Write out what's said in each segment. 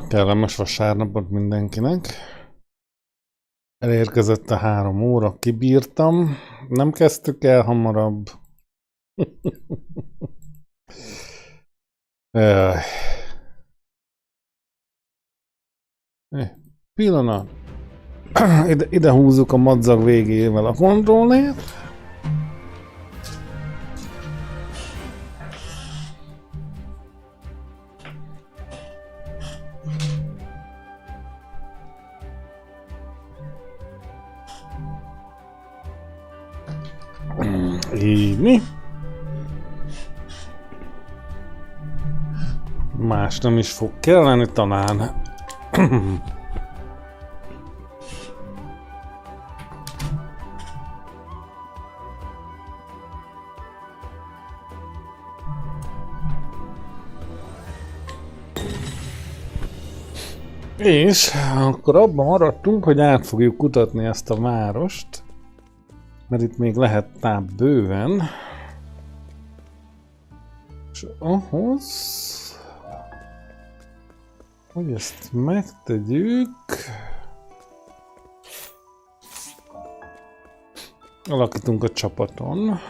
Kellemes vasárnapot mindenkinek. Elérkezett a 3 óra, kibírtam. Nem kezdtük el hamarabb. Jaj. Pillanat. Ide húzzuk a madzag végével a kontrollért. Így. Más nem is fog kelleni talán. És akkor abban maradtunk, hogy át fogjuk kutatni ezt a várost, mert itt még lehet táp bőven. És ahhoz, hogy ezt megtegyük, alakítunk a csapaton.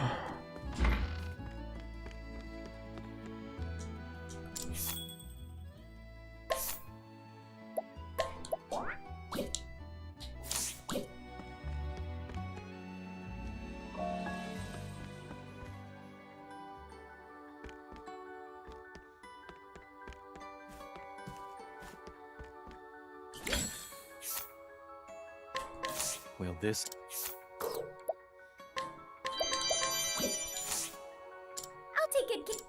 Will this... I'll take it.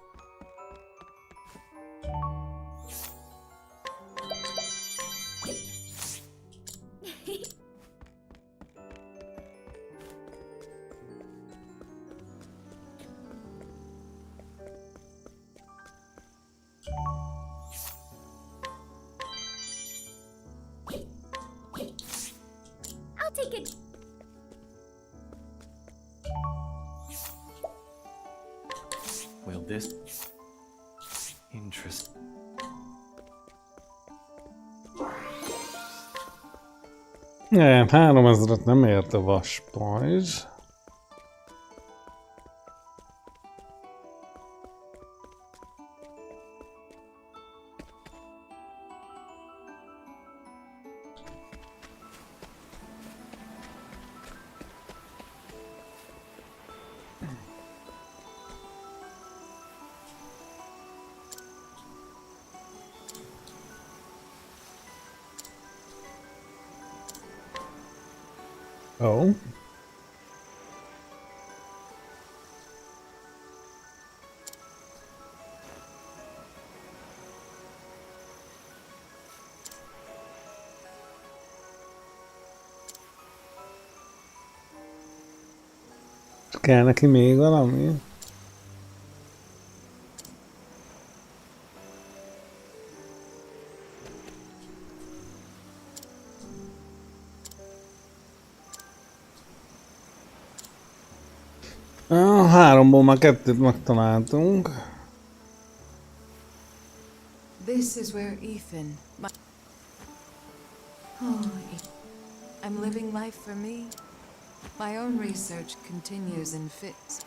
I'll take it. Will this... Interest... Nem, 3000-et nem ért a vaspajzs. Ó. Kell neki még valami? Háromból már 2-t megtaláltunk. This is where Ethan... I'm living life for me. My own research continues in fits.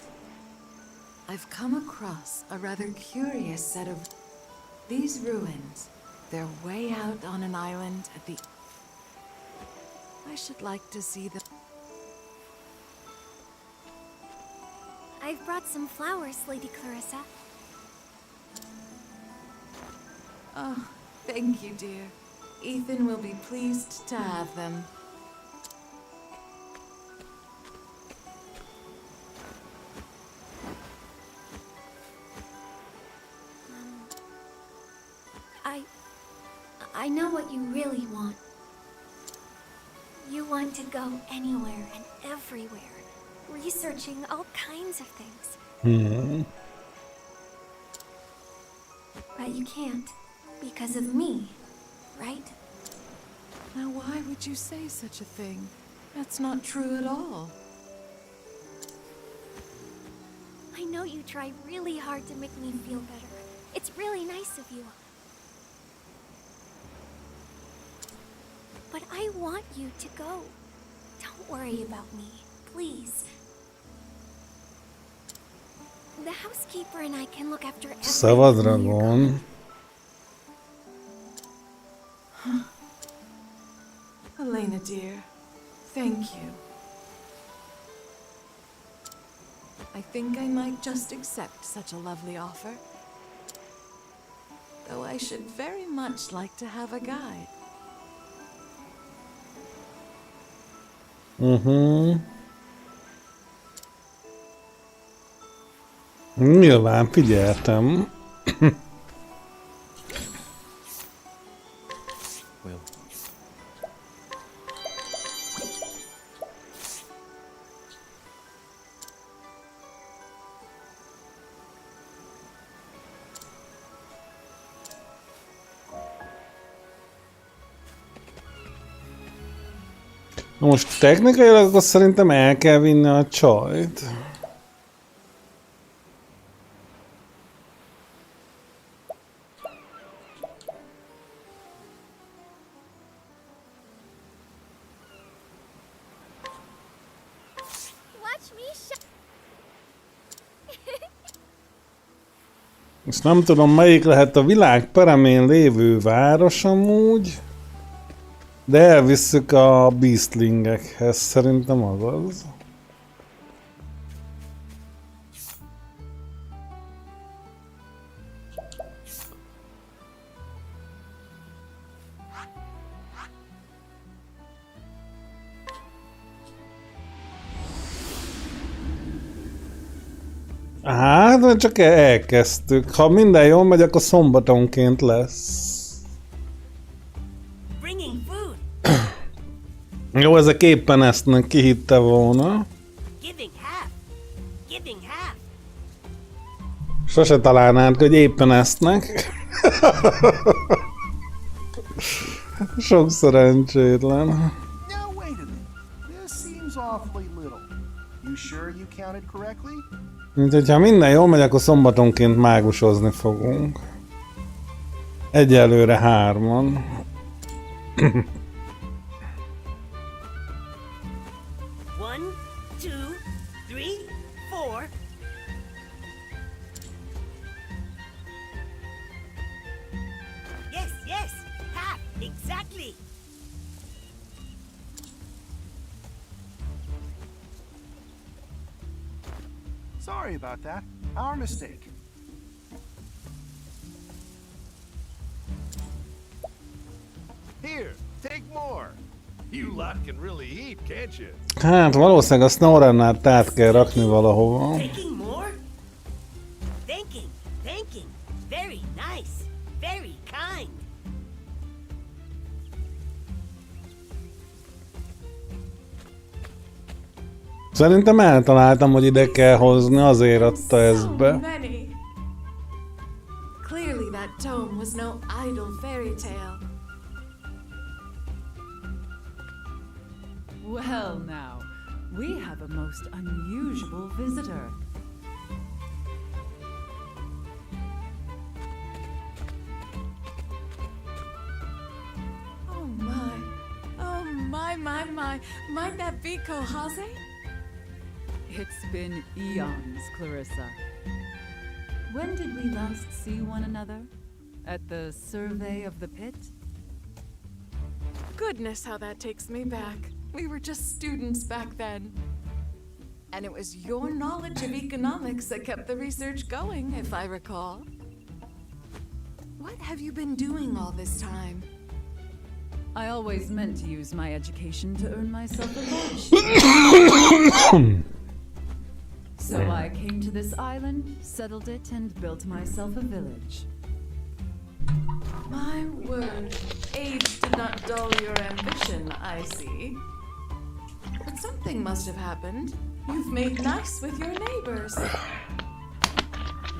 I've come across a rather curious set of... These ruins, they're way out on an island at the... I should like to see them. I've brought some flowers, Lady Clarissa. Oh, thank you, dear. Ethan will be pleased to have them. I know what you really want. You want to go anywhere and everywhere, researching all kinds of things. But you can't, because of me, right? Now why would you say such a thing? That's not true at all. I know you try really hard to make me feel better. It's really nice of you. want you to go. Don't worry about me, please. The housekeeper and I can look after everything. Szavadragon. Elena, dear, thank you. I think I might just accept such a lovely offer. Though I should very much like to have a guide. Nyilván figyeltem. Well, Most technikailag akkor szerintem el kell vinni a csajt. Watch me Most nem tudom, melyik lehet a világ peremén lévő város amúgy, de elvisszük a beastlingekhez, szerintem az az. Hát, csak elkezdtük. Ha minden jól megy, akkor szombatonként lesz. Bringing food, Jó, ezek éppen esznek, ki hitte volna. giving half, giving half. Sose találnád, hogy éppen esznek. Sok szerencsétlen. Now wait a minute. This seems awfully little. You sure you counted correctly? Mint hogyha minden jól megy, akkor szombatonként mágusozni fogunk. Egyelőre 3-an. One, two, three, four. Yes, yes, half, exactly. Sorry about that. Our mistake. Here, take more. You lot can really eat, can't you? Hát valószínűleg a Snorrennát át kell rakni valahova. Taking more? Thanking. Very nice, very kind. Szerintem eltaláltam, hogy ide kell hozni, azért adta ezt So be. many. Clearly that tome was no idle fairy tale. Well, now, we have a most unusual visitor. Oh my. Oh my. Might that be Kohaze? It's been eons, Clarissa. When did we last see one another? At the survey of the pit? Goodness, how that takes me back. We were just students back then. And it was your knowledge of economics that kept the research going, if I recall. What have you been doing all this time? I always meant to use my education to earn myself a lordship. So I came to this island, settled it, and built myself a village. My word, age did not dull your ambition, I see. But something must have happened. You've made nice with your neighbors.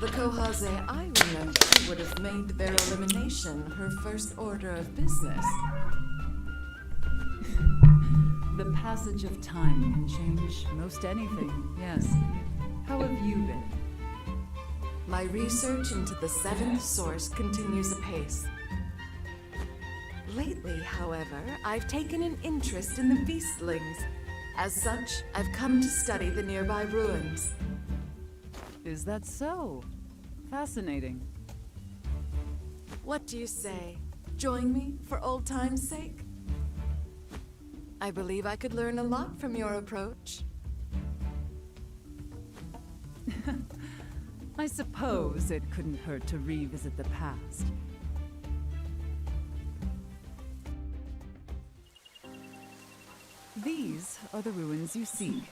The Kohaze I remember would have made their elimination her first order of business. The passage of time can change most anything, yes. How have you been? My research into the seventh source continues apace. Lately, however, I've taken an interest in the beastlings. As such, I've come to study the nearby ruins. Is that so? Fascinating. What do you say? Join me for old time's sake? I believe I could learn a lot from your approach. I suppose it couldn't hurt to revisit the past. These are the ruins you seek.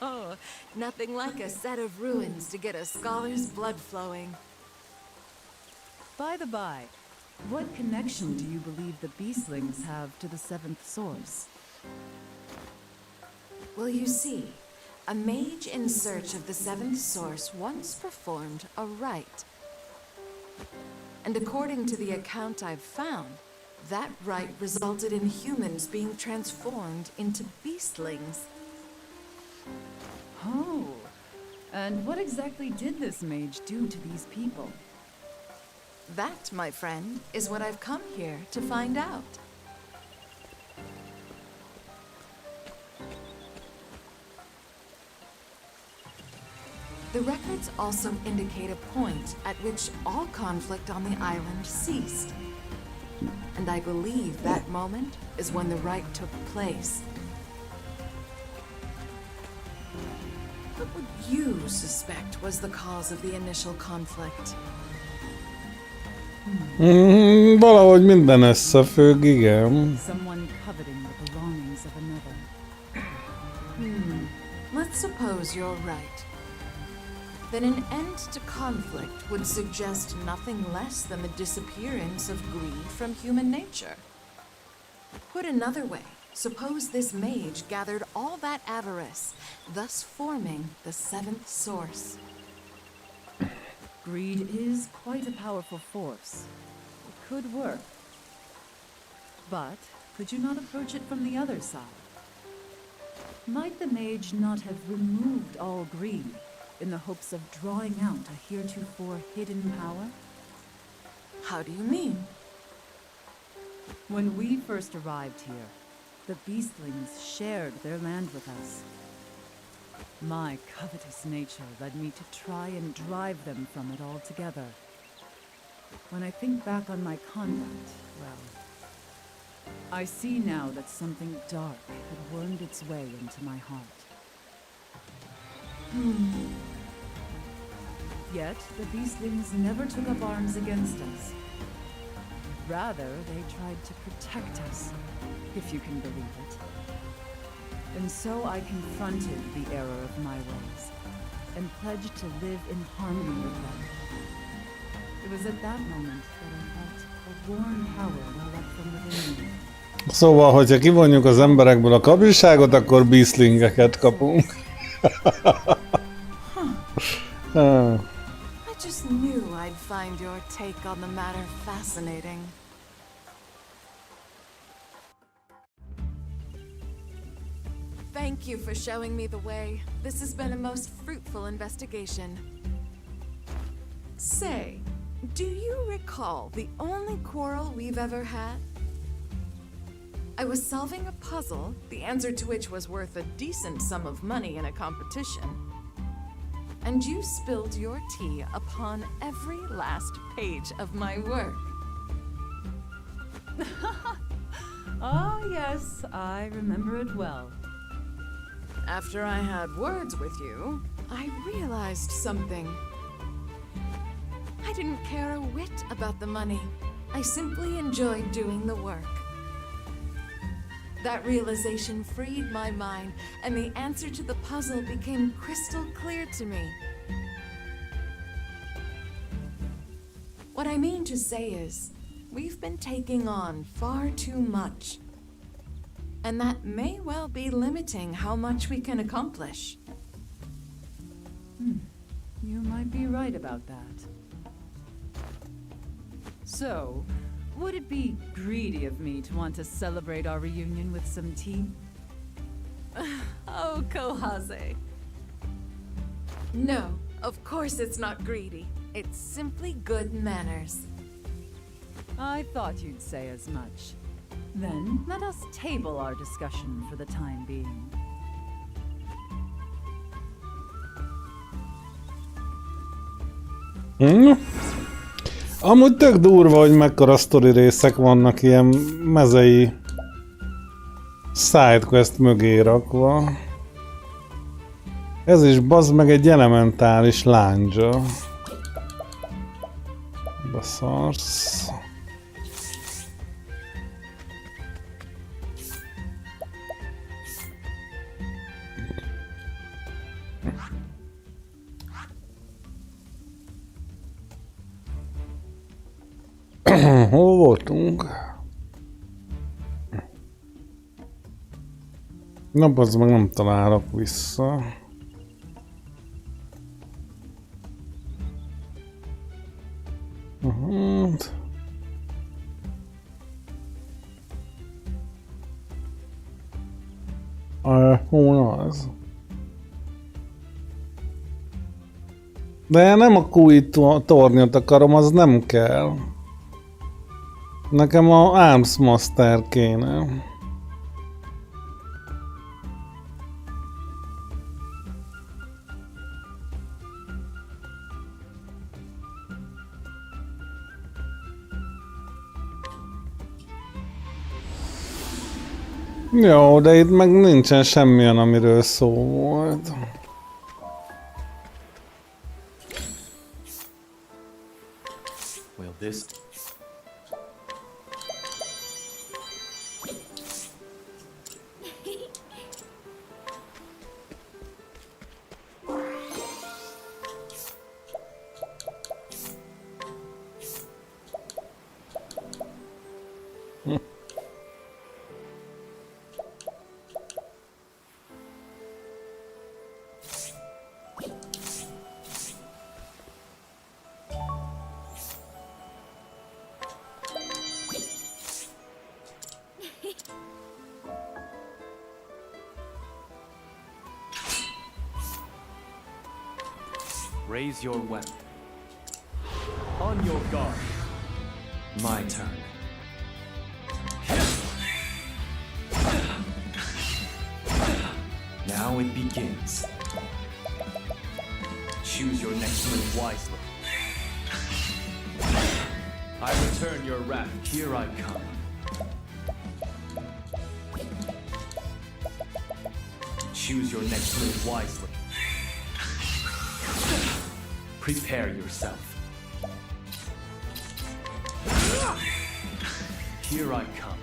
Oh, nothing like a set of ruins to get a scholar's blood flowing. By the by, what connection do you believe the beastlings have to the seventh source? Well, you see, a mage in search of the seventh source once performed a rite. And according to the account I've found, that rite resulted in humans being transformed into beastlings. Oh, and what exactly did this mage do to these people? That, my friend, is what I've come here to find out. The records also indicate a point at which all conflict on the island ceased. And I believe that moment is when the rite took place. What would you suspect was the cause of the initial conflict? Valahogy minden összefügg, igen. Someone coveting the belongings of another. Let's suppose you're right. Then an end to conflict would suggest nothing less than the disappearance of greed from human nature. Put another way, suppose this mage gathered all that avarice, thus forming the seventh source. Greed is quite a powerful force. It could work. But could you not approach it from the other side? Might the mage not have removed all greed in the hopes of drawing out a heretofore hidden power? How do you mean? When we first arrived here, the beastlings shared their land with us. My covetous nature led me to try and drive them from it altogether. When I think back on my conduct, well, I see now that something dark had wormed its way into my heart. Yet, the beastlings never took up arms against us. Rather, they tried to protect us, if you can believe it. And so I confronted the error of my ways, and pledged to live in harmony with them. It was at that moment that I felt a warm power well up from within me. Szóval, hogyha kivonjuk az emberekből a kabriságot, akkor beastlingeket kapunk. I just knew I'd find your take on the matter fascinating. Thank you for showing me the way. This has been a most fruitful investigation. Say, do you recall the only quarrel we've ever had? I was solving a puzzle, the answer to which was worth a decent sum of money in a competition. And you spilled your tea upon every last page of my work. Ah, yes, I remember it well. After I had words with you, I realized something. I didn't care a whit about the money. I simply enjoyed doing the work. That realization freed my mind, and the answer to the puzzle became crystal clear to me. What I mean to say is, we've been taking on far too much. And that may well be limiting how much we can accomplish. You might be right about that. So, would it be greedy of me to want to celebrate our reunion with some tea? Oh, Kohaze. No, of course it's not greedy. It's simply good manners. I thought you'd say as much. Then let us table our discussion for the time being. Amúgy tök durva, hogy mekkora sztori részek vannak ilyen mezei sidequest mögé rakva. Ez is bazd meg egy elementális lándzsa. Beszarsz. Hol voltunk? Na, az meg nem találok vissza. Hol az? De nem a QI tornyot akarom, az nem kell. Nekem a Arms Master kéne. Jó, de itt meg nincsen semmilyen, amiről szó volt. Will this... Raise your weapon. On your guard. My turn. Now it begins. Choose your next move wisely. I return your wrath. Here I come. Choose your next move wisely. Prepare yourself. Here I come.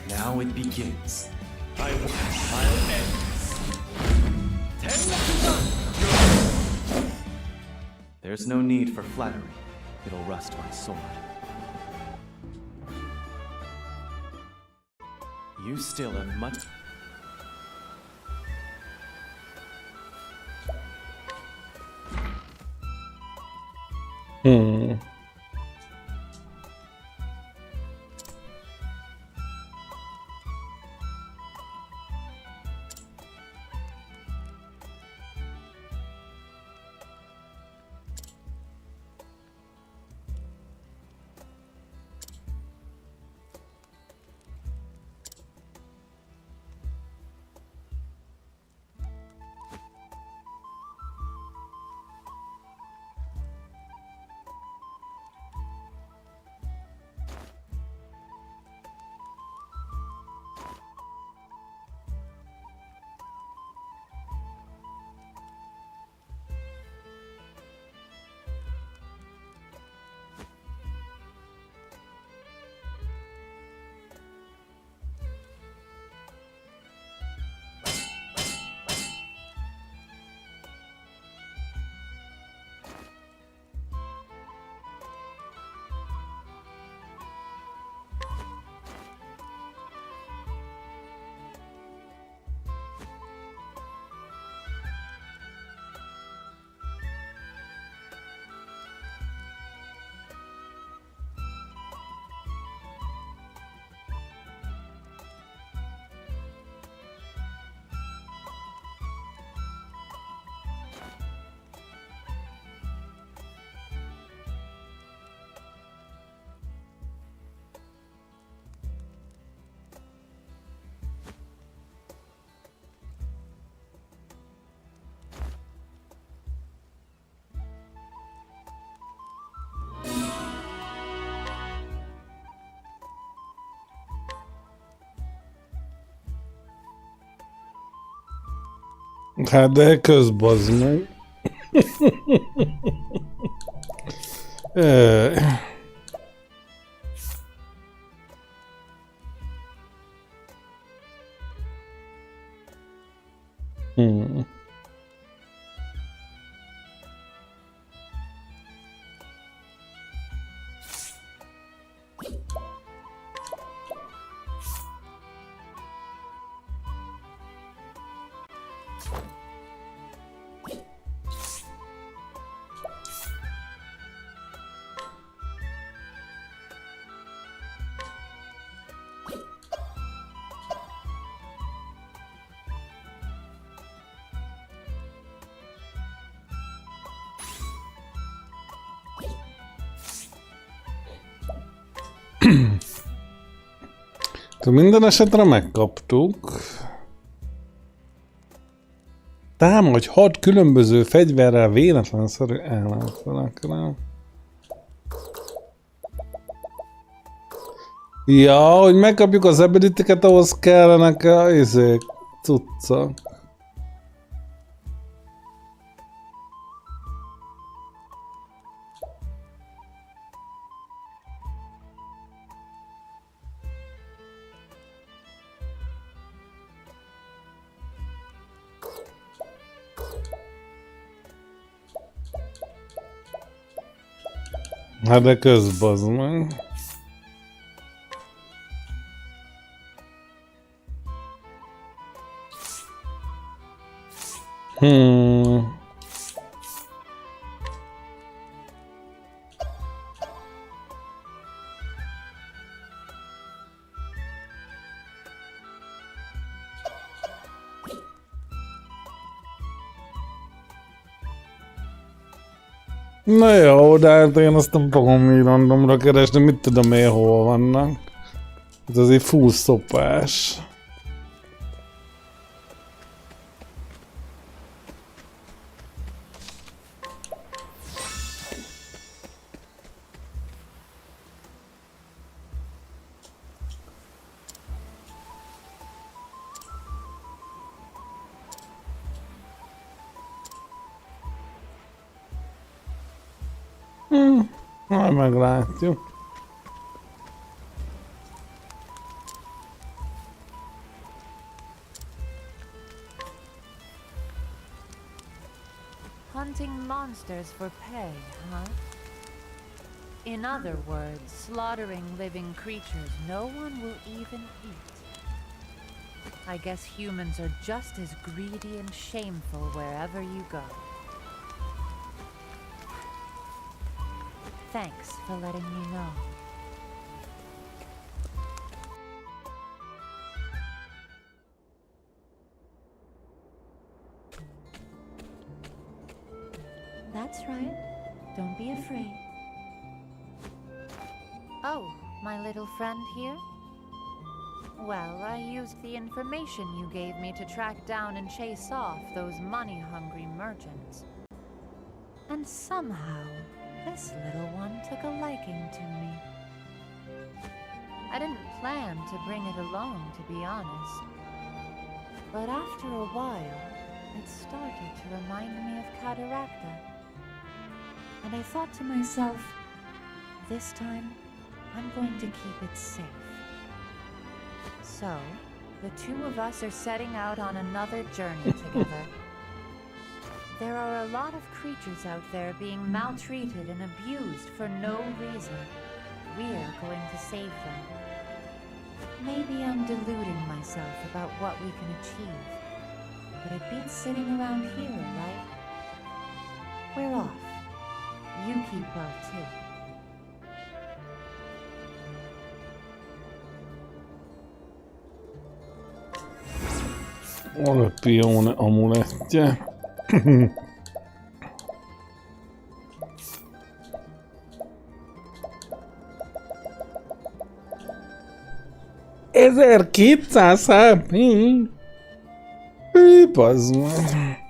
Now it begins. I'll end this. There's no need for flattery. It'll rust my sword. You still have much... Hát de közbazd meg. Minden esetre megkaptuk. Támadj 6 különböző fegyverrel véletlenszerű ellenfelekre. Ja, hogy megkapjuk az ability-ket, ahhoz kellenek a cuccak. Hát de közbazd meg. Na jó, de hát én azt nem fogom így randomra keresni, mit tudom én hol vannak. Ez azért full szopás. Majd meglátjuk. Hunting monsters for pay, huh? In other words, slaughtering living creatures no one will even eat. I guess humans are just as greedy and shameful wherever you go. Thanks for letting me know. That's right. Don't be afraid. Oh, my little friend here? Well, I used the information you gave me to track down and chase off those money-hungry merchants. And somehow, this little one took a liking to me. I didn't plan to bring it along, to be honest. But after a while, it started to remind me of Cataracta. And I thought to myself, this time, I'm going to keep it safe. So, the two of us are setting out on another journey together. There are a lot of creatures out there being maltreated and abused for no reason. We're going to save them. Maybe I'm deluding myself about what we can achieve, but it beats sitting around here, right? We're off. You keep well too. Alapjón amulettje. 1200 HP? Bazd meg.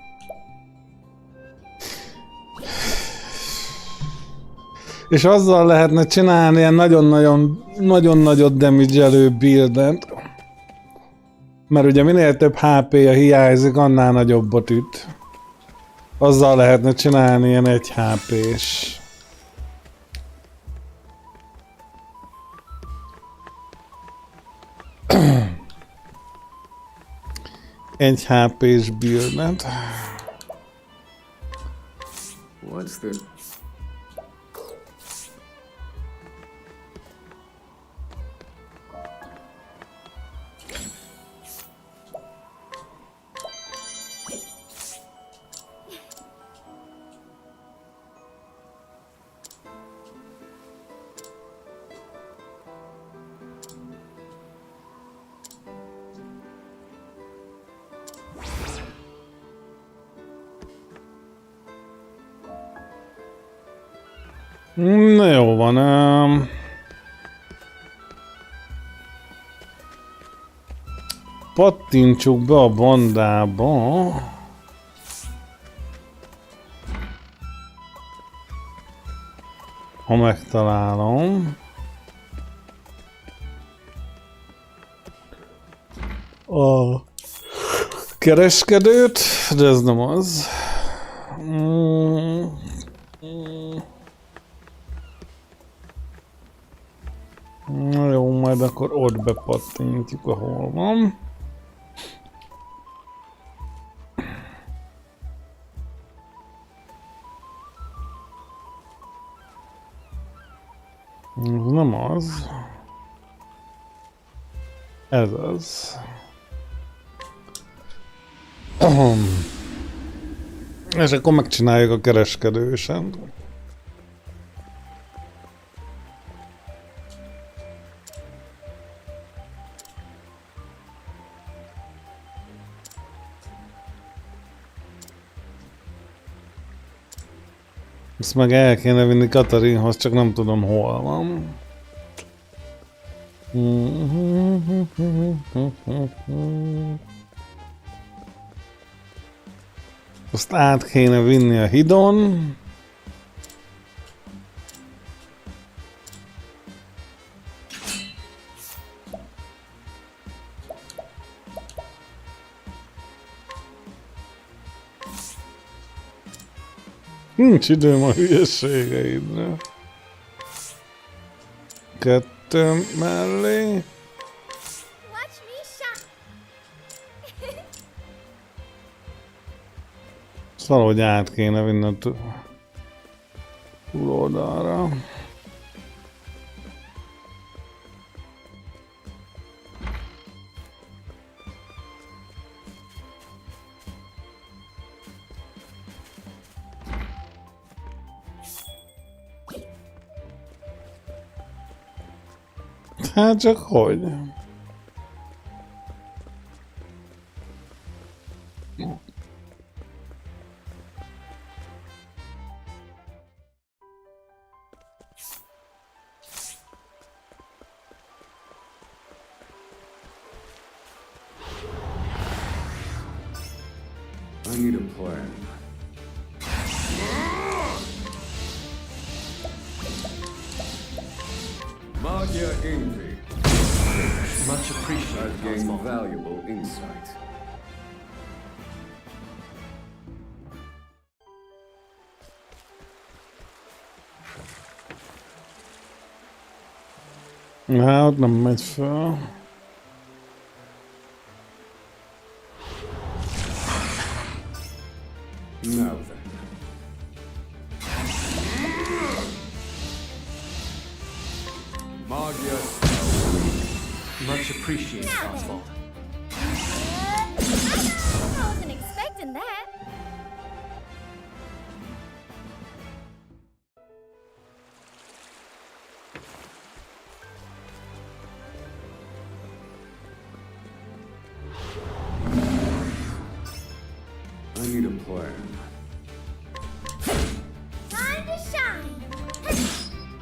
És azzal lehetne csinálni ilyen nagyon nagyot damage-elő buildet. Mert ugye minél több HP-ja hiányzik, annál nagyobbot üt. Azzal lehetne csinálni ilyen 1 HP-s. 1 HP-s buildet. What's the... Na jó van. Pattintsuk be a bandába. Ha megtalálom. A kereskedőt, de ez nem az. Na jó, majd akkor ott bepattintjuk, ahol van. Ez nem az. Ez az. És akkor megcsináljuk a kereskedősen. Ezt meg el kéne vinni Katarinhoz, csak nem tudom hol van. Azt át kéne vinni a hidon. Nincs időm a hülyeségeidre. 2 mellé. Watch me shine. Ezt valahogy át kéne vinni a túloldalra. Hát csak hogy? I need a plan. Magia envy. Much appreciated, I've gained Oswald. valuable insight. Hát nem megy fel. Now then. Magia. Much appreciated, Oswald. I wasn't expecting that. I need a plan. Time to shine.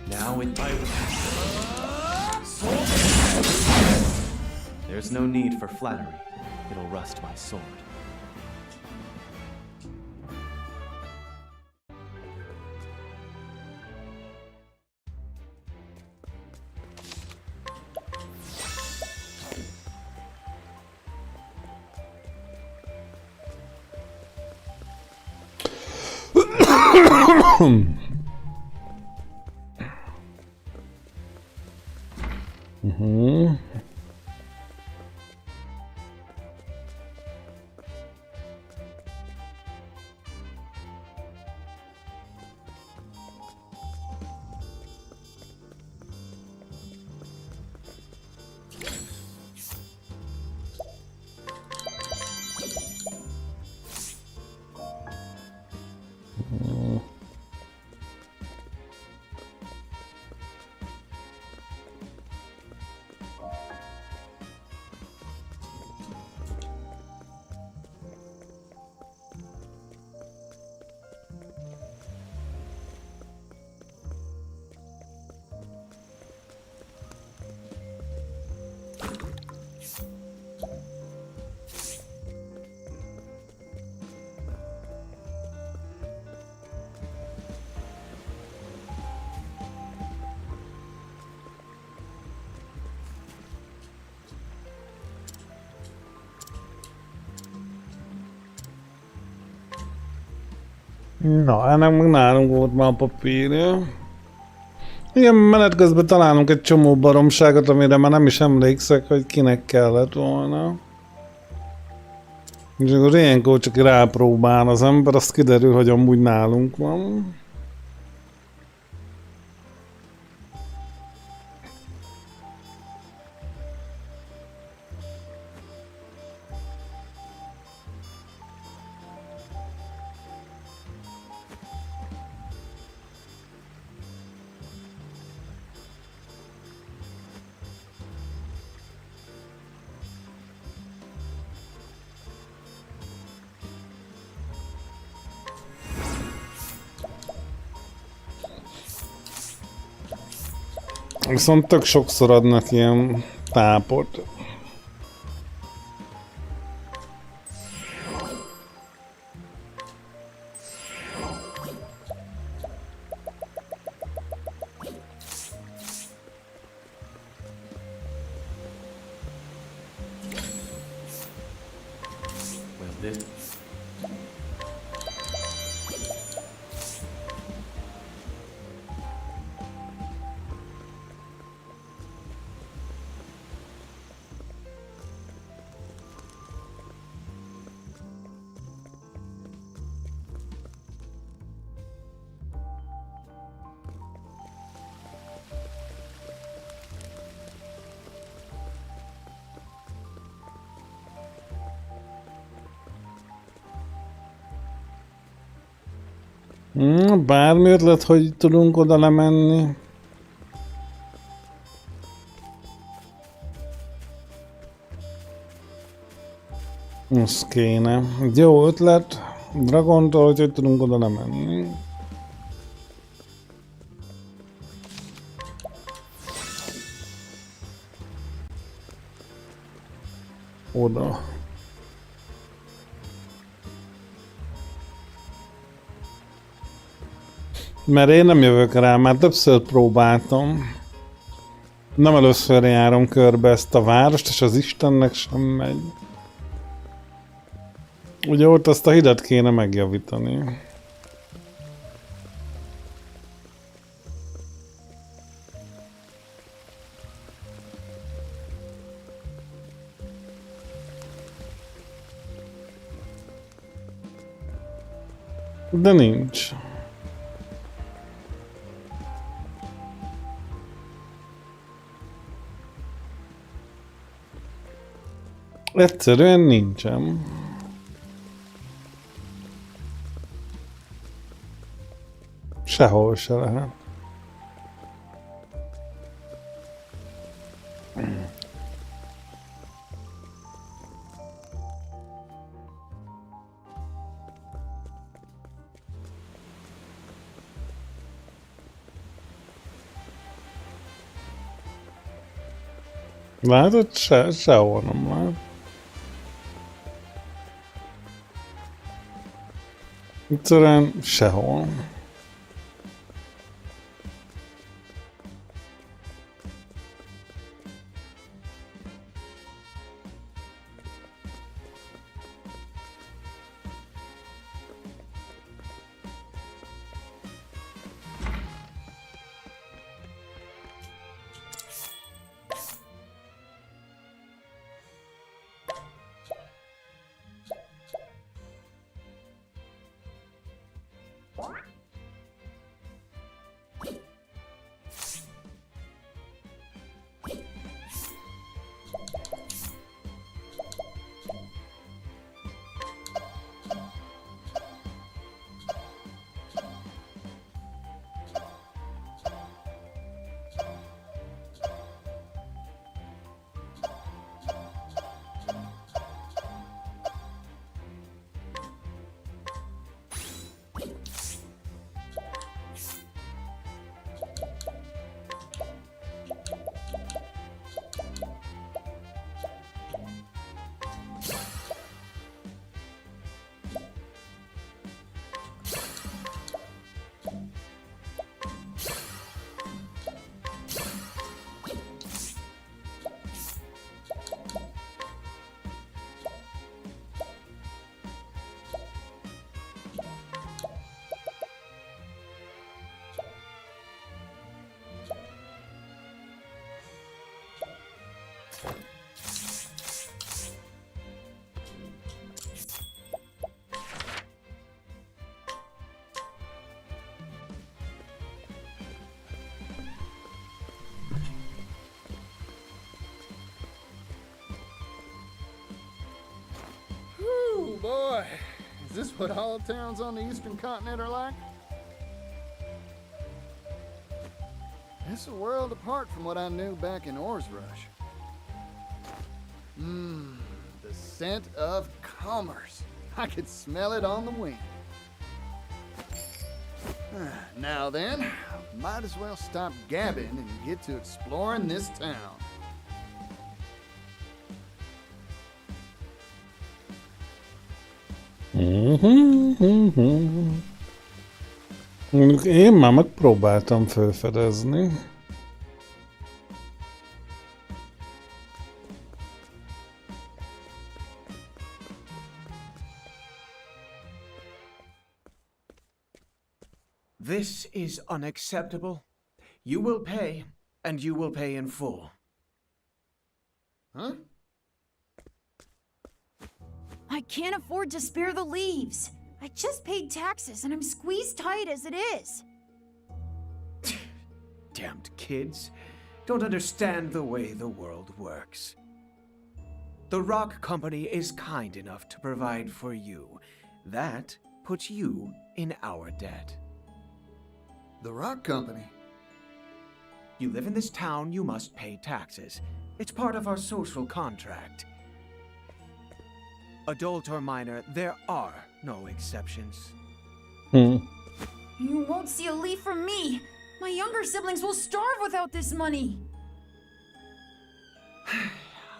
Now it... There's no need for flattery. It'll rust my sword. Na, ennek meg nálunk volt már a papírja. Igen, menet közben találunk egy csomó baromságot, amire már nem is emlékszek, hogy kinek kellett volna. És akkor ilyenkor csak rápróbál az ember, azt kiderül, hogy amúgy nálunk van. Viszont tök sokszor adnak ilyen tápot. Well, this. Bármi ötlet, hogy tudunk oda lemenni. Az kéne. Egy jó ötlet. Dragontól, hogy tudunk oda lemenni. Oda. Mert én nem jövök rá, már többször próbáltam. Nem először járom körbe ezt a várost, és az Istennek sem megy. Ugye ott azt a hidat kéne megjavítani. De nincs. Egyszerűen nincsen. Sehol se lehet. Látod? Sehol nem lehet. Egyszerűen sehol. Whew, boy. Is this what all towns on the eastern continent are like? It's a world apart from what I knew back in Oars Rush. The scent of commerce. I could smell it on the wind. Now then, might as well stop gabbing and get to exploring this town. Mondjuk én már megpróbáltam felfedezni. This is unacceptable. You will pay, and you will pay in full. Huh? I can't afford to spare the leaves. I just paid taxes and I'm squeezed tight as it is. Damned kids. Don't understand the way the world works. The Rock Company is kind enough to provide for you. That puts you in our debt. The Rock Company? You live in this town, you must pay taxes. It's part of our social contract. Adult or minor, there are no exceptions. You won't see a leaf from me. My younger siblings will starve without this money.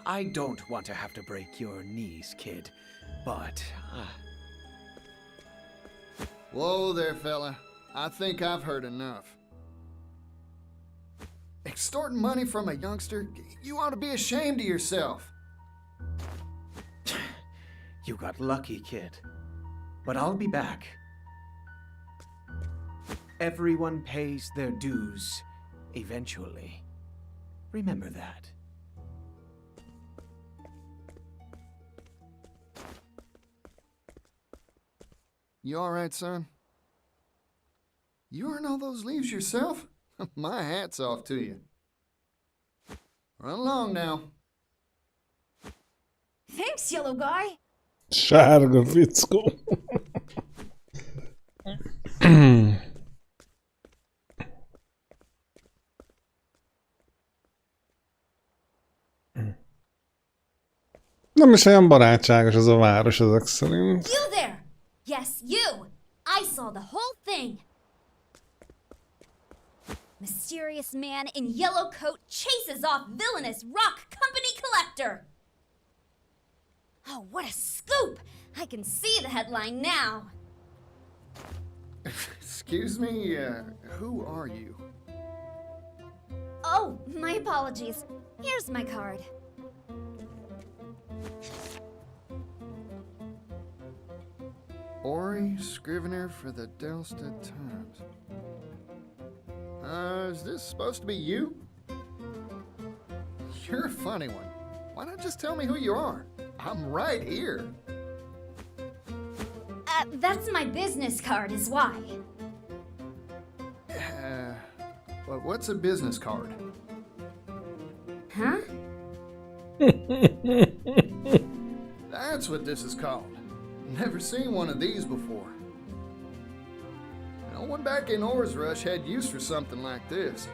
I don't want to have to break your knees, kid, but... Whoa there, fella. I think I've heard enough. Extorting money from a youngster? You ought to be ashamed of yourself. You got lucky, kid. But I'll be back. Everyone pays their dues eventually. Remember that. You all right, son? You earn all those leaves yourself? My hat's off to you. Run along now. Thanks, yellow guy. Sárga fickó. Nem is olyan barátságos ez a város ezek szerint. You there! Yes, you! I saw the whole thing! Mysterious man in yellow coat chases off villainous Rock Company collector! Oh, what a scoop! I can see the headline now. Excuse me, who are you? Oh, my apologies. Here's my card. Ori, Scrivener for the Delstead Times. Is this supposed to be you? You're a funny one. Why not just tell me who you are? I'm right here. That's my business card is why. But what's a business card? Huh? That's what this is called. Never seen one of these before. No one back in Oars Rush had use for something like this.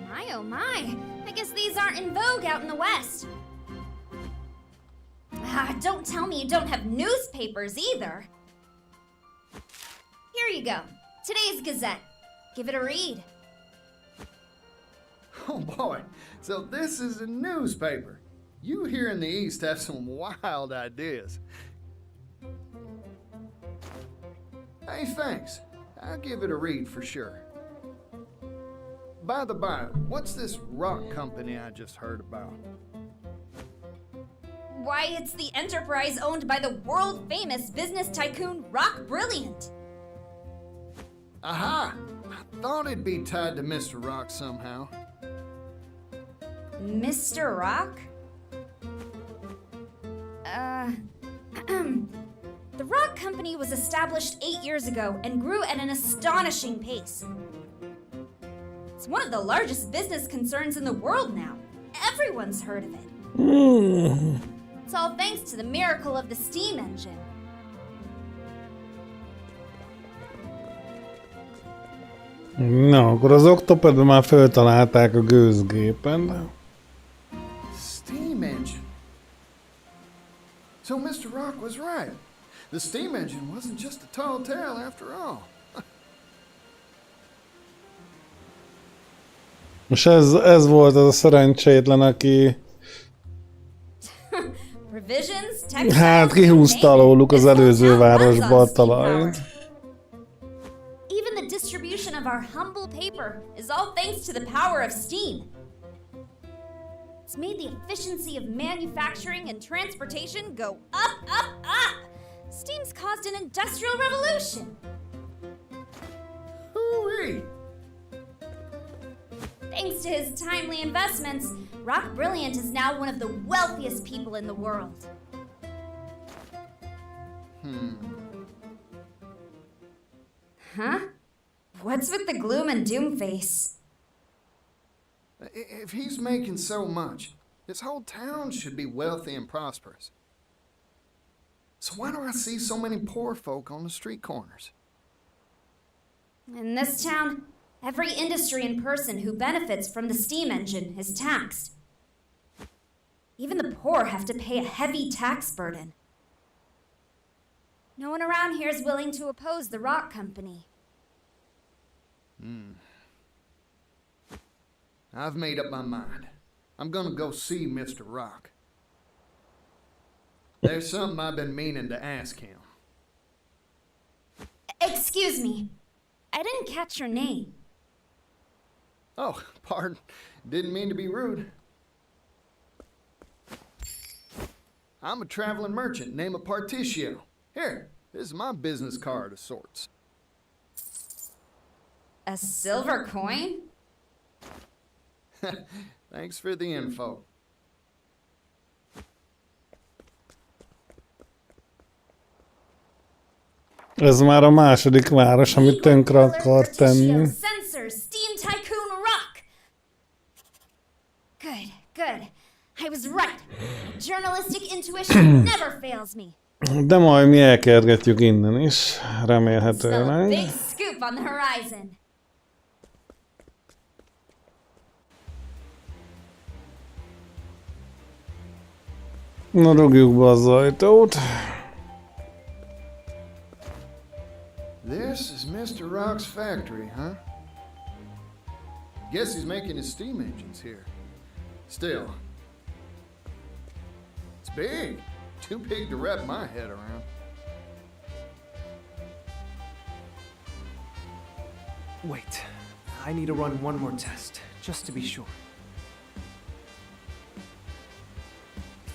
My oh my. I guess these aren't in vogue out in the West. Don't tell me you don't have newspapers either. Here you go. Today's Gazette. Give it a read. Oh boy, so this is a newspaper. You here in the East have some wild ideas. Hey, thanks. I'll give it a read for sure. By the by, what's this rock company I just heard about? Why, it's the enterprise owned by the world-famous business tycoon Rock Brilliant. Aha! I thought it'd be tied to Mr. Rock somehow. Mr. Rock? The Rock Company was established 8 years ago and grew at an astonishing pace. It's one of the largest business concerns in the world now. Everyone's heard of it. It's all thanks to the miracle of the steam engine. Na, akkor az Octopath már föltalálták a gőzgépen. Steam engine. So Mr. Rock was right. The steam engine wasn't just a tall tale after all. És ez volt az a szerencsétlen, aki hát kihúzta alóluk az előző városba a talajt. Even the distribution of our humble paper is all thanks to the power of steam. It's made the efficiency of manufacturing and transportation go up, up, up. Steam's caused an industrial revolution. Hooray! Thanks to his timely investments, Rock Brilliant is now one of the wealthiest people in the world. Huh? What's with the gloom and doom face? If he's making so much, this whole town should be wealthy and prosperous. So why do I see so many poor folk on the street corners? In this town, every industry and person who benefits from the steam engine is taxed. Even the poor have to pay a heavy tax burden. No one around here is willing to oppose the Rock Company. I've made up my mind. I'm gonna go see Mr. Rock. There's something I've been meaning to ask him. Excuse me. I didn't catch your name. Oh, pardon. Didn't mean to be rude. I'm a traveling merchant named Particio. Here, this is my business card of sorts. A silver coin? Thanks for the info. Ez már a második város, amit tönkre akar tenni. Sensor, Steam Tycoon Rock! Good, good. I was right. Journalistic intuition never fails me. De majd mi elkergetjük innen is, Smell a remélhetőleg. big scoop on the horizon. Na, rúgjuk be az ajtót. This is Mr. Rock's factory, huh? Guess he's making his steam engines here. Still, it's big. Too big to wrap my head around. Wait, I need to run one more test, just to be sure.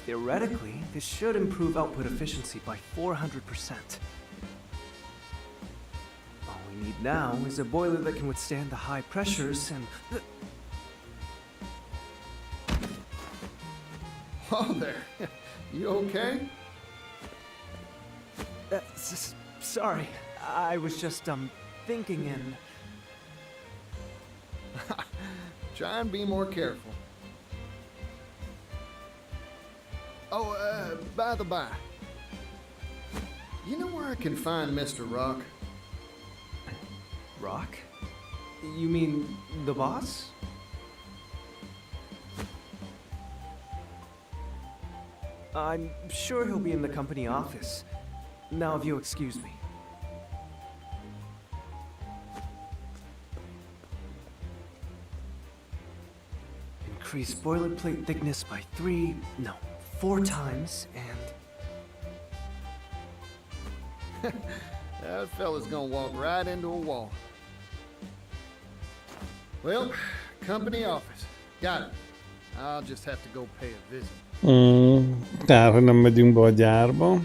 Theoretically, this should improve output efficiency by 400%. All we need now is a boiler that can withstand the high pressures and... Oh, there. You okay? Sorry, I was just, thinking and... Try and be more careful. Oh, by the by, you know where I can find Mr. Rock? Rock? You mean the boss? I'm sure he'll be in the company office. Now, if you'll excuse me. Increase boilerplate thickness by 4 times, and... That fella's gonna walk right into a wall. Well, company office. Got it. I'll just have to go pay a visit. Kár, hogy nem megyünk be a gyárba.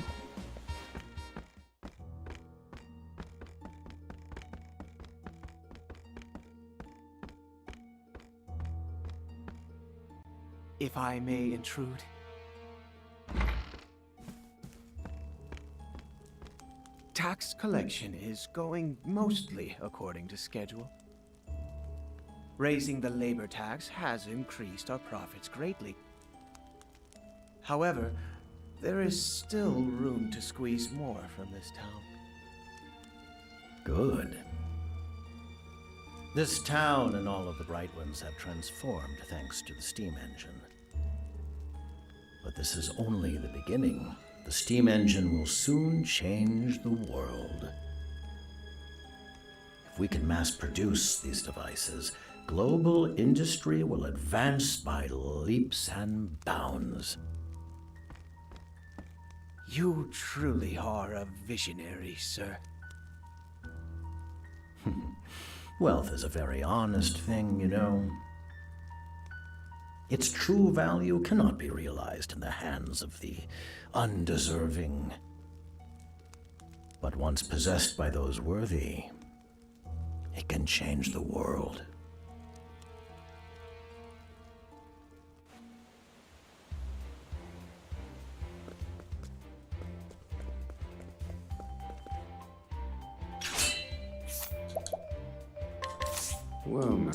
if I may intrude. Tax collection is going mostly according to schedule. Raising the labor tax has increased our profits greatly. However, there is still room to squeeze more from this town. Good. This town and all of the Bright Ones have transformed thanks to the steam engine. But this is only the beginning. The steam engine will soon change the world. If we can mass produce these devices, global industry will advance by leaps and bounds. You truly are a visionary, sir. Wealth is a very honest thing, you know. Its true value cannot be realized in the hands of the undeserving. But once possessed by those worthy, it can change the world. Well, now.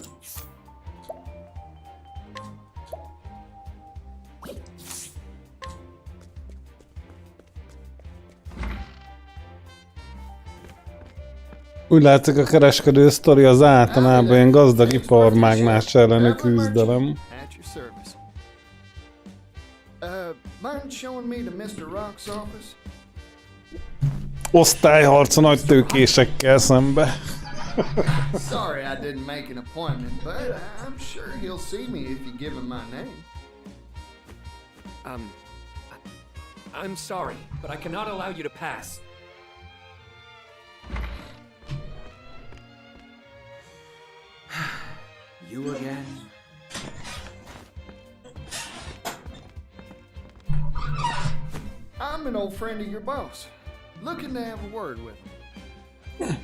Úgy látszik, a kereskedő sztori az általában ilyen gazdag iparmágnás elleni küzdelem. At your service. Mind showing me to Mr. Rock's office? Osztályharca nagy tőkésekkel szembe. Sorry I didn't make an appointment, but I'm sure he'll see me if you give him my name. I'm sorry, but I cannot allow you to pass. You again? I'm an old friend of your boss, looking to have a word with him.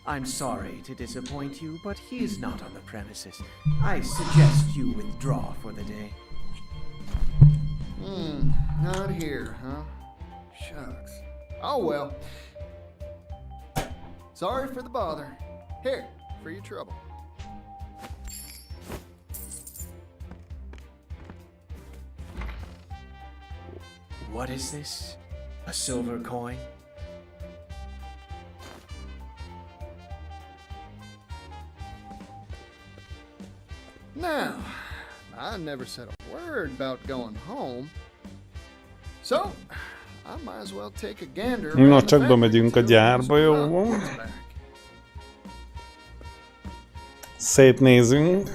I'm sorry to disappoint you, but he is not on the premises. I suggest you withdraw for the day. Not here, huh? Shucks. Oh well. Sorry for the bother. Here, for your trouble. What is this? A silver coin? Now, I never said a word about going home. So, I might as well take a gander. Na, csak bemegyünk a gyárba, jó van? Szétnézünk.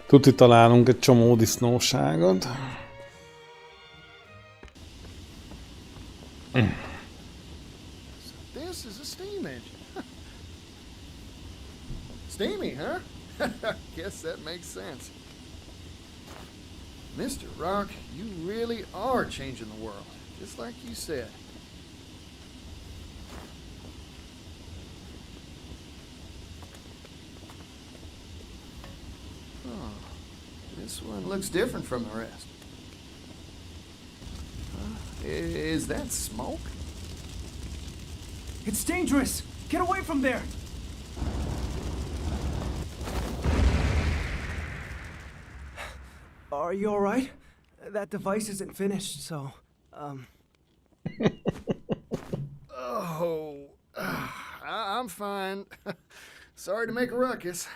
Tuti találunk egy csomó disznóságot. This is a steam engine. Steamy, huh? Guess that makes sense. Mr. Rock, you really are changing the world, just like you said. Oh, this one looks different from the rest. Is that smoke? It's dangerous! Get away from there! Are you alright? That device isn't finished, so, Oh, I'm fine. Sorry to make a ruckus.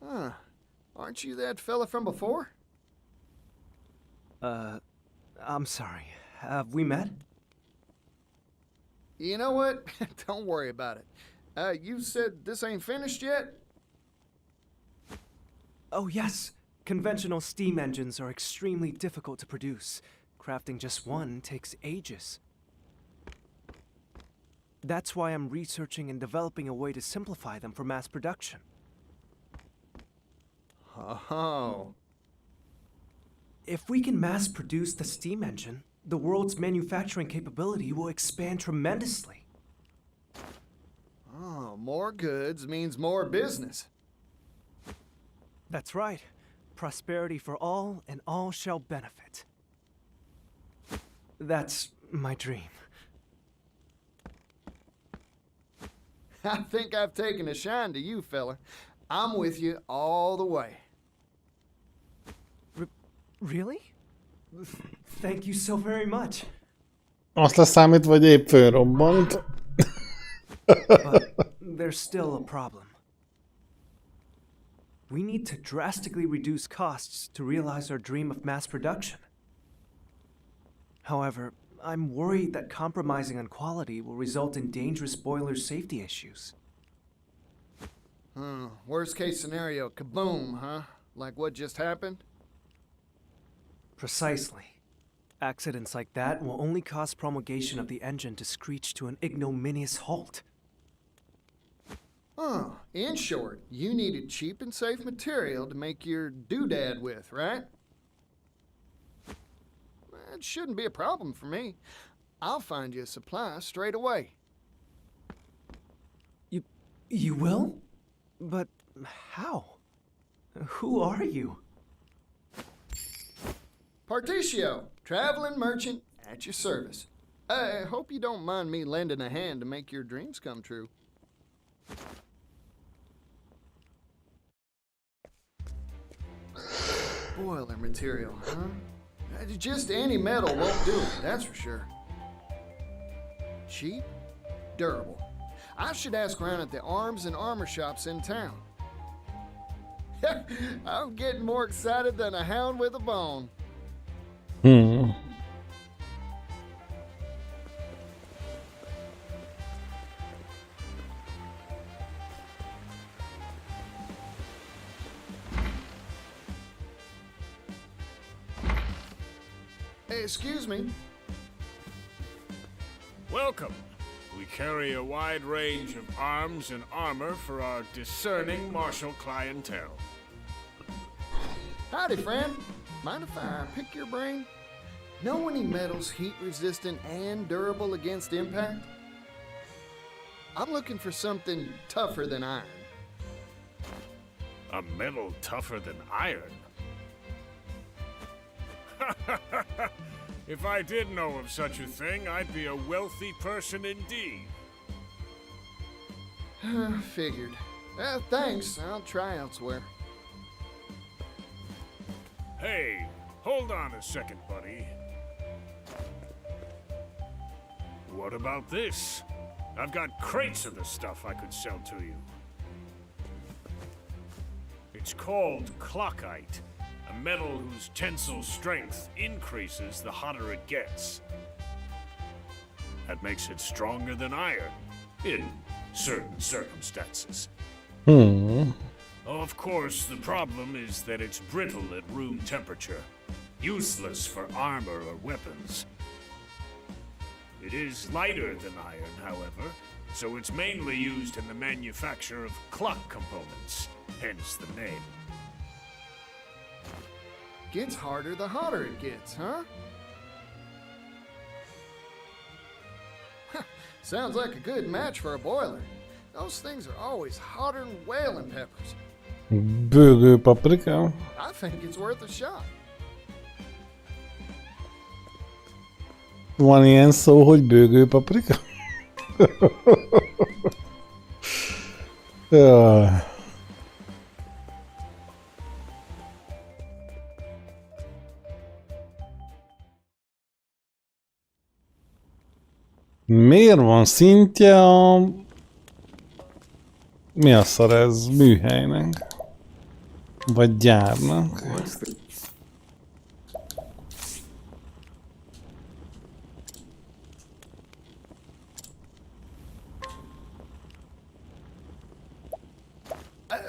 Huh. Aren't you that fella from before? I'm sorry. Have we met? You know what? Don't worry about it. You said this ain't finished yet? Oh, yes. Conventional steam engines are extremely difficult to produce. Crafting just one takes ages. That's why I'm researching and developing a way to simplify them for mass production. Oh. If we can mass produce the steam engine, the world's manufacturing capability will expand tremendously. Oh, more goods means more business. That's right. Prosperity for all, and all shall benefit. That's my dream. I think I've taken a shine to you, fella. I'm with you all the way. Really? Thank you so very much. Azt leszámít, vagy épp fölrobbant. But there's still a problem. We need to drastically reduce costs to realize our dream of mass production. However, I'm worried that compromising on quality will result in dangerous boiler safety issues. Worst case scenario, kaboom, huh? Like what just happened? Precisely. Accidents like that will only cause promulgation of the engine to screech to an ignominious halt. In short, you needed cheap and safe material to make your doodad with, right? It shouldn't be a problem for me. I'll find you a supply straight away. You will? But how? Who are you? Particio, traveling merchant at your service. I hope you don't mind me lending a hand to make your dreams come true. Boiler material, huh? Just any metal won't do it, that's for sure. Cheap, durable. I should ask around at the arms and armor shops in town. I'm getting more excited than a hound with a bone. Hey, excuse me. Welcome. We carry a wide range of arms and armor for our discerning martial clientele. Howdy, friend. Mind if I pick your brain? Know any metals heat resistant and durable against impact? I'm looking for something tougher than iron. A metal tougher than iron? If I did know of such a thing, I'd be a wealthy person indeed. Figured. Thanks. I'll try elsewhere. Hey, hold on a second, buddy. What about this? I've got crates of the stuff I could sell to you. It's called clockite, a metal whose tensile strength increases the hotter it gets. That makes it stronger than iron, in certain circumstances. Of course, the problem is that it's brittle at room temperature, useless for armor or weapons. It is lighter than iron, however, so it's mainly used in the manufacture of clock components, hence the name. Gets harder the hotter it gets, huh? Sounds like a good match for a boiler. Those things are always hotter than whaling peppers. Bőgő paprika? I think it's worth a shot. Van ilyen szó, hogy bőgő paprika? Jaj. Miért van szintje a... Mi a szar ez? Műhelynek? Vagy gyárnak?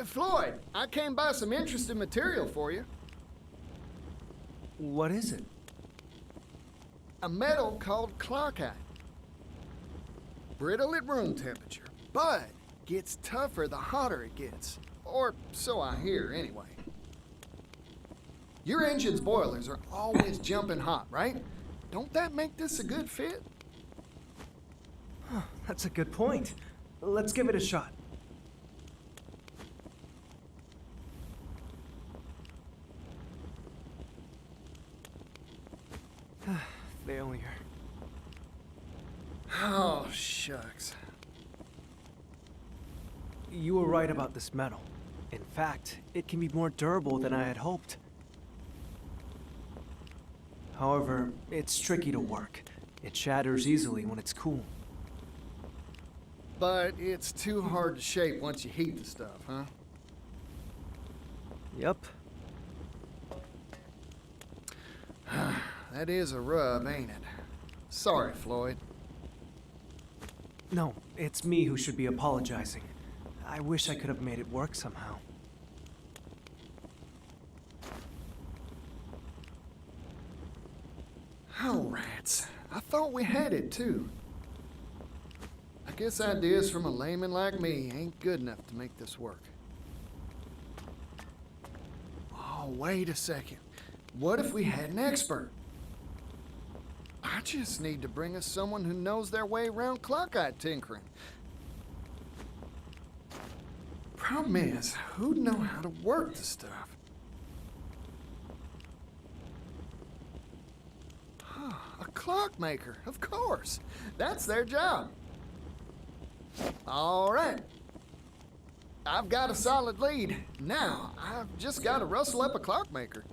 Floyd, I came by some interesting material for you. What is it? A metal called clockite. Brittle at room temperature, but gets tougher the hotter it gets. Or so I hear, anyway. Your engine's boilers are always jumping hot, right? Don't that make this a good fit? That's a good point. Let's give it a shot. Failure. Oh, shucks. You were right about this metal. In fact, it can be more durable than I had hoped. However, it's tricky to work. It shatters easily when it's cool. But it's too hard to shape once you heat the stuff, huh? Yep. That is a rub, ain't it? Sorry, Floyd. No, it's me who should be apologizing. I wish I could have made it work somehow. Oh, rats. I thought we had it, too. I guess ideas from a layman like me ain't good enough to make this work. Oh, wait a second. What if we had an expert? I just need to bring us someone who knows their way around clock-eye tinkering. Problem is, who'd know how to work the stuff? A clockmaker, of course. That's their job. All right. I've got a solid lead. Now, I've just got to rustle up a clockmaker.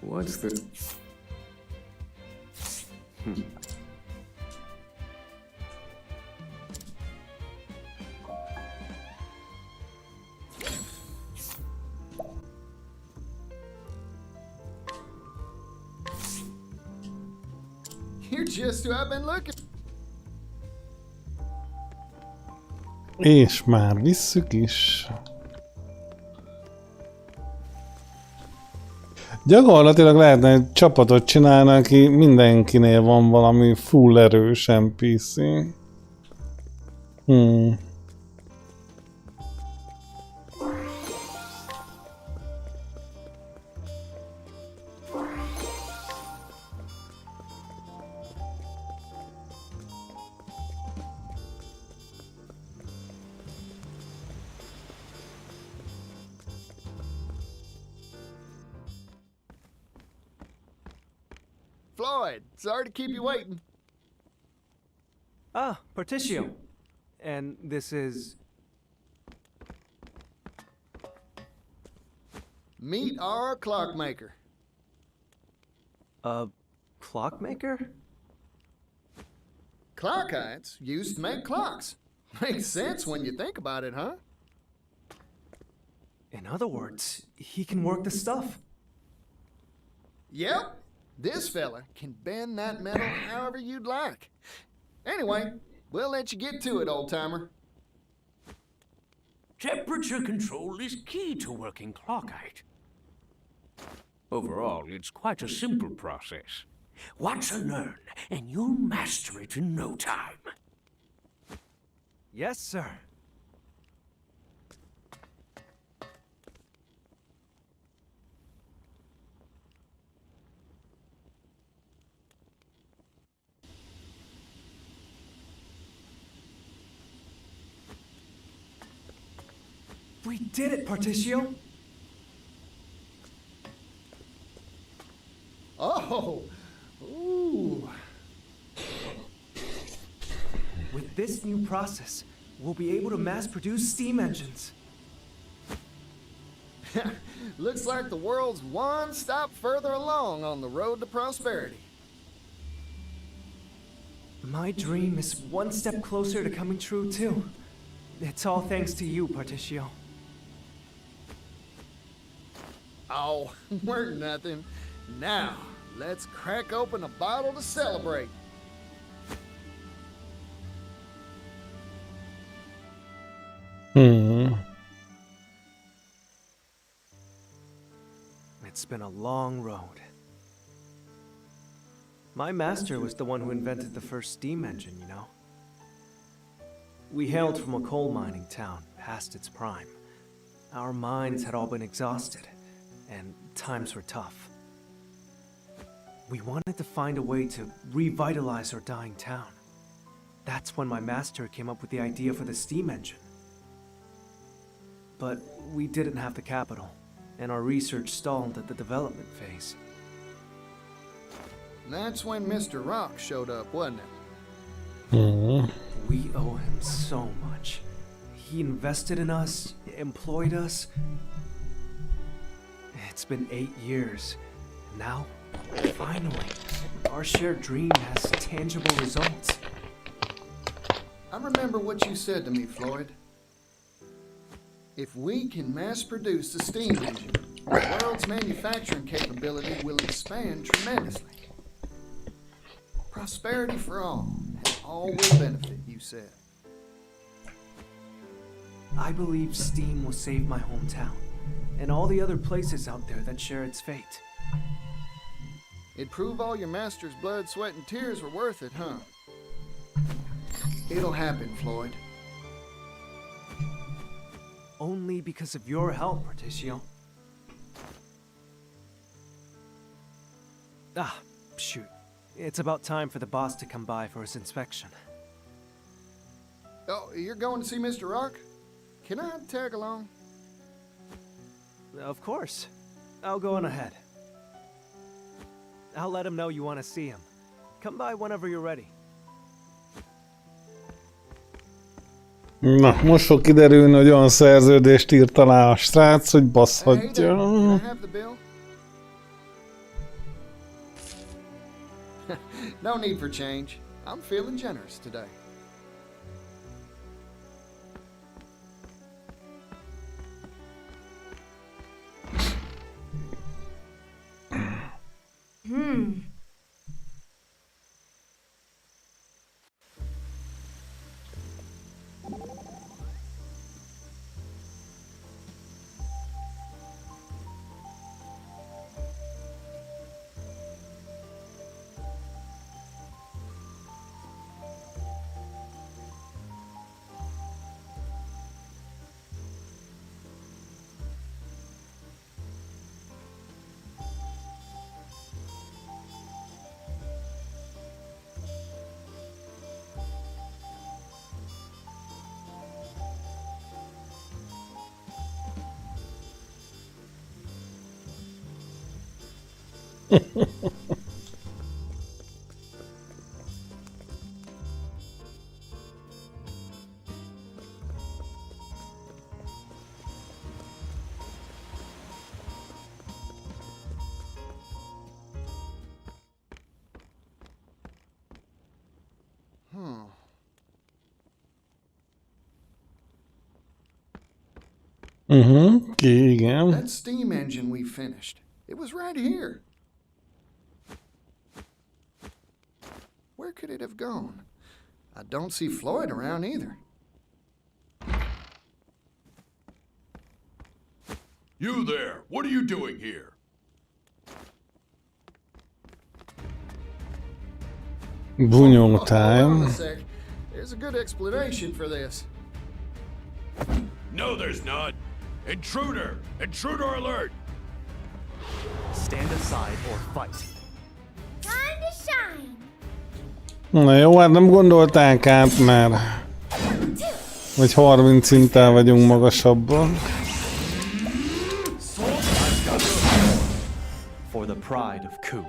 What's the... You're just who I've been looking. És már visszük is. Gyakorlatilag lehetne egy csapatot csinálni, aki mindenkinél van valami full erős NPC. Floyd, sorry to keep you waiting. Ah, Particio. And this is... Meet our clockmaker. A clockmaker? Clockites used to make clocks. Makes sense when you think about it, huh? In other words, he can work the stuff. Yep. This fella can bend that metal however you'd like. Anyway, we'll let you get to it, old-timer. Temperature control is key to working clockite. Overall, it's quite a simple process. Once a learn, and you'll master it in no time. Yes, sir. We did it, Particio! Oh! Ooh! With this new process, we'll be able to mass-produce steam engines. Looks like the world's one stop further along on the road to prosperity. My dream is one step closer to coming true, too. It's all thanks to you, Particio. Oh, we're nothing. Now, let's crack open a bottle to celebrate. It's been a long road. My master was the one who invented the first steam engine, you know. We hailed from a coal mining town, past its prime. Our minds had all been exhausted, and times were tough. We wanted to find a way to revitalize our dying town. That's when my master came up with the idea for the steam engine. But we didn't have the capital, and our research stalled at the development phase. That's when Mr. Rock showed up, wasn't it? We owe him so much. He invested in us, employed us. It's been 8 years. Now, finally, our shared dream has tangible results. I remember what you said to me, Floyd. If we can mass produce the steam engine, the world's manufacturing capability will expand tremendously. Prosperity for all, and all will benefit, you said. I believe steam will save my hometown, and all the other places out there that share its fate. It'd prove all your master's blood, sweat, and tears were worth it, huh? It'll happen, Floyd. Only because of your help, Particio. Ah, shoot. It's about time for the boss to come by for his inspection. Oh, you're going to see Mr. Rock? Can I tag along? Of course. I'll go on ahead. I'll let him know you want to see him. Come by whenever you're ready. Na, most fog kiderülni, hogy olyan szerződést írt alá a srác, hogy baszhatja. No need for change. I'm feeling generous today. Igen. That steam engine we finished, it was right here. Where could it have gone? I don't see Floyd around either. You there! What are you doing here? Bunyó time. Hold on a sec. There's a good explanation for this. No, there's not. Intruder! Intruder alert! Stand aside or fight. Time to shine. Na jó, hát nem gondolták át már, hogy 30 szinttel vagyunk magasabban. For the pride of Ku.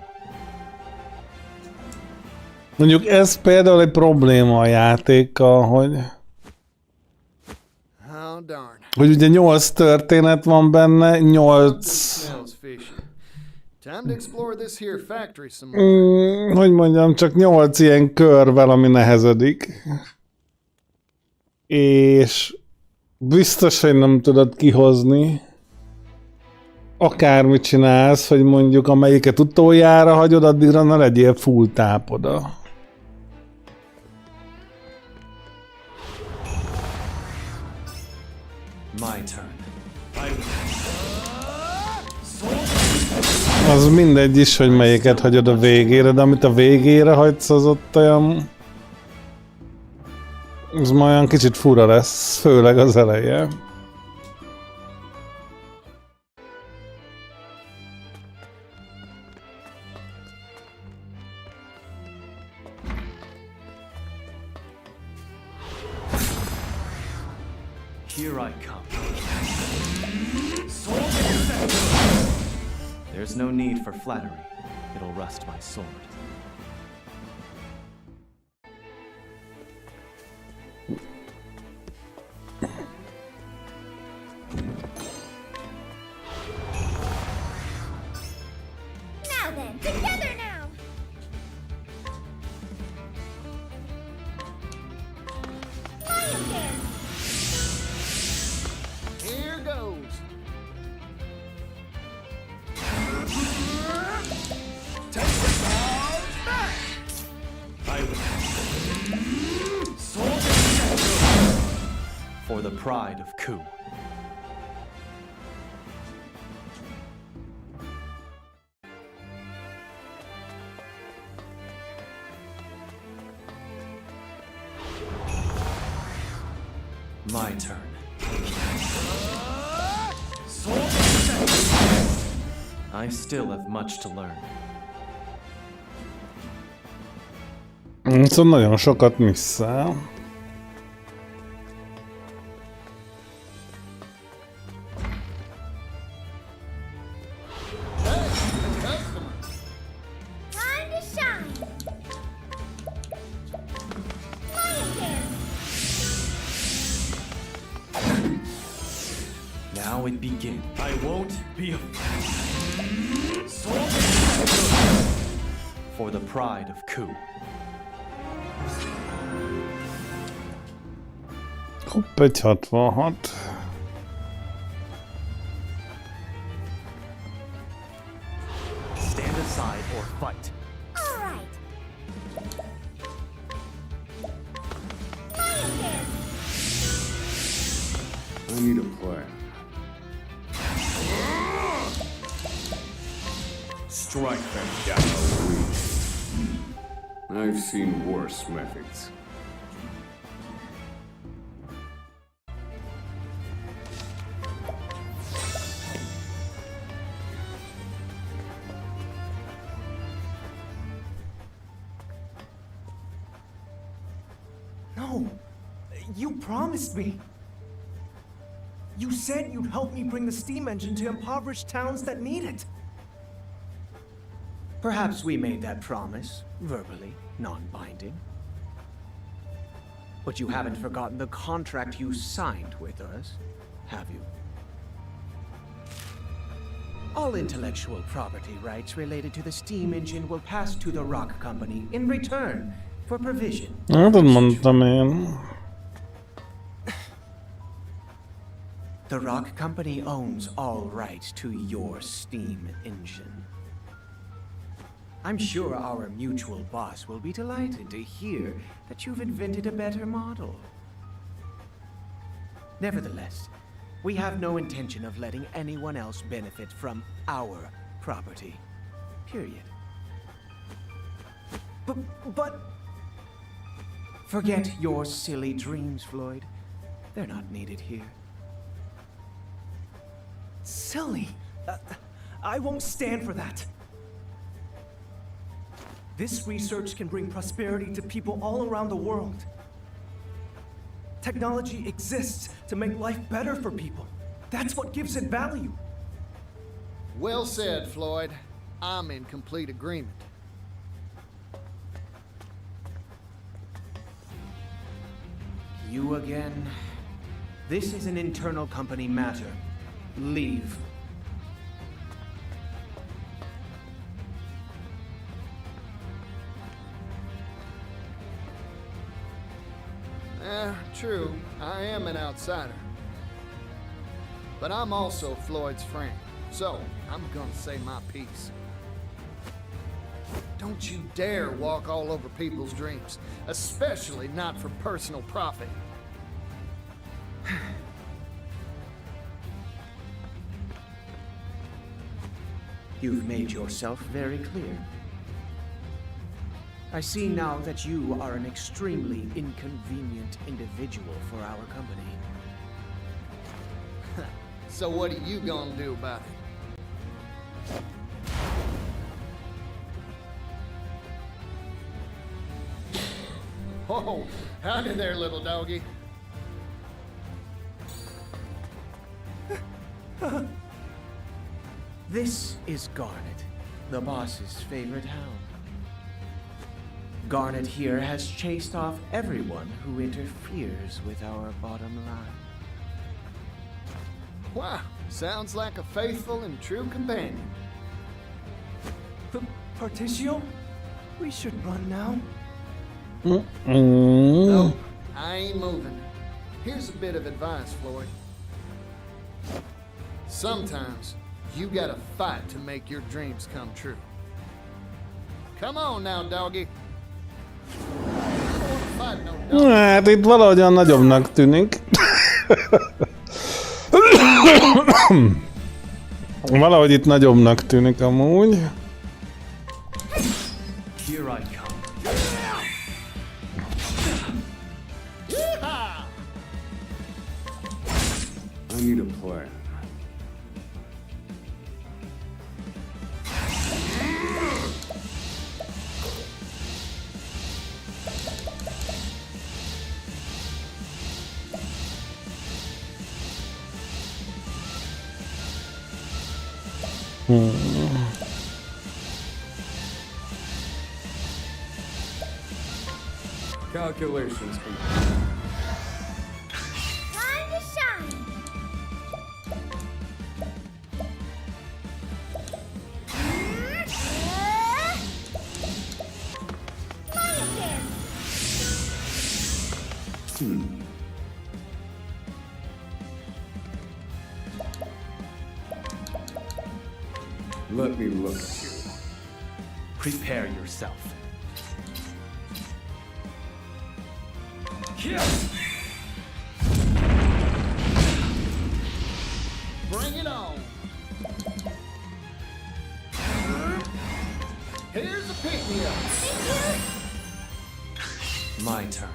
Mondjuk ez például egy probléma a játékkal, Oh, darn. hogy ugye 8 történet van benne, 8... Smells fishy. Time to explore this here factory some more. hogy mondjam, csak 8 ilyen körvel, ami nehezedik. És biztos, hogy nem tudod kihozni. Akármit csinálsz, hogy mondjuk amelyiket utoljára hagyod, addigra ne legyél full tápoda. My turn. Az mindegy is, hogy melyiket hagyod a végére, de amit a végére hagysz, az ott olyan... az majd olyan kicsit fura lesz, főleg az eleje. Here I come. There's no need for flattery. It'll rust my sword. Now then, together now! Lion Dance! Here goes. For the pride of Ku. My turn. I still have much to learn. Szóval nagyon sokat misszel. Time to shine! Lion Dance! Now it begins. I won't be a... For the pride of Ku. Hopp, egy 66. Stand aside or fight. All right. Lion Dance! I need a plan. Strike them down, please. I've seen worse methods. No! You promised me! You said you'd help me bring the steam engine to impoverished towns that need it! Perhaps we made that promise, verbally, non-binding. But you haven't forgotten the contract you signed with us, have you? All intellectual property rights related to the steam engine will pass to the Rock Company in return for provision. Hát, mondtam én. The Rock Company owns all rights to your steam engine. I'm sure our mutual boss will be delighted to hear that you've invented a better model. Nevertheless, we have no intention of letting anyone else benefit from our property. Period. But... Forget your silly dreams, Floyd. They're not needed here. Silly? I won't stand for that. This research can bring prosperity to people all around the world. Technology exists to make life better for people. That's what gives it value. Well said, Floyd. I'm in complete agreement. You again? This is an internal company matter. Leave. True, I am an outsider. But I'm also Floyd's friend, so I'm gonna say my piece. Don't you dare walk all over people's dreams, especially not for personal profit. You've made yourself very clear. I see now that you are an extremely inconvenient individual for our company. So what are you gonna do about it? Oh, howdy there, little doggy. This is Garnet, the boss's favorite hound. Garnet here has chased off everyone who interferes with our bottom line. Wow, sounds like a faithful and true companion. Particio? We should run now. No, I ain't moving. Here's a bit of advice, Floyd. Sometimes you gotta fight to make your dreams come true. Come on now, doggy. Hát itt valahogyan nagyobbnak tűnik. Valahogy itt nagyobbnak tűnik amúgy. Here I come. I need a plan. Calculations complete. Time to shine. Let me look at you. Prepare yourself. Bring it on. Here's a pick-me-up. My turn.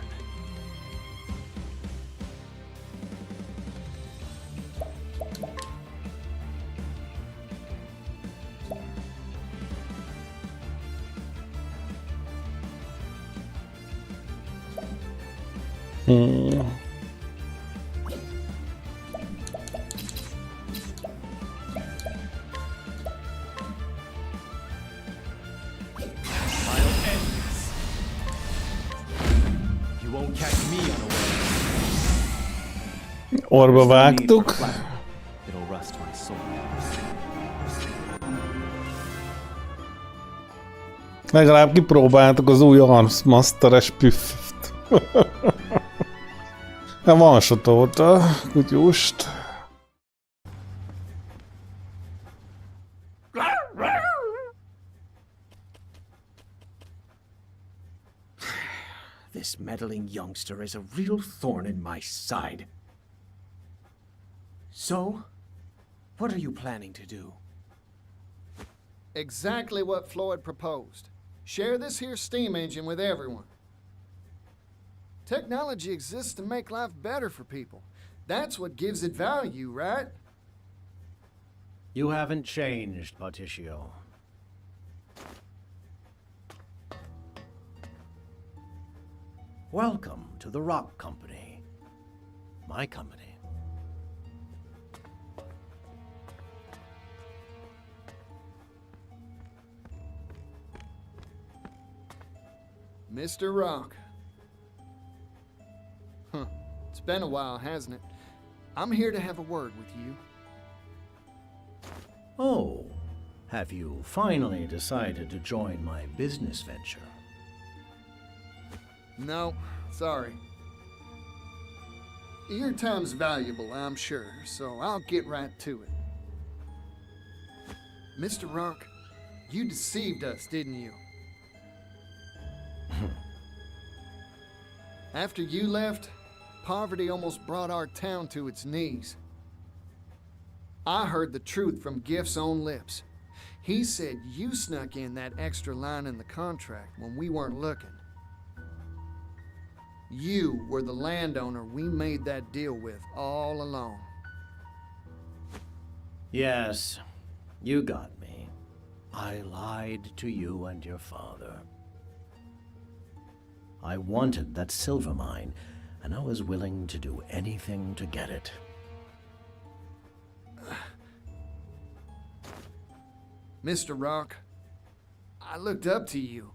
Orba vágtuk. It'll rust my soul. Legalább kipróbáltuk az új Armsmasteres püfföt. Van sotolta, kutyust. This meddling youngster is a real thorn in my side. So, what are you planning to do? Exactly what Floyd proposed. Share this here steam engine with everyone. Technology exists to make life better for people. That's what gives it value, right? You haven't changed, Particio. Welcome to the Rock Company. My company. Mr. Rock. Huh. It's been a while, hasn't it? I'm here to have a word with you. Oh, have you finally decided to join my business venture? No, sorry. Your time's valuable, I'm sure, so I'll get right to it. Mr. Rock, you deceived us, didn't you? After you left, poverty almost brought our town to its knees. I heard the truth from Gift's own lips. He said you snuck in that extra line in the contract when we weren't looking. You were the landowner we made that deal with all along. Yes, you got me. I lied to you and your father. I wanted that silver mine, and I was willing to do anything to get it. Mr. Rock, I looked up to you.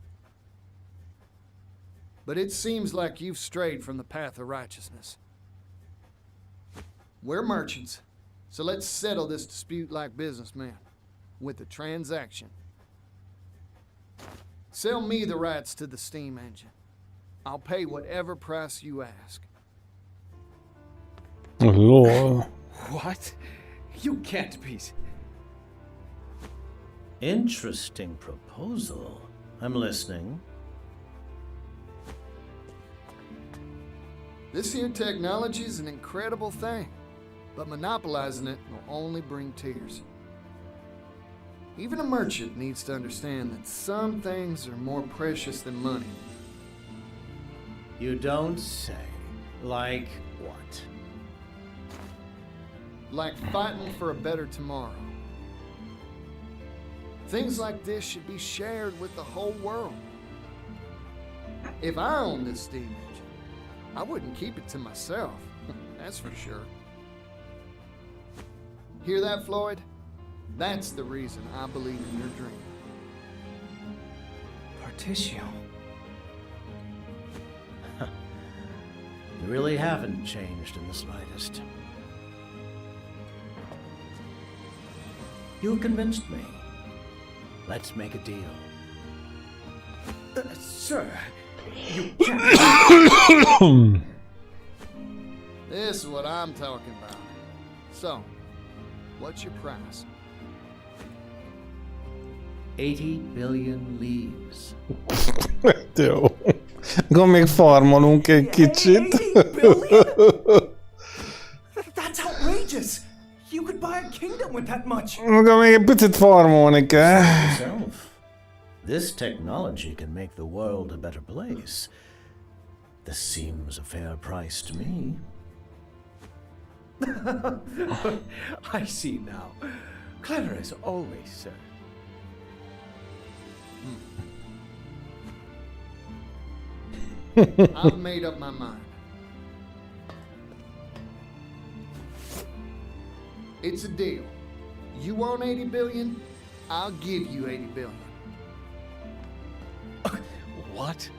But it seems like you've strayed from the path of righteousness. We're merchants, so let's settle this dispute like businessmen, with a transaction. Sell me the rights to the steam engine. I'll pay whatever price you ask. Oh, Lord. What? You can't be... Interesting proposal. I'm listening. This here technology is an incredible thing, but monopolizing it will only bring tears. Even a merchant needs to understand that some things are more precious than money. You don't say. Like what? Like fighting for a better tomorrow. Things like this should be shared with the whole world. If I owned this steam engine, I wouldn't keep it to myself, that's for sure. Hear that, Floyd? That's the reason I believe in your dream. Particio. You really haven't changed in the slightest. You've convinced me. Let's make a deal. Sir, you can't... This is what I'm talking about. So, what's your price? 80 billion leaves. Jó. Akkor még farmolunk egy kicsit. 80 billion? That's outrageous! You could buy a kingdom with that much! Akkor még egy picit farmolni kell. Yourself. This technology can make the world a better place. This seems a fair price to me. I see now. Clever as always, sir. I've made up my mind. It's a deal. You want 80 billion? I'll give you 80 billion. What?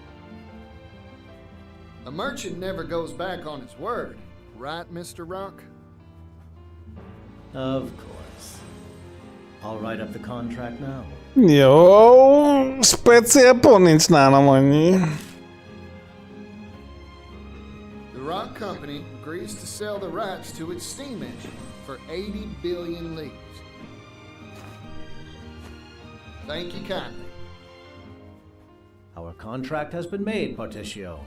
A merchant never goes back on his word, right, Mr. Rock? Of course. I'll write up the contract now. Jó, speciál pont nincs nálam annyi. The Rock Company agrees to sell the rights to its steam engine for 80 billion leaves. Thank you kindly. Our contract has been made, Particio.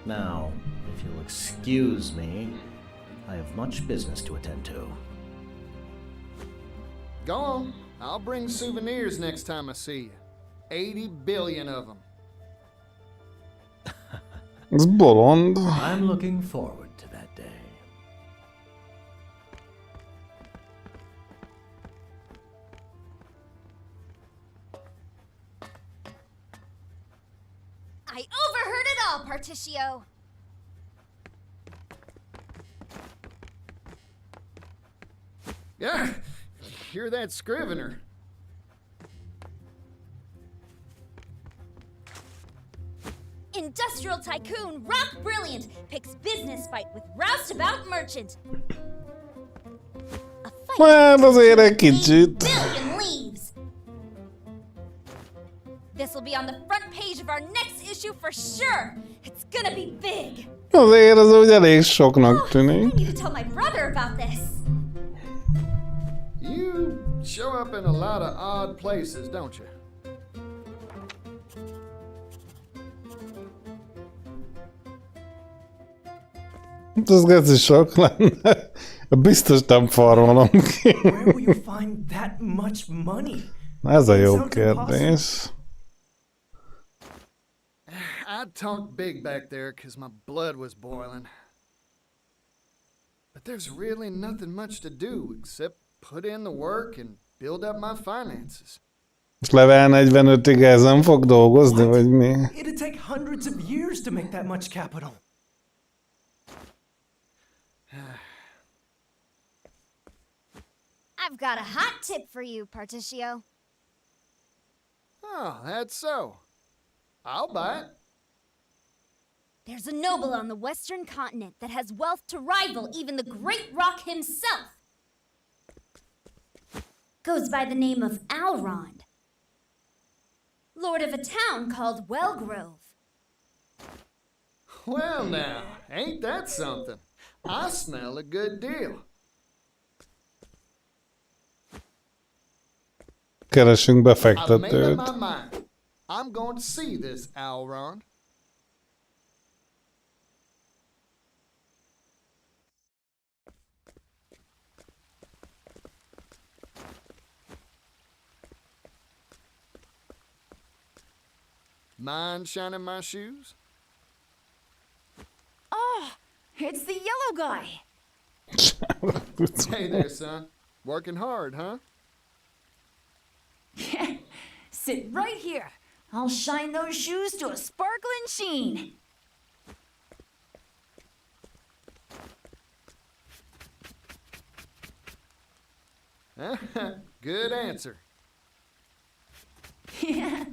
Now, if you'll excuse me, I have much business to attend to. Go on. I'll bring souvenirs next time I see you. 80 billion of them. Ez bolond. I'm looking forward to that day. I overheard it all, Particio. Yeah, hear that scrivener. Industrial tycoon Rock Brilliant picks business fight with roustabout merchant. A fight Hát azért egy to kicsit. billion leaves. This will be on the front page of our next issue for sure. It's gonna be big. Azért az úgy elég soknak tűnik. I need to tell my brother about this. You show up in a lot of odd places, don't you? Az geci sok lenne. Biztos nem farmolom ki. Where will you find that much money? Ez a jó kérdés. I talked big back there because my blood was boiling. But there's really nothing much to do except put in the work and build up my finances. Most level 45-ig ezen fog dolgozni, vagy mi? It'd take hundreds of years to make that much capital. I've got a hot tip for you, Particio. Oh, that's so. I'll buy it. There's a noble on the western continent that has wealth to rival even the Great Rock himself. Goes by the name of Alrond. Lord of a town called Wellgrove. Well now, ain't that something? I smell a good deal. Keresünk I've made up befektetőt. my mind. I'm going to see this Alrond. Mind shining my shoes? Oh, it's the yellow guy. Hey there, son. Working hard, huh? Sit right here. I'll shine those shoes to a sparkling sheen. Good answer. Yeah,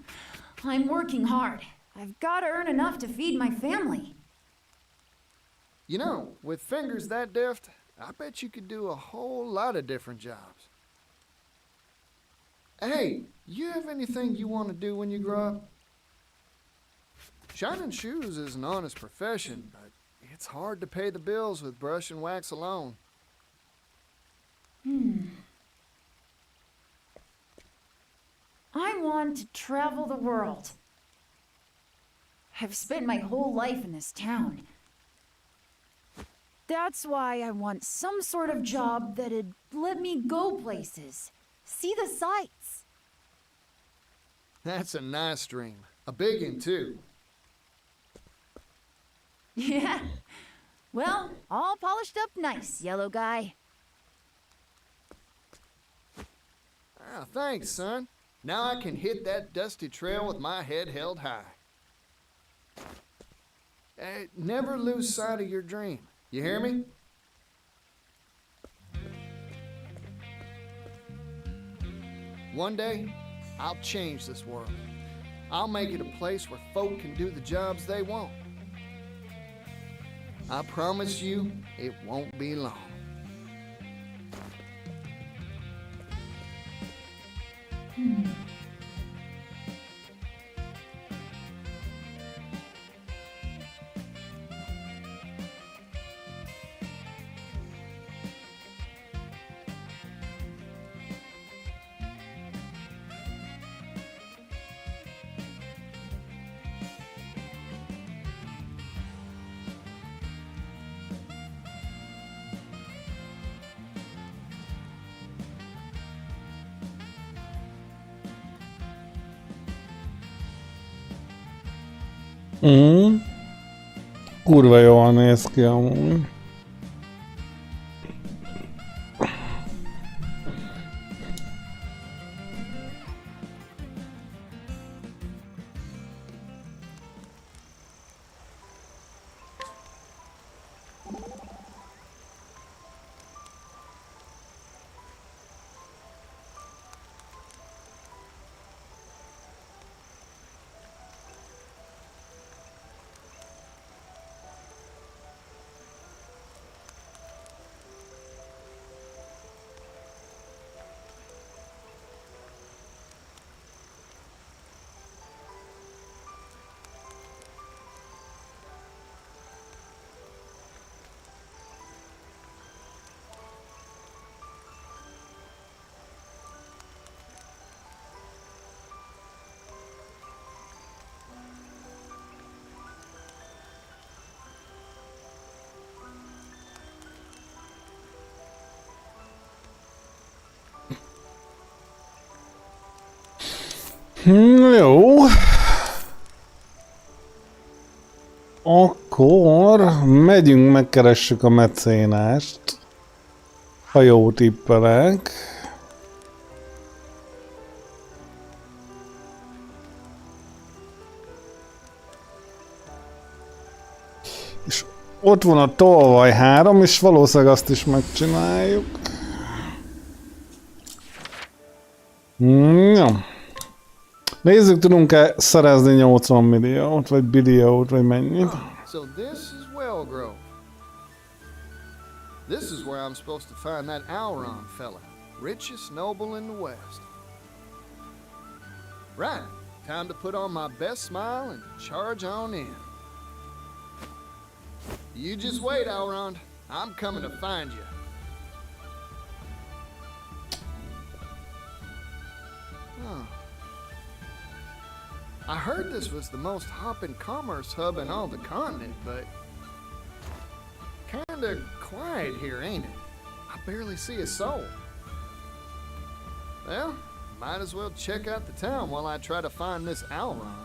I'm working hard. I've got to earn enough to feed my family. You know, with fingers that deft, I bet you could do a whole lot of different jobs. Hey, you have anything you want to do when you grow up? Shining shoes is an honest profession, but it's hard to pay the bills with brush and wax alone. I want to travel the world. I've spent my whole life in this town. That's why I want some sort of job that'd let me go places, see the sights. That's a nice dream. A big one, too. Yeah. Well, all polished up nice, yellow guy. Ah, thanks, son. Now I can hit that dusty trail with my head held high. Never lose sight of your dream. You hear me? One day, I'll change this world. I'll make it a place where folk can do the jobs they want. I promise you, it won't be long. Kurva jól néz ki amúgy. Jó. Akkor megyünk, megkeressük a mecénást. Ha jó tippelek. És ott van a tolvaj 3, és valószínűleg azt is megcsináljuk. Jó. Nézzük, tudunk-e szerezni 80 milliót, vagy billiót, vagy mennyit. So this is Wellgrove. This is where I'm supposed to find that Alron fella, richest noble in the West. Right, time to put on my best smile and charge on in. You just wait, Alron. I'm coming to find you. Huh. I heard this was the most hopping commerce hub in all the continent, but kinda quiet here, ain't it? I barely see a soul. Well, might as well check out the town while I try to find this Alron.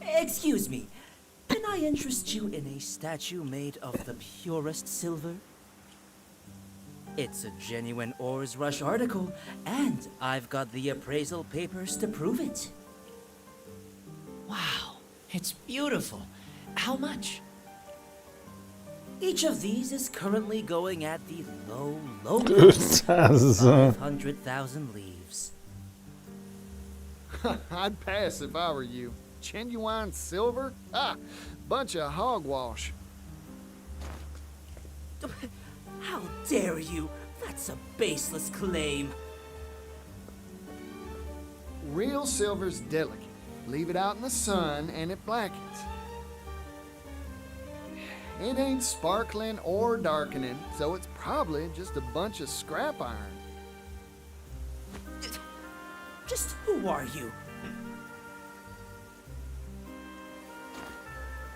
Excuse me, can I interest you in a statue made of the purest silver? It's a genuine Ores Rush article, and I've got the appraisal papers to prove it. Wow, it's beautiful. How much? Each of these is currently going at the low That's, 500,000 leaves. I'd pass if I were you. Genuine silver? Ah, bunch of hogwash. How dare you? That's a baseless claim. Real silver's delicate. Leave it out in the sun and it blackens. It ain't sparkling or darkening, so it's probably just a bunch of scrap iron. Just who are you?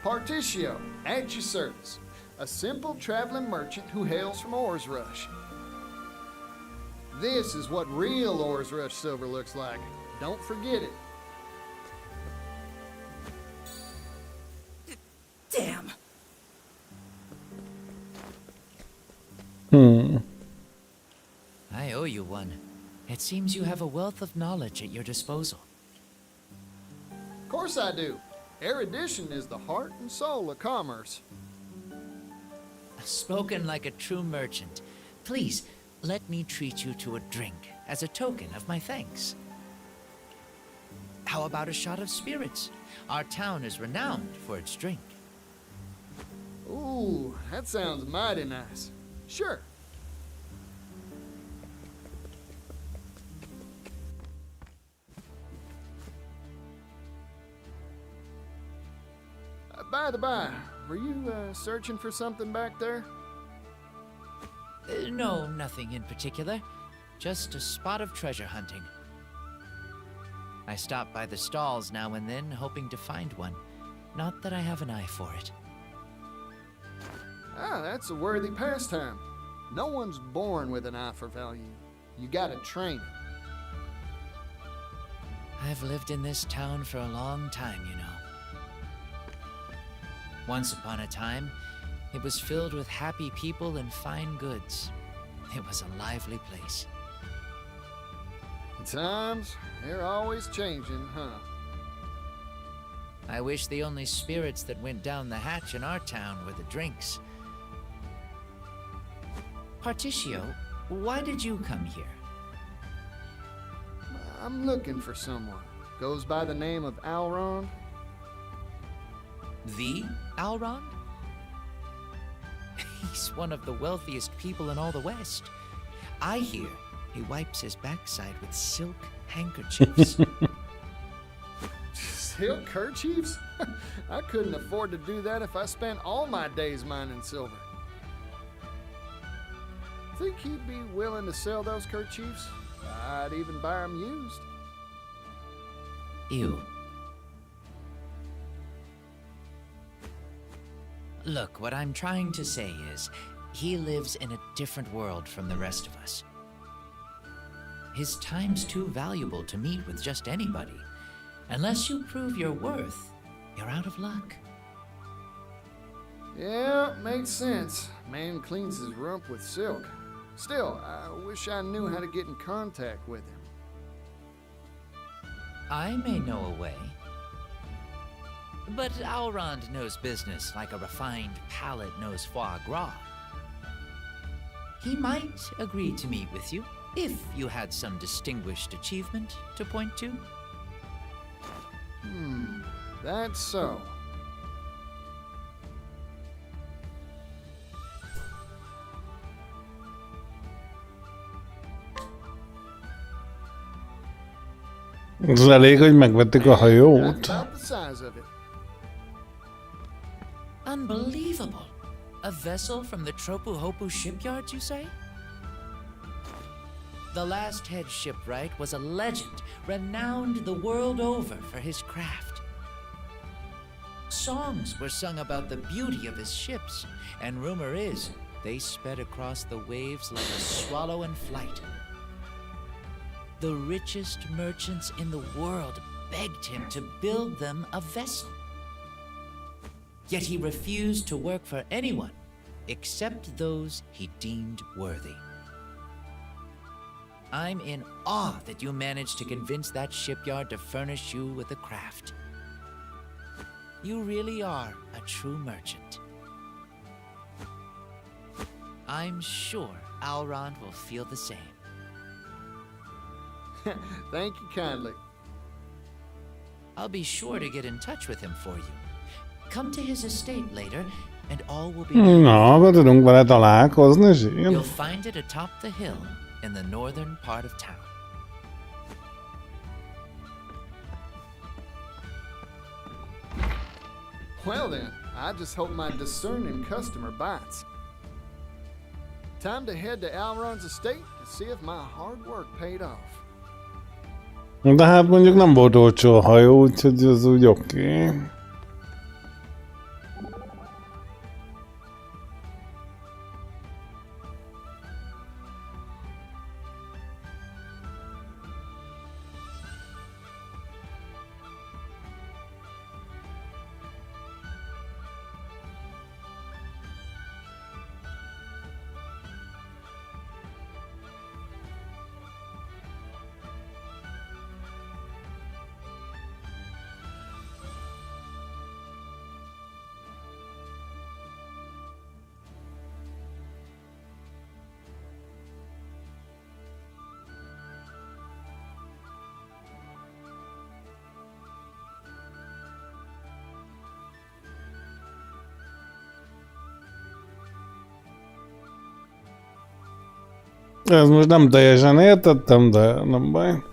Particio, at your service. A simple traveling merchant who hails from Ores Rush. This is what real Ores Rush silver looks like. Don't forget it. Damn. I owe you one. It seems you have a wealth of knowledge at your disposal. Of course I do. Erudition is the heart and soul of commerce. Spoken like a true merchant. Please, let me treat you to a drink as a token of my thanks. How about a shot of spirits? Our town is renowned for its drink. Ooh, that sounds mighty nice. Sure. By the by, were you searching for something back there? No, nothing in particular. Just a spot of treasure hunting. I stop by the stalls now and then, hoping to find one. Not that I have an eye for it. Ah, that's a worthy pastime. No one's born with an eye for value. You gotta train it. I've lived in this town for a long time, you know. Once upon a time, it was filled with happy people and fine goods. It was a lively place. Times, they're always changing, huh? I wish the only spirits that went down the hatch in our town were the drinks. Particio, why did you come here? I'm looking for someone. Goes by the name of Alron. The Alron? He's one of the wealthiest people in all the West. I hear he wipes his backside with silk handkerchiefs. Silk kerchiefs? I couldn't afford to do that if I spent all my days mining silver. Think he'd be willing to sell those kerchiefs? I'd even buy them used. Ew. Look, what I'm trying to say is, he lives in a different world from the rest of us. His time's too valuable to meet with just anybody. Unless you prove your worth, you're out of luck. Yeah, makes sense. Man cleans his rump with silk. Still, I wish I knew how to get in contact with him. I may know a way. But Alrond knows business like a refined palate knows foie gras. He might agree to meet with you, if you had some distinguished achievement to point to. That's so. Ez elég, hogy megvettük a hajót. That's about the size of it. Unbelievable! A vessel from the Tropu-Hopu shipyards, you say? The last head shipwright was a legend, renowned the world over for his craft. Songs were sung about the beauty of his ships, and rumor is they sped across the waves like a swallow in flight. The richest merchants in the world begged him to build them a vessel. Yet he refused to work for anyone except those he deemed worthy. I'm in awe that you managed to convince that shipyard to furnish you with a craft. You really are a true merchant. I'm sure Alrond will feel the same. Thank you kindly. I'll be sure to get in touch with him for you. Come to his estate later, and all will be Na, be tudunk vele találkozni, zsír. You'll find it atop the hill in the northern part of town. Well then, I just hope my discerning customer bites. Time to head to Alron's estate to see if my hard work paid off. De hát mondjuk nem volt olcsó a hajó, úgyhogy ez úgy oké. Ez most nem teljesen értettem, de nem baj.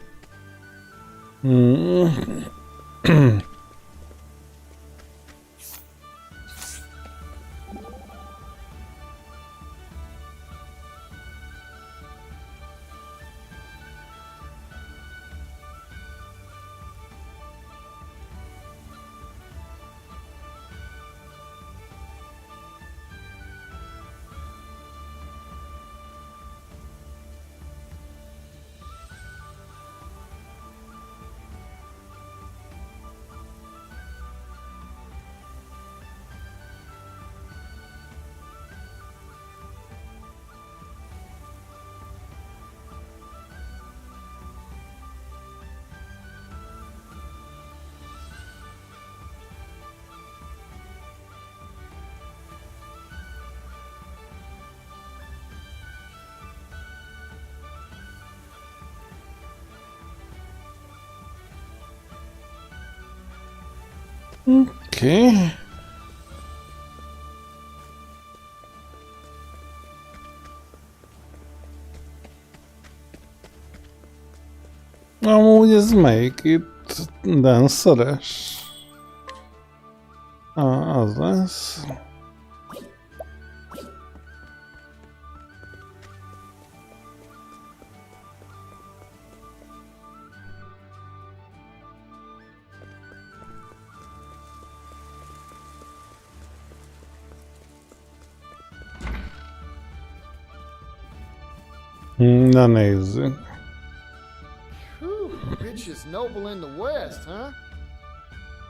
Oké. Amúgy ez melyik itt? Danceres? Az lesz. Na nézzük. Whew, richest noble in the West, huh?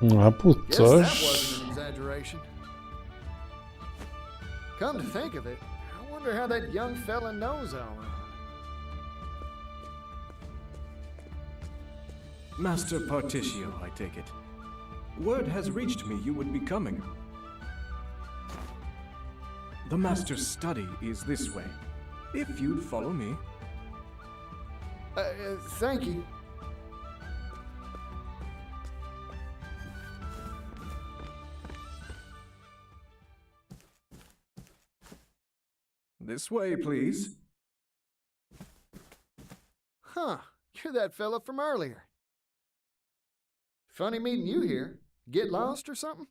Na, Guess that puccos. wasn't an exaggeration. Come to think of it, I wonder how that young fella knows Elrond. Master Particio, I take it. Word has reached me you would be coming. The Master's study is this way. If you'd follow me. Thank you. This way, please. Huh, you're that fella from earlier. Funny meeting you here. Get lost or something?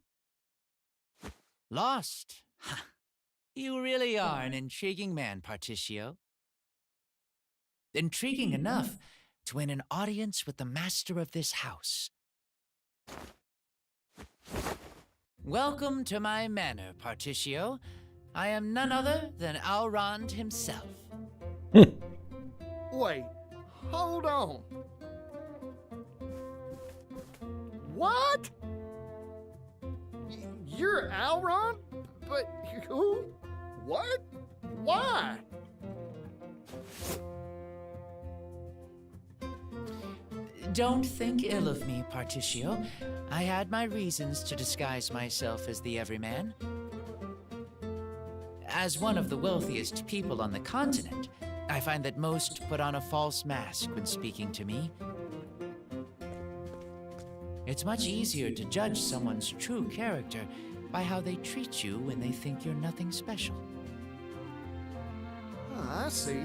Lost? Ha! You really are an intriguing man, Particio. Intriguing enough to win an audience with the master of this house. Welcome to my manor, Particio. I am none other than Elrond himself. Wait, hold on. What? You're Elrond? But who? What? Why? Don't think ill of me, Particio. I had my reasons to disguise myself as the everyman. As one of the wealthiest people on the continent, I find that most put on a false mask when speaking to me. It's much easier to judge someone's true character by how they treat you when they think you're nothing special. I see.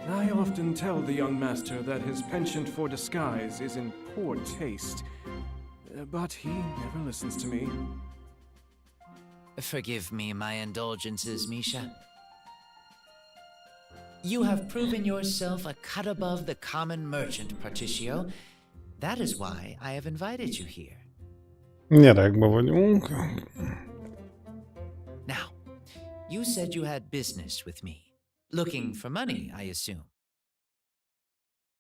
I often tell the young master that his penchant for disguise is in poor taste, but he never listens to me. Forgive me my indulgences, Misha. You have proven yourself a cut above the common merchant, Particio. That is why I have invited you here. Nyerekbe vagyunk. Now, you said you had business with me. Looking for money, I assume.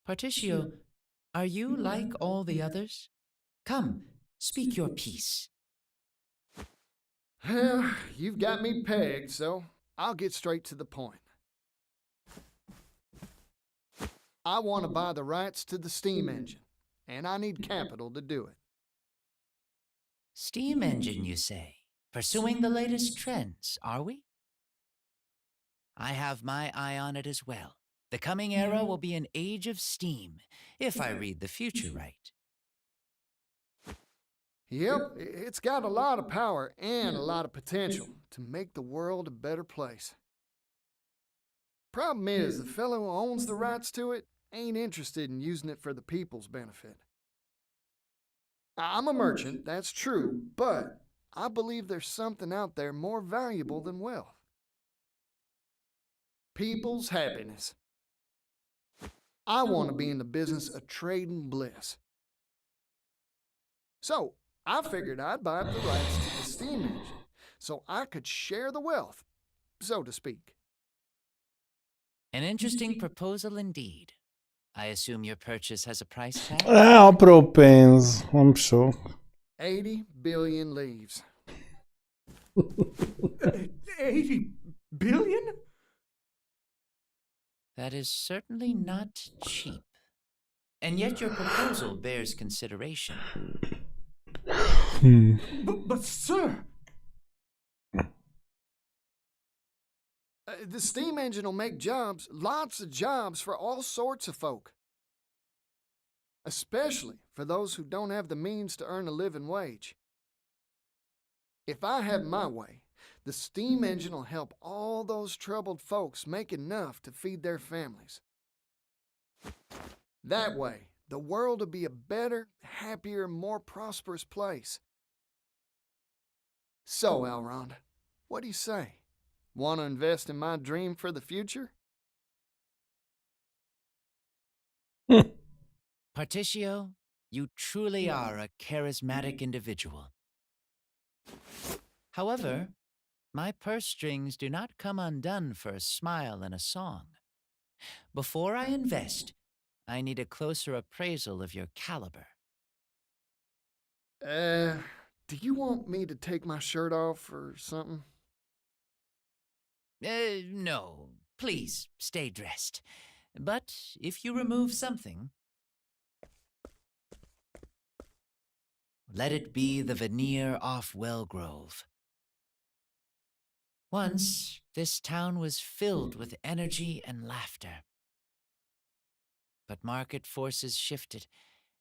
Particio, are you like all the others? Come, speak your piece. Well, you've got me pegged, so I'll get straight to the point. I want to buy the rights to the steam engine, and I need capital to do it. Steam engine, you say? Pursuing the latest trends, are we? I have my eye on it as well. The coming era will be an age of steam, if I read the future right. Yep, it's got a lot of power and a lot of potential to make the world a better place. Problem is, the fellow who owns the rights to it ain't interested in using it for the people's benefit. I'm a merchant, that's true, but I believe there's something out there more valuable than wealth. People's happiness. I want to be in the business of trading bliss. So, I figured I'd buy up the rights to the steam engine so I could share the wealth, so to speak. An interesting proposal indeed. I assume your purchase has a price tag? Apró pénz, nem sok. 80 billion leaves. 80 billion? That is certainly not cheap. And yet your proposal bears consideration. But sir! The steam engine will make jobs, lots of jobs for all sorts of folk. Especially for those who don't have the means to earn a living wage. If I have my way, the steam engine will help all those troubled folks make enough to feed their families. That way, the world will be a better, happier, more prosperous place. So, Elrond, what do you say? Want to invest in my dream for the future? Particio, you truly are a charismatic individual. However, my purse strings do not come undone for a smile and a song. Before I invest, I need a closer appraisal of your caliber. Do you want me to take my shirt off or something? No. Please, stay dressed. But if you remove something, let it be the veneer off Wellgrove. Once, this town was filled with energy and laughter. But market forces shifted,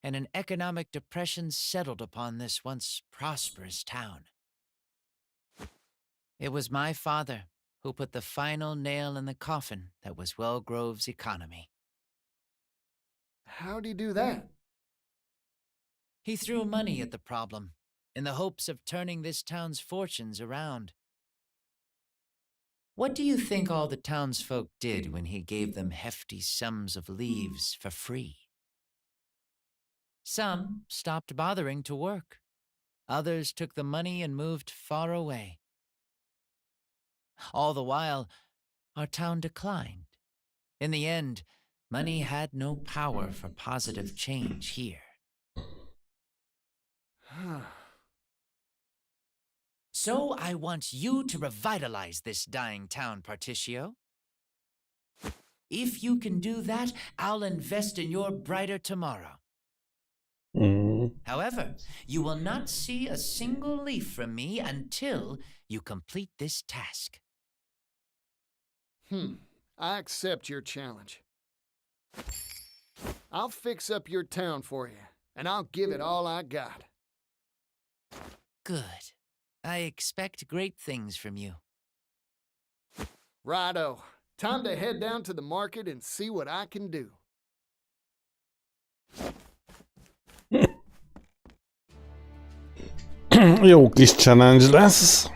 and an economic depression settled upon this once prosperous town. It was my father who put the final nail in the coffin that was Wellgrove's economy. How'd he do that? He threw money at the problem, in the hopes of turning this town's fortunes around. What do you think all the townsfolk did when he gave them hefty sums of leaves for free? Some stopped bothering to work. Others took the money and moved far away. All the while, our town declined. In the end, money had no power for positive change here. So I want you to revitalize this dying town, Particio. If you can do that, I'll invest in your brighter tomorrow. However, you will not see a single leaf from me until you complete this task. I accept your challenge. I'll fix up your town for you, and I'll give it all I got. Good. I expect great things from you. Righto. Time to head down to the market and see what I can do. Jó kis challenge lesz.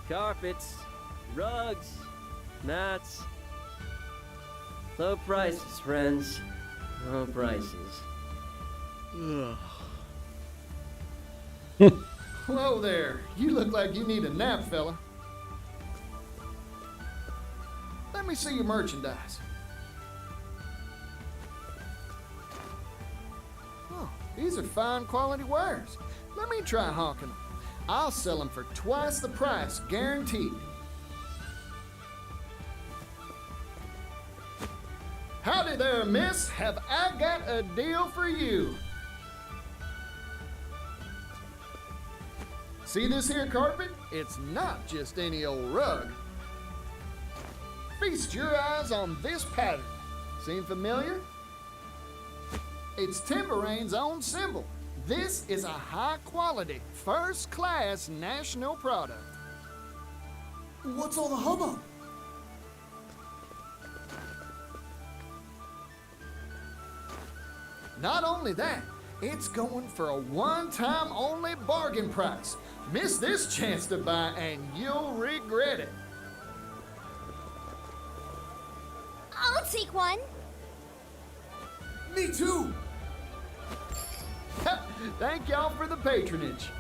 Carpets, rugs, mats. Low prices, friends. Low prices. Whoa there. You look like you need a nap, fella. Let me see your merchandise. Oh, these are fine quality wares. Let me try hawking them. I'll sell them for twice the price, guaranteed. Howdy there, miss. Have I got a deal for you? See this here carpet? It's not just any old rug. Feast your eyes on this pattern. Seem familiar? It's Timberane's own symbol. This is a high-quality, first-class national product. What's all the hubbub? Not only that, it's going for a one-time only bargain price. Miss this chance to buy and you'll regret it. I'll take one. Me too. Thank y'all for the patronage.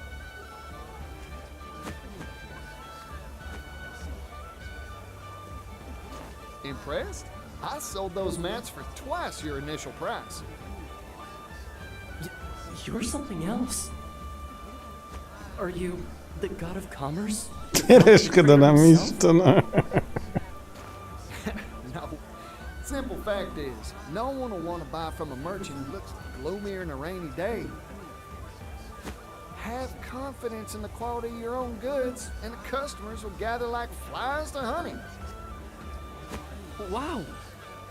Impressed? I sold those mats for twice your initial price. You're something else. Are you the god of commerce? Kereskedelem istene. No. Simple fact is, no one will want to buy from a merchant who looks gloomier than a rainy day. Have confidence in the quality of your own goods, and the customers will gather like flies to honey. Wow,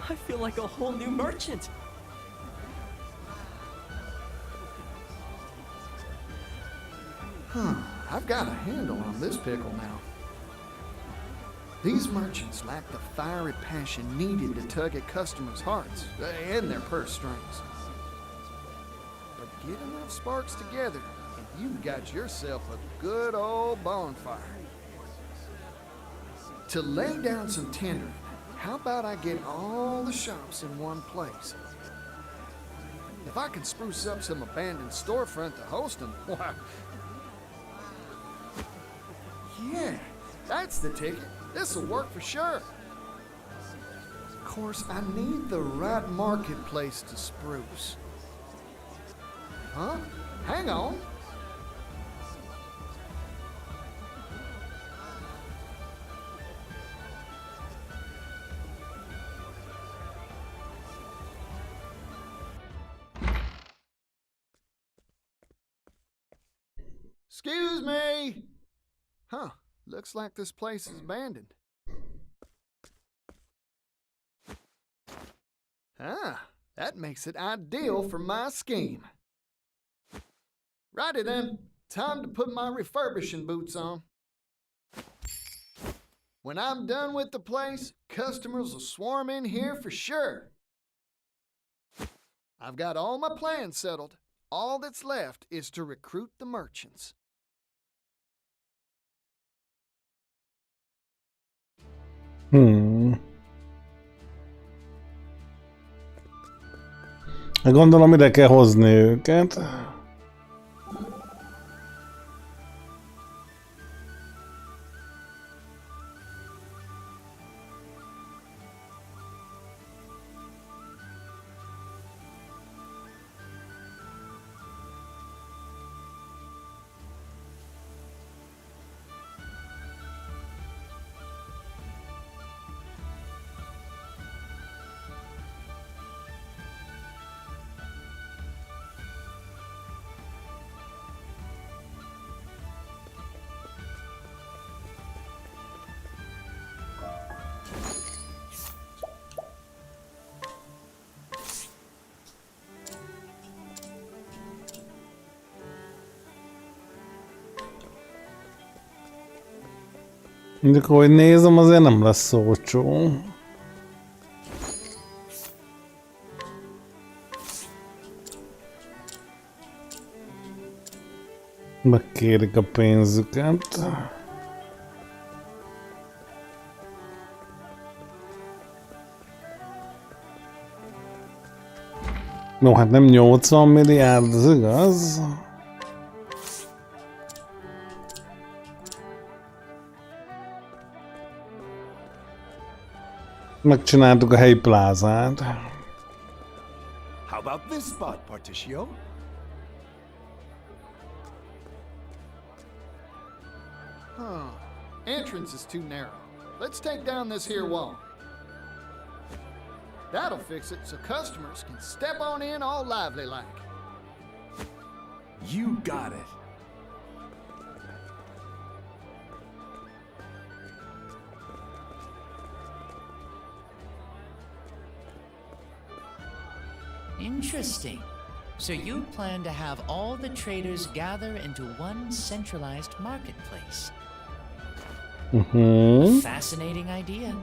I feel like a whole new merchant. I've got a handle on this pickle now. These merchants lack the fiery passion needed to tug at customers' hearts and their purse strings. But get enough sparks together, and you've got yourself a good old bonfire. To lay down some tinder, how about I get all the shops in one place? If I can spruce up some abandoned storefront to host them, why... Yeah, that's the ticket. This'll work for sure. Of course, I need the right marketplace to spruce. Huh? Hang on. Excuse me. Huh. Looks like this place is abandoned. Ah, that makes it ideal for my scheme. Righty then, time to put my refurbishing boots on. When I'm done with the place, customers will swarm in here for sure. I've got all my plans settled. All that's left is to recruit the merchants. Gondolom ide kell hozni őket. Mondjuk, ahogy nézem, azért nem lesz olcsó. Megkérik a pénzüket. No, hát nem 80 milliárd, az igaz? Megcsináltuk a helyi plázát. How about this spot, Particio? Entrance is too narrow. Let's take down this here wall. That'll fix it so customers can step on in all lively like. You got it. Interesting. So you plan to have all the traders gather into one centralized marketplace. A fascinating idea.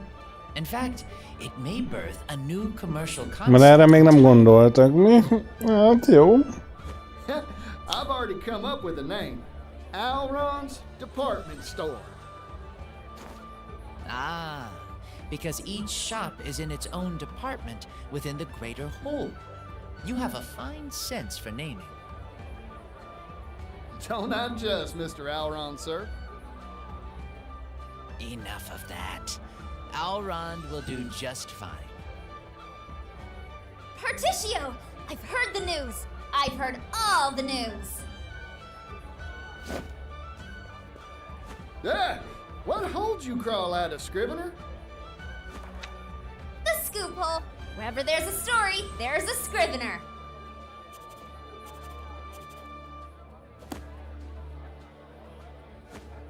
In fact, it may birth a new commercial concept. Mert erre még nem gondoltak mi? Hát jó. I've already come up with a name. Alron's Department Store. Ah, because each shop is in its own department within the greater whole. You have a fine sense for naming. Don't I just, Mr. Alron, sir? Enough of that. Alrond will do just fine. Particio! I've heard the news! I've heard all the news! Yeah! What holds you crawl out of, Scrivener? The scoop hole! Wherever there's a story, there's a Scrivener!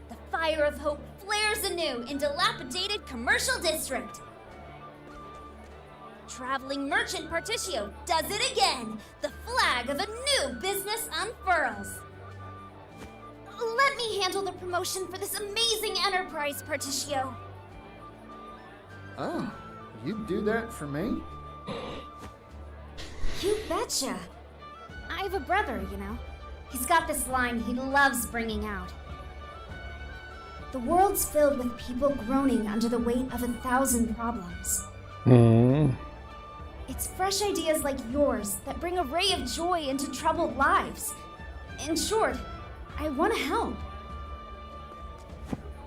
The fire of hope flares anew in dilapidated commercial district. Traveling merchant Particio does it again. The flag of a new business unfurls. Let me handle the promotion for this amazing enterprise, Particio. Oh, you'd do that for me? You betcha. I have a brother, you know. He's got this line he loves bringing out. The world's filled with people groaning under the weight of 1,000 problems. It's fresh ideas like yours that bring a ray of joy into troubled lives. In short, I want to help.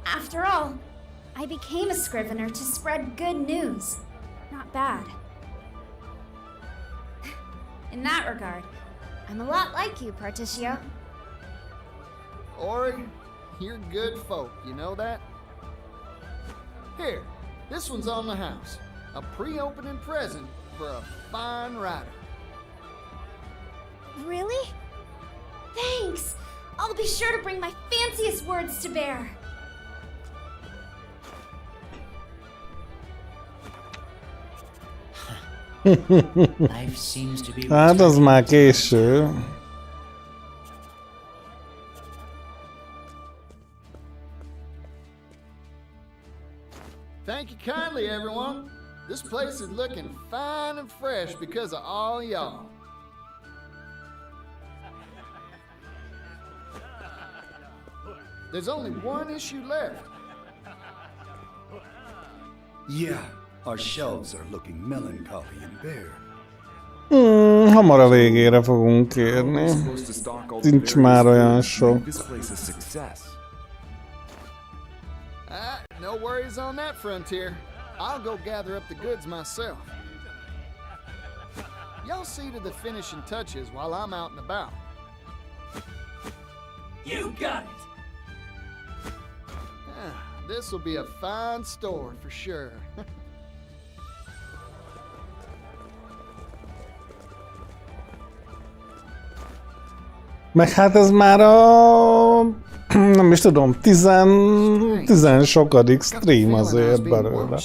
After all, I became a scrivener to spread good news, not bad. In that regard, I'm a lot like you, Particio. Ori, you're good folk, you know that? Here, this one's on the house. A pre-opening present for a fine writer. Really? Thanks! I'll be sure to bring my fanciest words to bear. Life seems to be Hát az már késő. Thank you kindly, everyone. This place is looking fine and fresh because of all y'all. There's only one issue left. Yeah, our shelves are looking melancholy and bare. Hamar a végére fogunk kérni. Nincs már olyan sok. No worries on that frontier. I'll go gather up the goods myself. Y'all see to the finishing touches while I'm out and about. You got it! This will be a fine store for sure. Meg hát ez már a... nem is tudom, 10 sokadik stream azért belőle.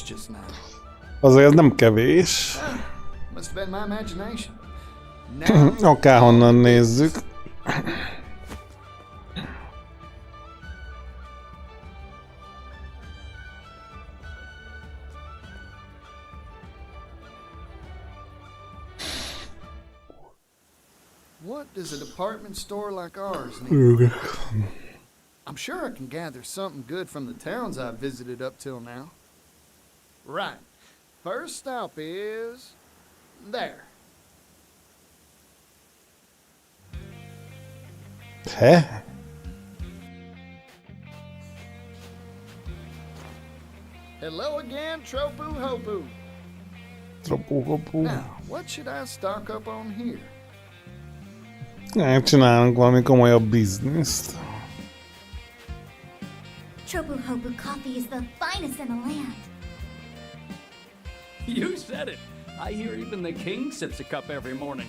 Azért nem kevés. Akárhonnan nézzük. What does a department store like ours need? I'm sure I can gather something good from the towns I've visited up till now. Right. First stop is... there. Heh? Hello again, Tropu Hopu. Tropu Hopu. Now, what should I stock up on here? Csinálunk valami komolyabb bizniszt. Tropu Hopu coffee is the finest in the land. You said it. I hear even the king sips a cup every morning.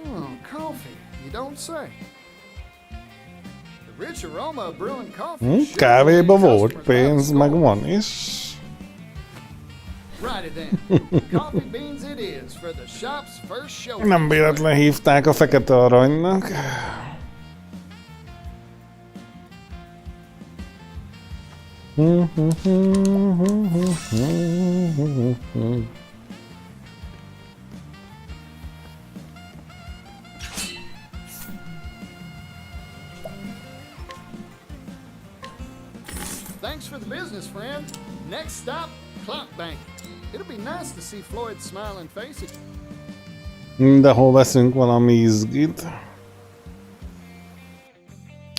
Oh, coffee. You don't say. The rich aroma of brewing coffee. Kávéba volt pénz, meg van is. Righty then. Coffee beans it is for the shop's first show. Nem véletlen hívták a fekete aranynak. Thanks for the business, friend. Next stop, Clock Bank. It'll be nice to see Floyd's smiling face. Mindenhol veszünk valami izgit.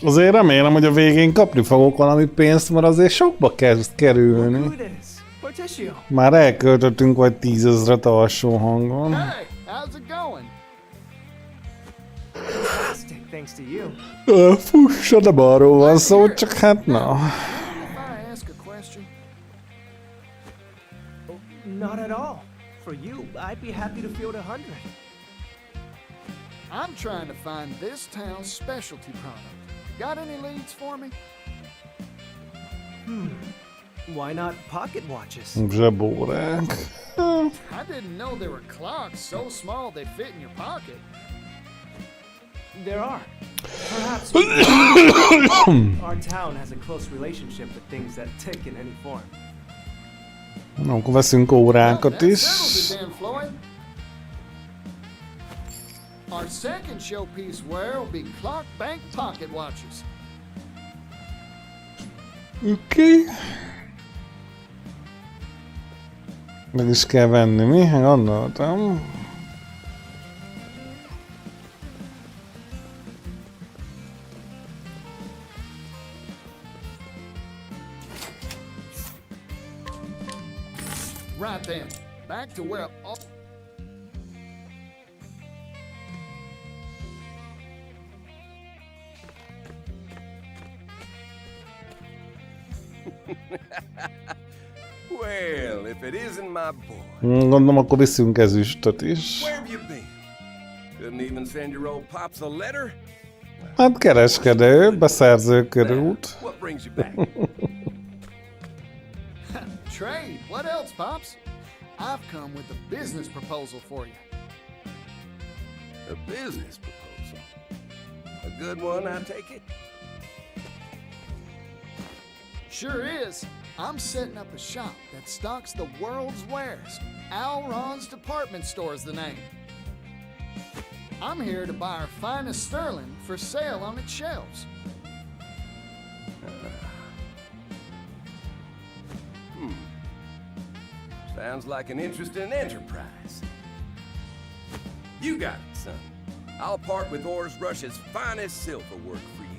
Azért remélem, hogy a végén kapni fogok valami pénzt, mert azért sokba kezd kerülni. Már elköltöttünk vagy 10 000-et alsó hangon. Hey, how's it going? Thanks to you. Fussa, nem arról van szó, csak hát na. Not at all. For you, I'd be happy to field 100. I'm trying to find this town's specialty product. Got any leads for me? Why not pocket watches? Zsebórák. I didn't know there were clocks so small they fit in your pocket. There are. Perhaps our town has a close relationship with things that tick in any form. Na, akkor veszünk órákat is. Our second showpiece wear will be clock bank pocket watches. Oké. Meg is kell venni, mi? Gondoltam. Right then, back to where all... Well, if it isn't my boy. Gondolom, akkor viszünk ezüstöt is. Where have you been? Couldn't even send your old pops a letter? Hát kereskedő, beszerző körút. What brings you back? Trade. What else, Pops? I've come with a business proposal for you. A business proposal? A good one, I take it? Sure is. I'm setting up a shop that stocks the world's wares. Alron's Department Store is the name. I'm here to buy our finest sterling for sale on its shelves. Sounds like an interesting enterprise. You got it, son. I'll part with Ores Rush's finest silver work for you.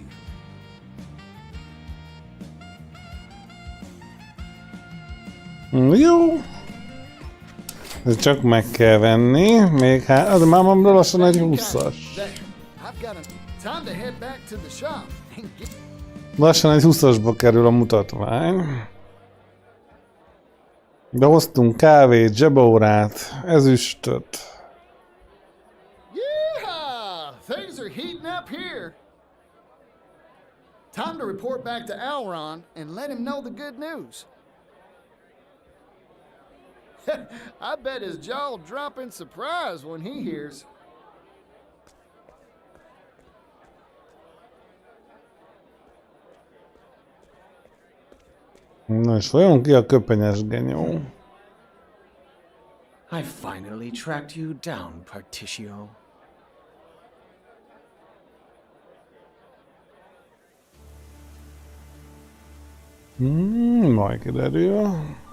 Jó. Ez csak meg kell venni. Még hát, az már lassan egy 20-as. Lassan egy 20-asba kerül a mutatvány. De hoztunk kávét, zsebórát, ezüstöt. Yeah! Things are heating up here. Time to report back to Alron and let him know the good news. I bet his jaw'll drop in surprise when he hears. Na és folyamunk ki a köpenyes genyó. I finally tracked you down, Particio. Majd kiderül.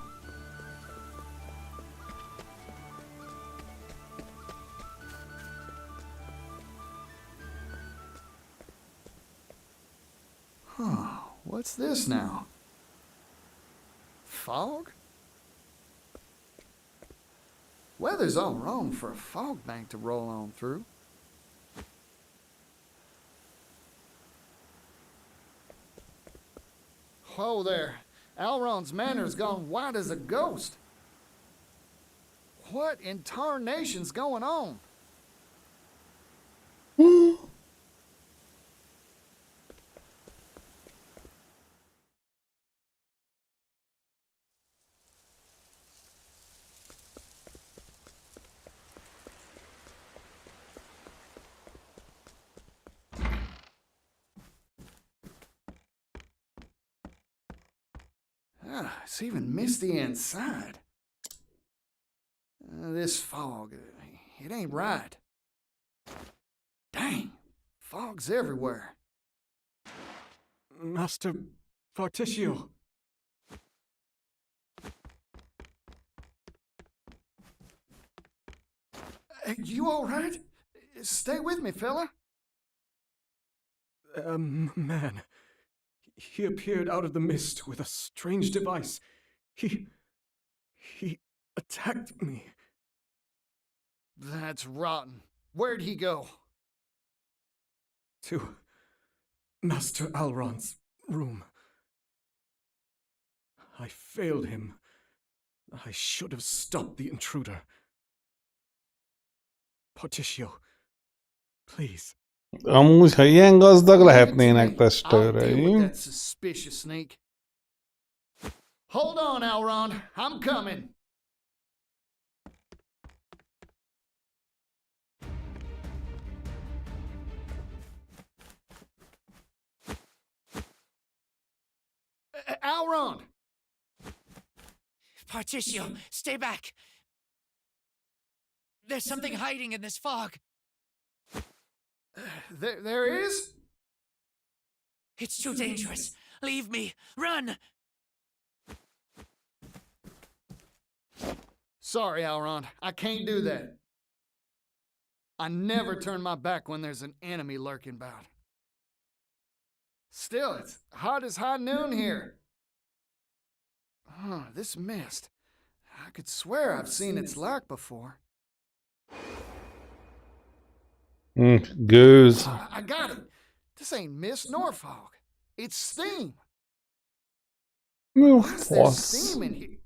What's this now? Fog? Weather's all wrong for a fog bank to roll on through. Whoa there. Alron's manor's gone white as a ghost. What in tarnation's going on? It's even misty inside. This fog, it ain't right. Dang, fog's everywhere. Master Particio. You all right? Stay with me, fella. Man. He appeared out of the mist with a strange device. He attacked me. That's rotten. Where'd he go? To Master Alron's room. I failed him. I should have stopped the intruder. Particio, please. Amúgy, ha ilyen gazdag, lehetnének testőreim. That suspicious sneak. Hold on, Alron. I'm coming. Elrond! Particio, stay back! There's something hiding in this fog. There is? It's too dangerous. Leave me. Run! Sorry, Elrond. I can't do that. I never turn my back when there's an enemy lurking about. Still, it's hot as high noon here. Oh, this mist. I could swear I've seen its like before. Goose. I got it. This ain't mist nor fog. It's steam. Meu Why's there faço. steam in here?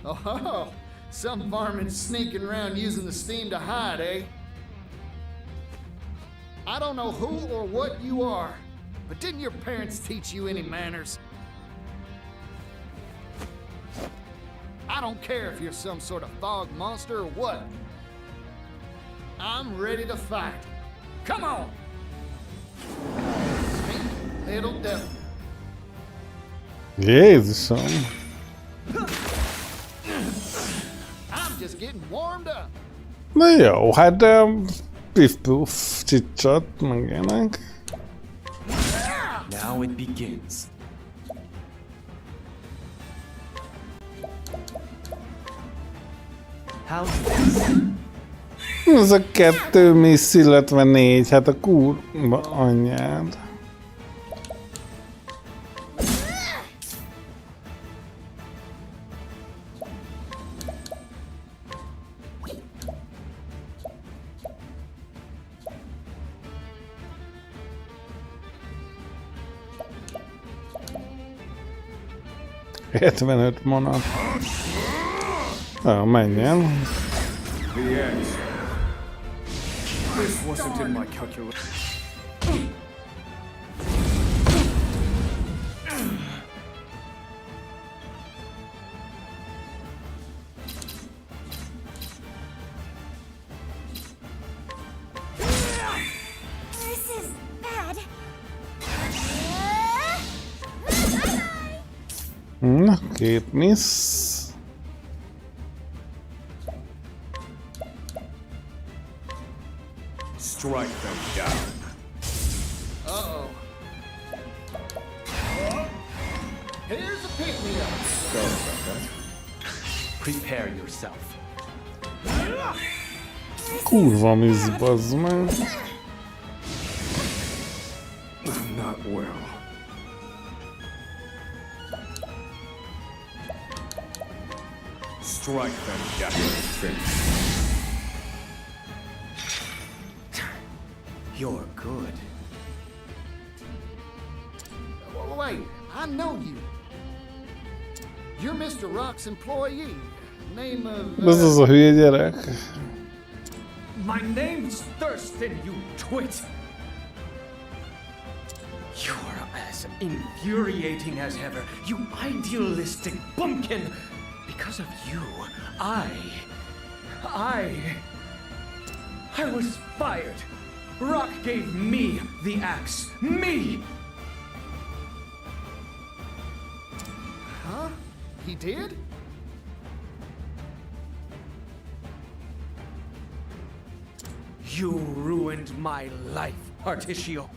Oh, some varmint sneaking around using the steam to hide, eh? I don't know who or what you are, but didn't your parents teach you any manners? I don't care if you're some sort of fog monster or what. I'm ready to fight. Come on! Sneaky little devil. Jézusom. I'm just getting warmed up. Na jó, hát de piff-puff, csicsat, meg ilyenek. Now it begins. How's this? Ez a 2 missz, illetve 4, hát a kurva anyád. $75 mana. Menjen. The answer. This wasn't in my calculation. This is bad. Na, 2 missz. Strike them down. Uh-oh. Here's a pick-me-up. Sorry about that. Prepare yourself. Kurva missz, bazd meg. I'm not well. Strike them down. You're good. Wait, I know you. You're Mr. Rock's employee. Name of... Ez az a hülye gyerek. My name's Thurston, you twit! You're as infuriating as ever, you idealistic bumpkin! Because of you, I was fired! Rock gave me the axe! Me! Huh? He did? You ruined my life, Particio.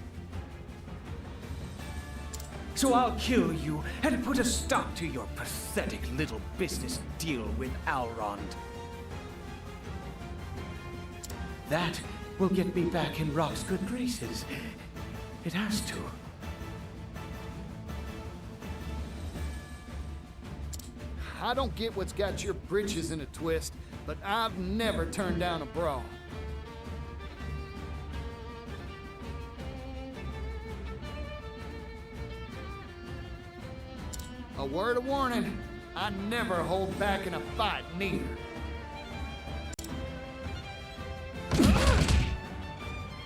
So I'll kill you and put a stop to your pathetic little business deal with Elrond. That will get me back in Rock's good graces. It has to. I don't get what's got your britches in a twist, but I've never turned down a brawl. A word of warning, I never hold back in a fight, neither.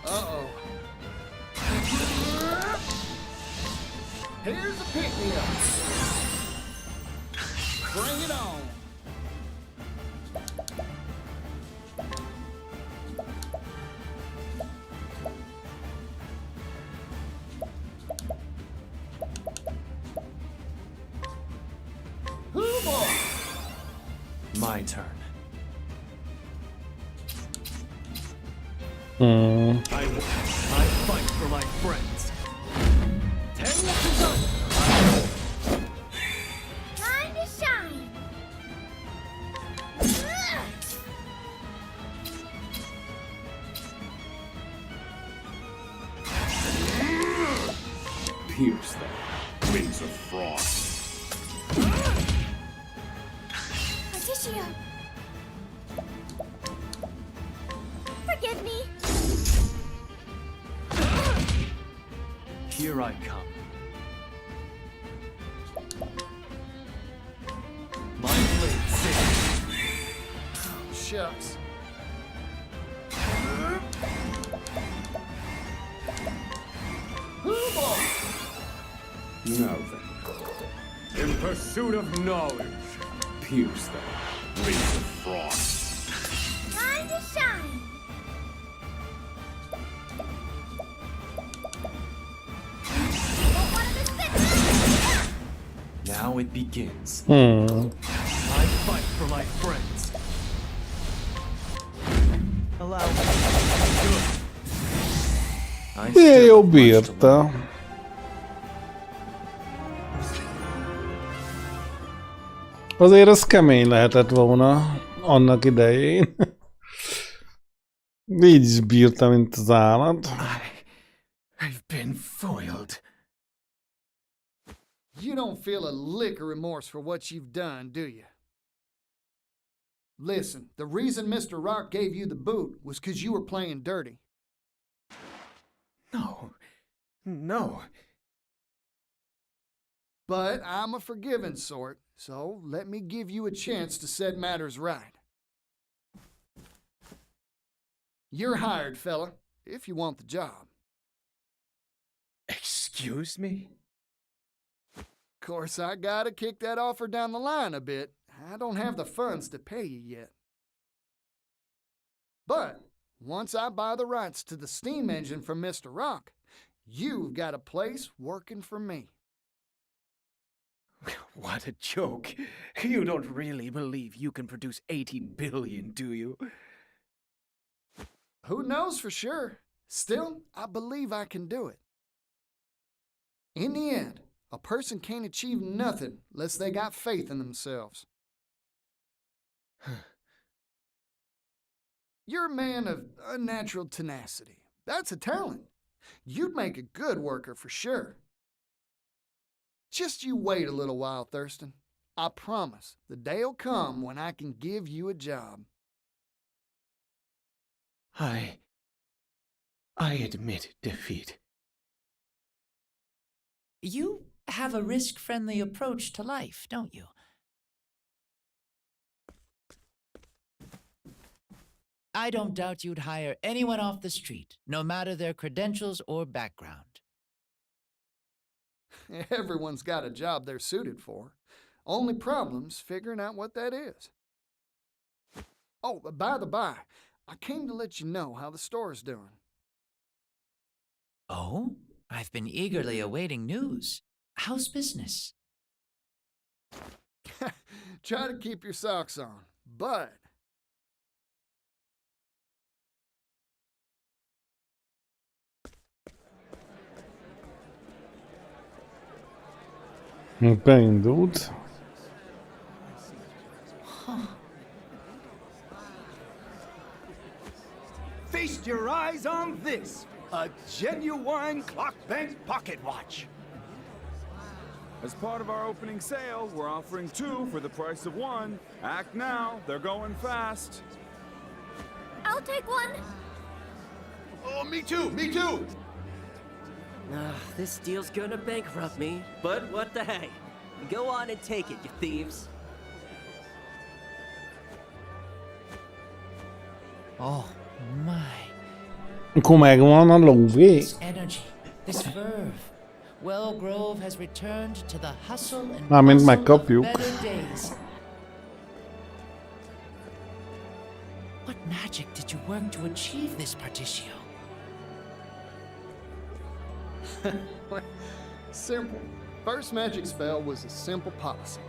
Uh-oh. Here's a pick-me-up. Bring it on. my turn. Hmm. I fight for my friends. Time to shine. Pierce them. Wings of frost. Patricio. Forgive me. Here I come. My blade sings. Shucks. Now then. In pursuit of knowledge. Pierce them. Wings of frost. Time to shine. Now it begins. Hmm. I fight for my friends. Allow me. I Jó bírta. Azért az kemény lehetett volna annak idején. Így is bírta, mint az állat. I've been foiled. You don't feel a lick of remorse for what you've done, do you? Listen, the reason Mr. Rock gave you the boot was because you were playing dirty. No. But I'm a forgiving sort, so let me give you a chance to set matters right. You're hired, fella, if you want the job. Excuse me? Of course, I gotta kick that offer down the line a bit. I don't have the funds to pay you yet. But once I buy the rights to the steam engine from Mr. Rock, you've got a place working for me. What a joke. You don't really believe you can produce 80 billion, do you? Who knows for sure? Still, I believe I can do it. In the end, a person can't achieve nothing unless they got faith in themselves. You're a man of unnatural tenacity. That's a talent. You'd make a good worker for sure. Just you wait a little while, Thurston. I promise the day'll come when I can give you a job. I admit defeat. You have a risk-friendly approach to life, don't you? I don't doubt you'd hire anyone off the street, no matter their credentials or background. Everyone's got a job they're suited for. Only problem's figuring out what that is. Oh, by the by, I came to let you know how the store's doing. Oh? I've been eagerly awaiting news. How's business? Try to keep your socks on, but... Beindult. Feast your eyes on this. A genuine clock bank pocket watch. As part of our opening sale, we're offering 2 for the price of 1. Act now, they're going fast. I'll take one. Oh, me too, me too. This deal's gonna bankrupt me, but what the hey? Go on and take it, you thieves. Oh my. Akkor megvan a lóvé. This energy, this verve. Well Grove has returned to the hustle and Mármint bustle of megkapjuk. better days. What magic did you work to achieve this, Particio? Simple. First magic spell was a simple policy.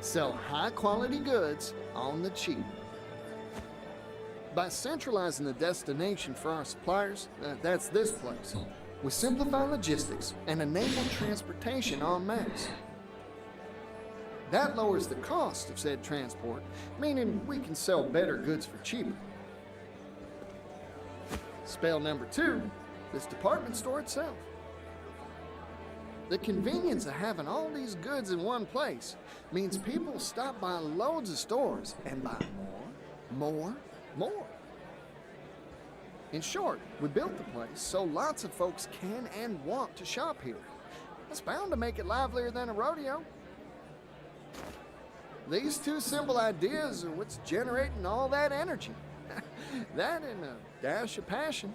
Sell high-quality goods on the cheap. By centralizing the destination for our suppliers, that's this place, we simplify logistics and enable transportation en masse. That lowers the cost of said transport, meaning we can sell better goods for cheaper. Spell number 2, this department store itself. The convenience of having all these goods in one place means people stop by loads of stores and buy more. In short, we built the place so lots of folks can and want to shop here. That's bound to make it livelier than a rodeo. These 2 simple ideas are what's generating all that energy. That and a dash of passion.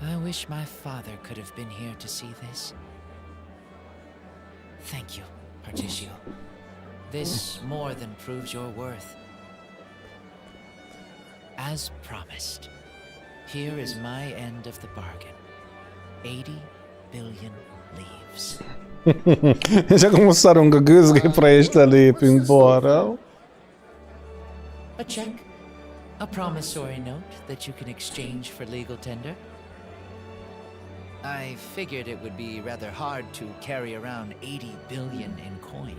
I wish my father could have been here to see this. Thank you, Particio. This more than proves your worth. As promised, here is my end of the bargain. 80 billion leaves. És akkor most szarunk a gőzgépre és lelépünk balra. A check. A promissory note that you can exchange for legal tender. I figured it would be rather hard to carry around 80 billion in coin.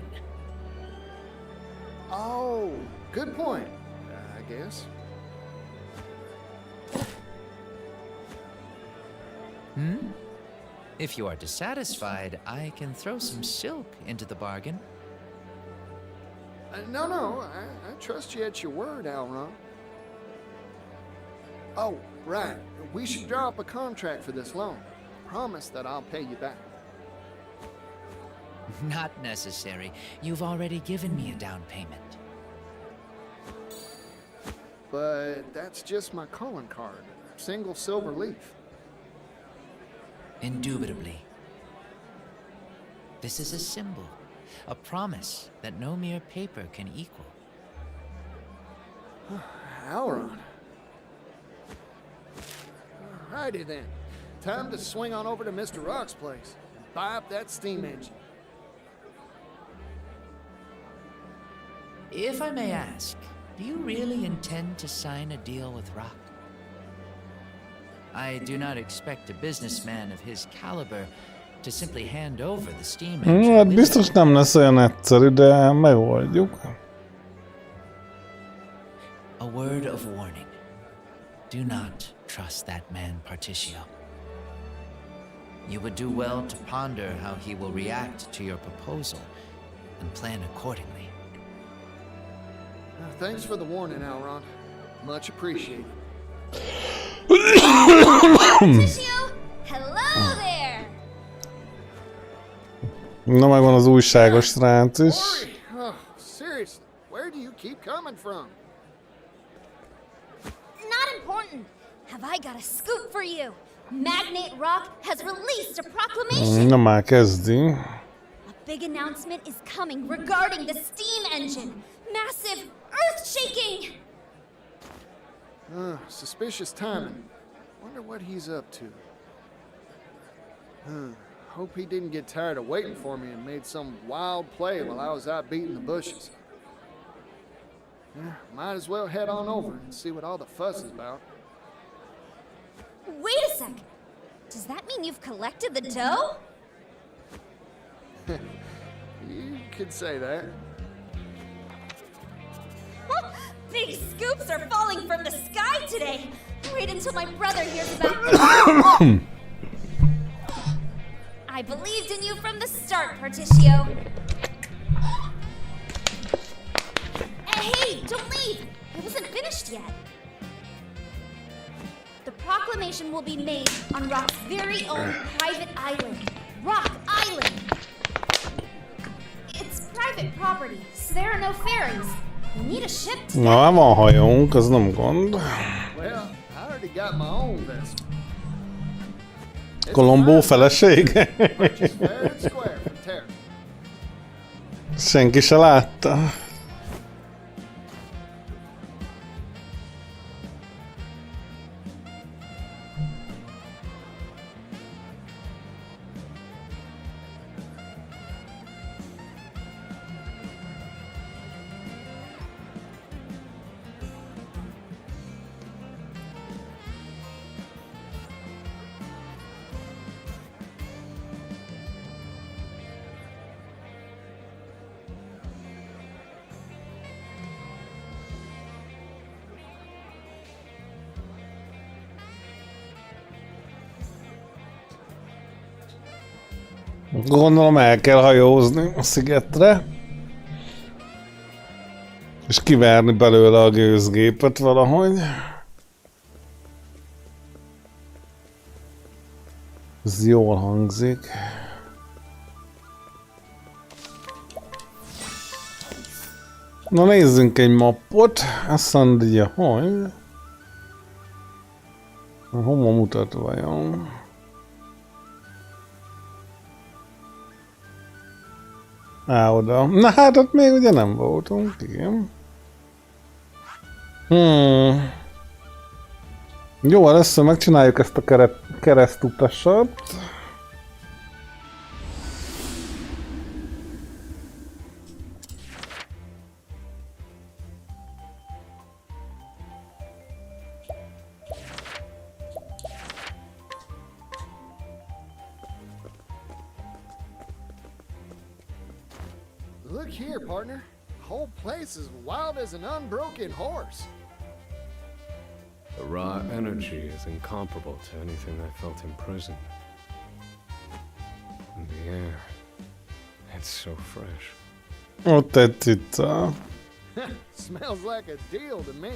Oh, good point, I guess. If you are dissatisfied, I can throw some silk into the bargain. No, I trust you at your word, Alron. Oh, right. We should draw up a contract for this loan. Promise that I'll pay you back. Not necessary. You've already given me a down payment. But that's just my calling card. Single silver leaf. Indubitably. This is a symbol, a promise that no mere paper can equal. Alron. Alrighty then. Time to swing on over to Mr. Rock's place and buy up that steam engine. If I may ask, do you really intend to sign a deal with Rock? I do not expect a businessman of his caliber to simply hand over the steam engine. Hát biztos nem lesz olyan egyszerű, de megoldjuk. A word of warning. Do not trust that man, Particio. You would do well to ponder how he will react to your proposal and plan accordingly. Thanks for the warning, Alron. Much appreciated. Particio, hello there! Na megvan az újságos srác is. Oh, seriously, where do you keep coming from? Not important. Have I got a scoop for you? Magnate Rock has released a proclamation. Na már kezdi. A big announcement is coming regarding the steam engine. Massive, earth-shaking. Suspicious timing. Wonder what he's up to. Hope he didn't get tired of waiting for me and made some wild play while I was out beating the bushes. Might as well head on over and see what all the fuss is about. Wait a sec. Does that mean you've collected the dough? You could say that. Big scoops are falling from the sky today. Wait until my brother hears about this. I believed in you from the start, Particio. Hey, don't leave! It wasn't finished yet. The proclamation will be made on Rock's very own private island. Rock Island! It's private property, so there are no ferries. We need a ship to... Na, van hajónk, az nem gond. Well, I already got my own vessel. Kolombó felesége? Senki se látta. Gondolom el kell hajózni a szigetre. És kiverni belőle a gőzgépet valahogy. Ez jól hangzik. Na nézzünk egy mappot. Azt mondja, hogy... Hova mutat vajon? Oda. Na hát ott még ugye nem voltunk, igen. Jó, először megcsináljuk ezt a keresztutasat. Look here, partner. The whole place is wild as an unbroken horse. The raw energy is incomparable to anything I felt in prison. And the air, it's so fresh. Ott tetszik. Smells like a deal to me.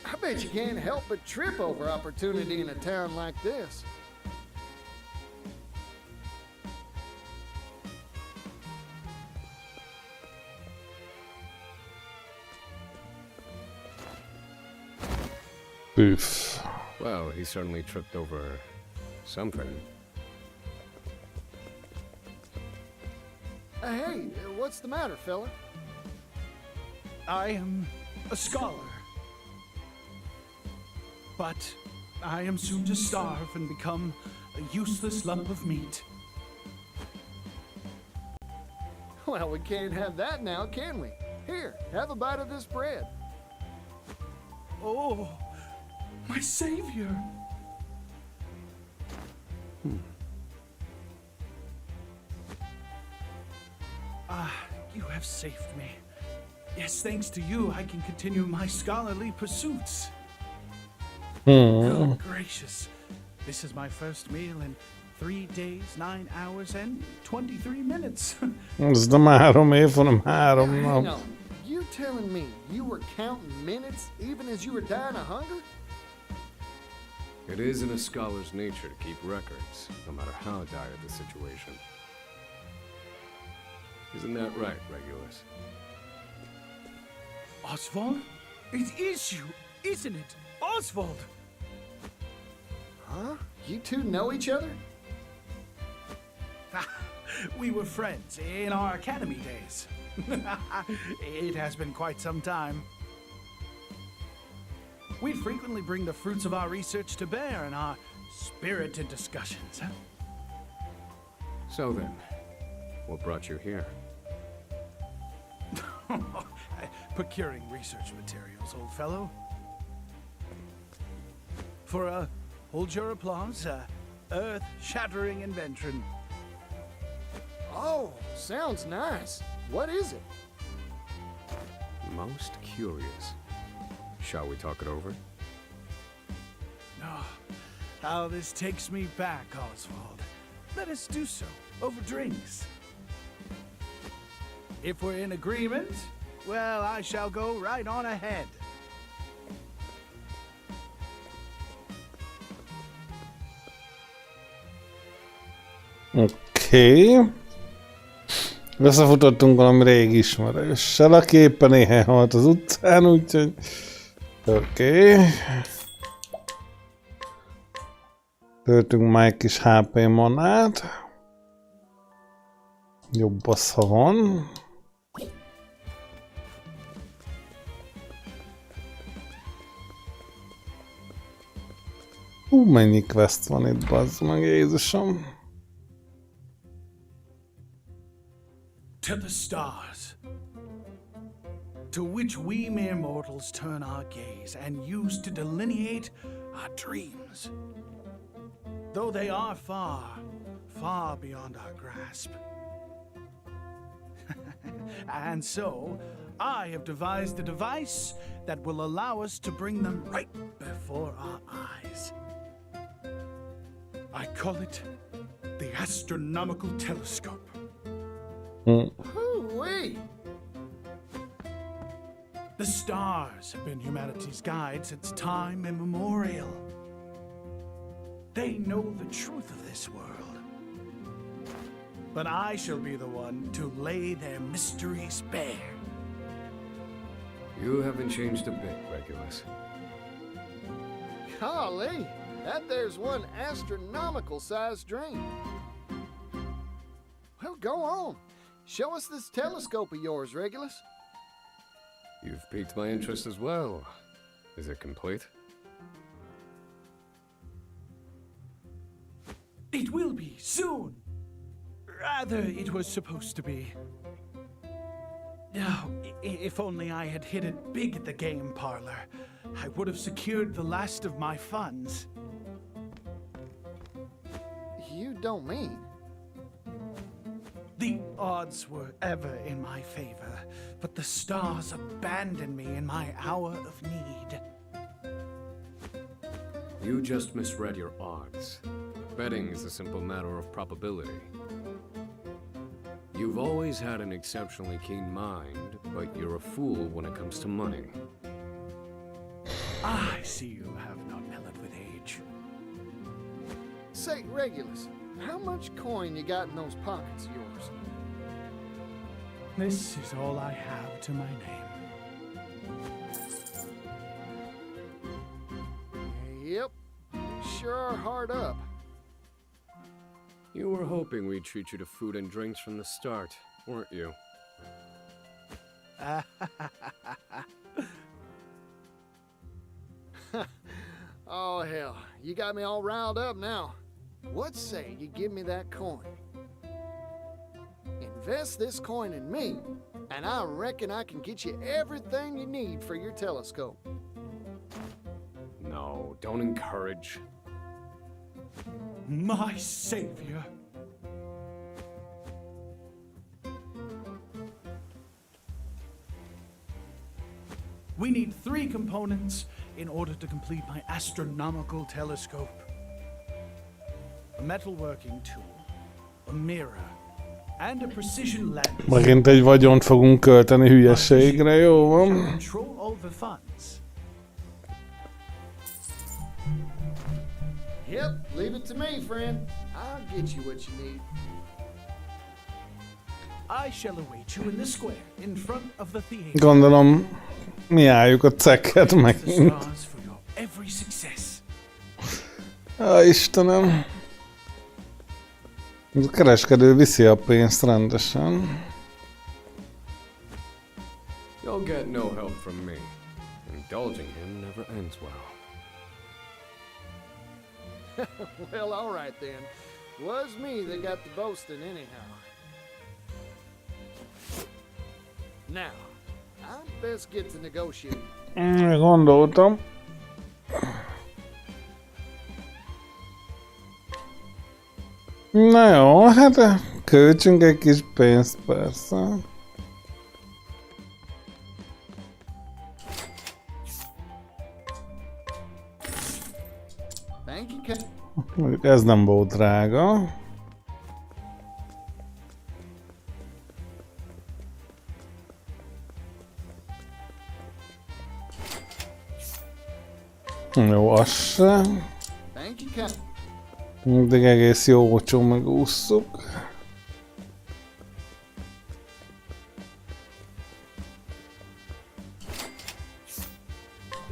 I bet you can't help but trip over opportunity in a town like this. Oof. Well, he certainly tripped over something. Hey, what's the matter, fella? I am a scholar. But I am soon to starve and become a useless lump of meat. Well, we can't have that now, can we? Here, have a bite of this bread. Oh, my savior! You have saved me. Yes, thanks to you, I can continue my scholarly pursuits. Good gracious. This is my first meal in 3 days, 9 hours, and 23 minutes. Ez nem 3 év, hanem 3 Hang nap. on. You telling me you were counting minutes even as you were dying of hunger? It is in a scholar's nature to keep records, no matter how dire the situation. Isn't that right, Regulus? Oswald? It is you, isn't it? Oswald! Huh? You two know each other? We were friends in our academy days. It has been quite some time. We'd frequently bring the fruits of our research to bear in our spirited discussions. So then, what brought you here? Procuring research materials, old fellow. For a, hold your applause, earth-shattering invention. Oh, sounds nice. What is it? Most curious. Shall we talk it over? Oh, how this takes me back, Oswald. Let us do so, over drinks. If we're in agreement, well, I shall go right on ahead. Oké. Összefutottunk valami régi ismerőssel, aki éppen éhen halt az utcán, úgyhogy... Oké. Töltünk már egy kis HP manát. Jobb az, ha van. Mennyi quest van itt, bazd meg, Jézusom. To the stars, to which we mere mortals turn our gaze and use to delineate our dreams. Though they are far, far beyond our grasp. And so, I have devised a device that will allow us to bring them right before our eyes. I call it the astronomical telescope. Hoo-wee! The stars have been humanity's guide since time immemorial. They know the truth of this world. But I shall be the one to lay their mysteries bare. You haven't changed a bit, Regulus. Golly, that there's one astronomical-sized dream. Well, go on. Show us this telescope of yours, Regulus. You've piqued my interest as well. Is it complete? It will be soon. Rather, it was supposed to be. Now, if only I had hit it big at the game parlor, I would have secured the last of my funds. You don't mean? The odds were ever in my favor, but the stars abandoned me in my hour of need. You just misread your odds. Betting is a simple matter of probability. You've always had an exceptionally keen mind, but you're a fool when it comes to money. I see you have not mellowed with age. Say, Regulus, how much coin you got in those pockets of yours? This is all I have to my name. Yep, sure are hard up. You were hoping we'd treat you to food and drinks from the start, weren't you? Oh, hell, you got me all riled up now. What say you give me that coin? Invest this coin in me, and I reckon I can get you everything you need for your telescope. No, don't encourage. My savior. We need 3 components in order to complete my astronomical telescope. A metalworking tool, a mirror, and a precision lens. Megint egy vagyont fogunk költeni hülyeségre, jó van? Control all the funds. Yep, leave it to me, friend. I'll get you what you need. I shall await you in the square in front of the theater. Gondolom, mi álljuk a cekket megint. Every success. Istenem. A kereskedő viszi a pénzt rendesen. You'll get no help from me. Indulging him never ends well. Well, all right then. Was me that got the boasting anyhow. Now, I'd best get to negotiate. Gondoltam. Na jó, hát költsünk egy kis pénzt persze. Mondjuk ez nem volt drága. Jó, az se. Mindig egész jó olcsó megússzuk.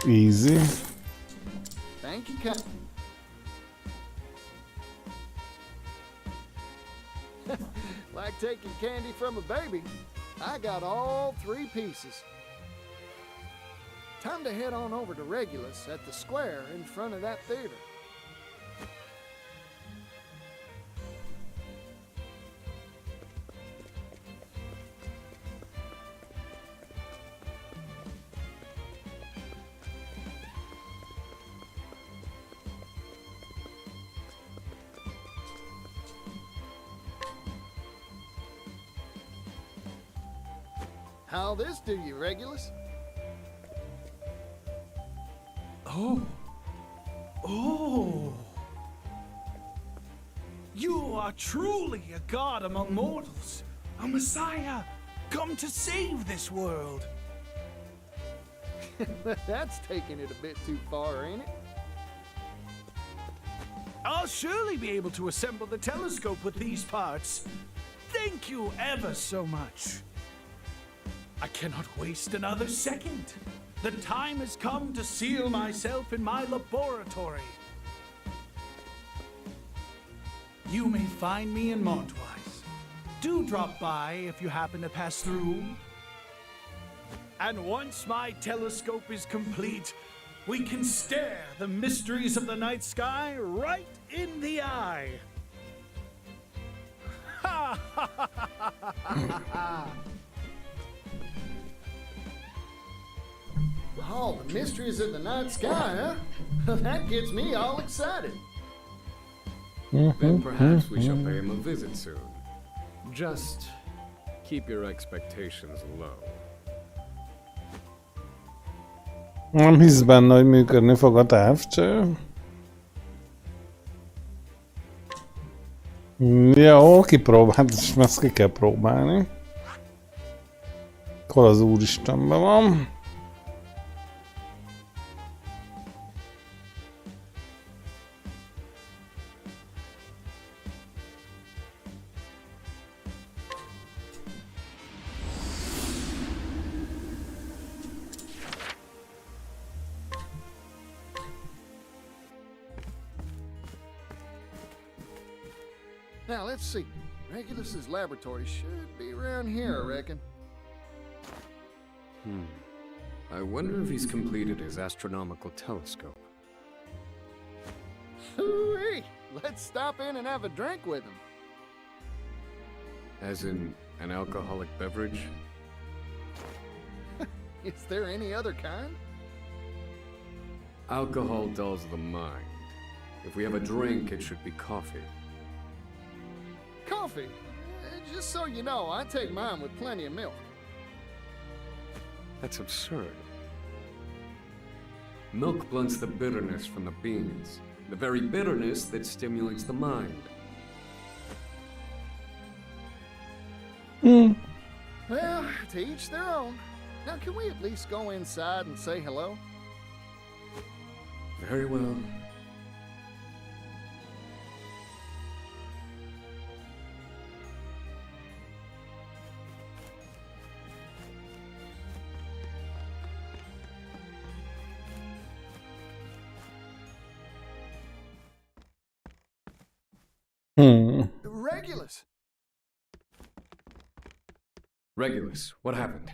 Easy. Like taking candy from a baby, I got all 3 pieces. Time to head on over to Regulus at the square in front of that theater. How'll this do you, Regulus? Oh. Oh. You are truly a god among mortals, a messiah, come to save this world. That's taking it a bit too far, ain't it? I'll surely be able to assemble the telescope with these parts. Thank you ever so much. I cannot waste another second. The time has come to seal myself in my laboratory. You may find me in Montwise. Do drop by if you happen to pass through. And once my telescope is complete, we can stare the mysteries of the night sky right in the eye. Ha ha ha ha ha ha! Oh, the mysteries of the night sky, huh? That gets me all excited. Then perhaps we shall pay him a visit soon. Just keep your expectations low. Nem hisz benne, hogy működni fog a távcső. Jó, kipróbált, és ezt ki kell próbálni. Hol az úristenben van? Now, let's see. Regulus's laboratory should be around here, I reckon. I wonder if he's completed his astronomical telescope. Hooey! Let's stop in and have a drink with him. As in an alcoholic beverage? Is there any other kind? Alcohol dulls the mind. If we have a drink, it should be coffee. Coffee? Just so you know, I take mine with plenty of milk. That's absurd. Milk blunts the bitterness from the beans, the very bitterness that stimulates the mind. Well, to each their own. Now, can we at least go inside and say hello? Very well. Regulus! Regulus, what happened?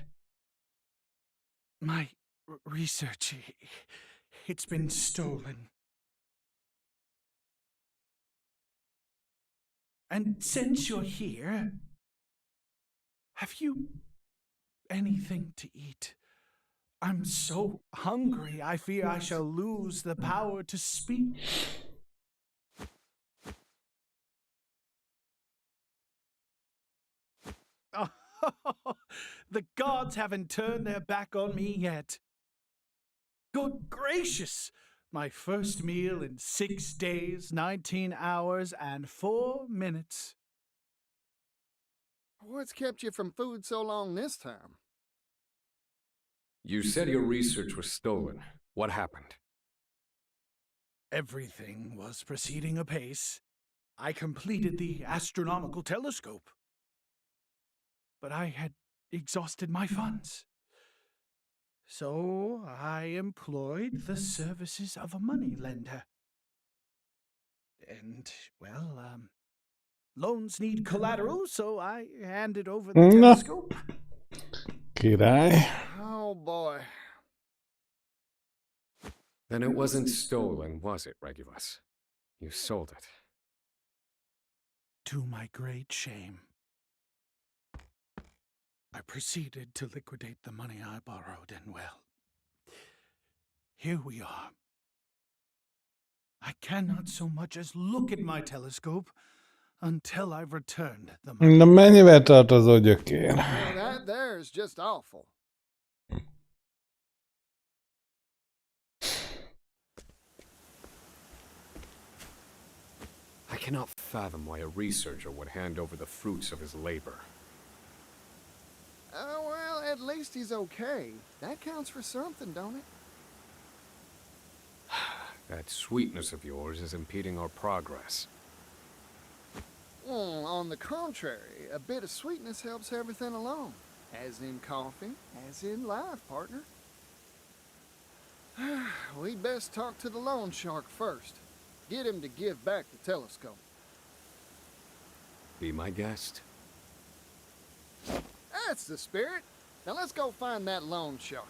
My research, it's been stolen. And since you're here, have you anything to eat? I'm so hungry, I fear I shall lose the power to speak. Oh, the gods haven't turned their back on me yet. Good gracious! My first meal in 6 days, 19 hours, and 4 minutes. What's kept you from food so long this time? You said your research was stolen. What happened? Everything was proceeding apace. I completed the astronomical telescope. But I had exhausted my funds. So I employed the services of a moneylender. And, well, loans need collateral, so I handed over the telescope. Király. Oh boy. Then it wasn't stolen, was it, Regulus? You sold it. To my great shame. I proceeded to liquidate the money I borrowed, and well, here we are. I cannot so much as look at my telescope until I've returned the money. Na mennyivel tart az a gyökér? Now that there's just awful. I cannot fathom why a researcher would hand over the fruits of his labor. Well, at least he's okay. That counts for something, don't it? That sweetness of yours is impeding our progress. Well, on the contrary, a bit of sweetness helps everything along. As in coffee, as in life, partner. We'd best talk to the loan shark first. Get him to give back the telescope. Be my guest. That's the spirit. Now let's go find that loan shark.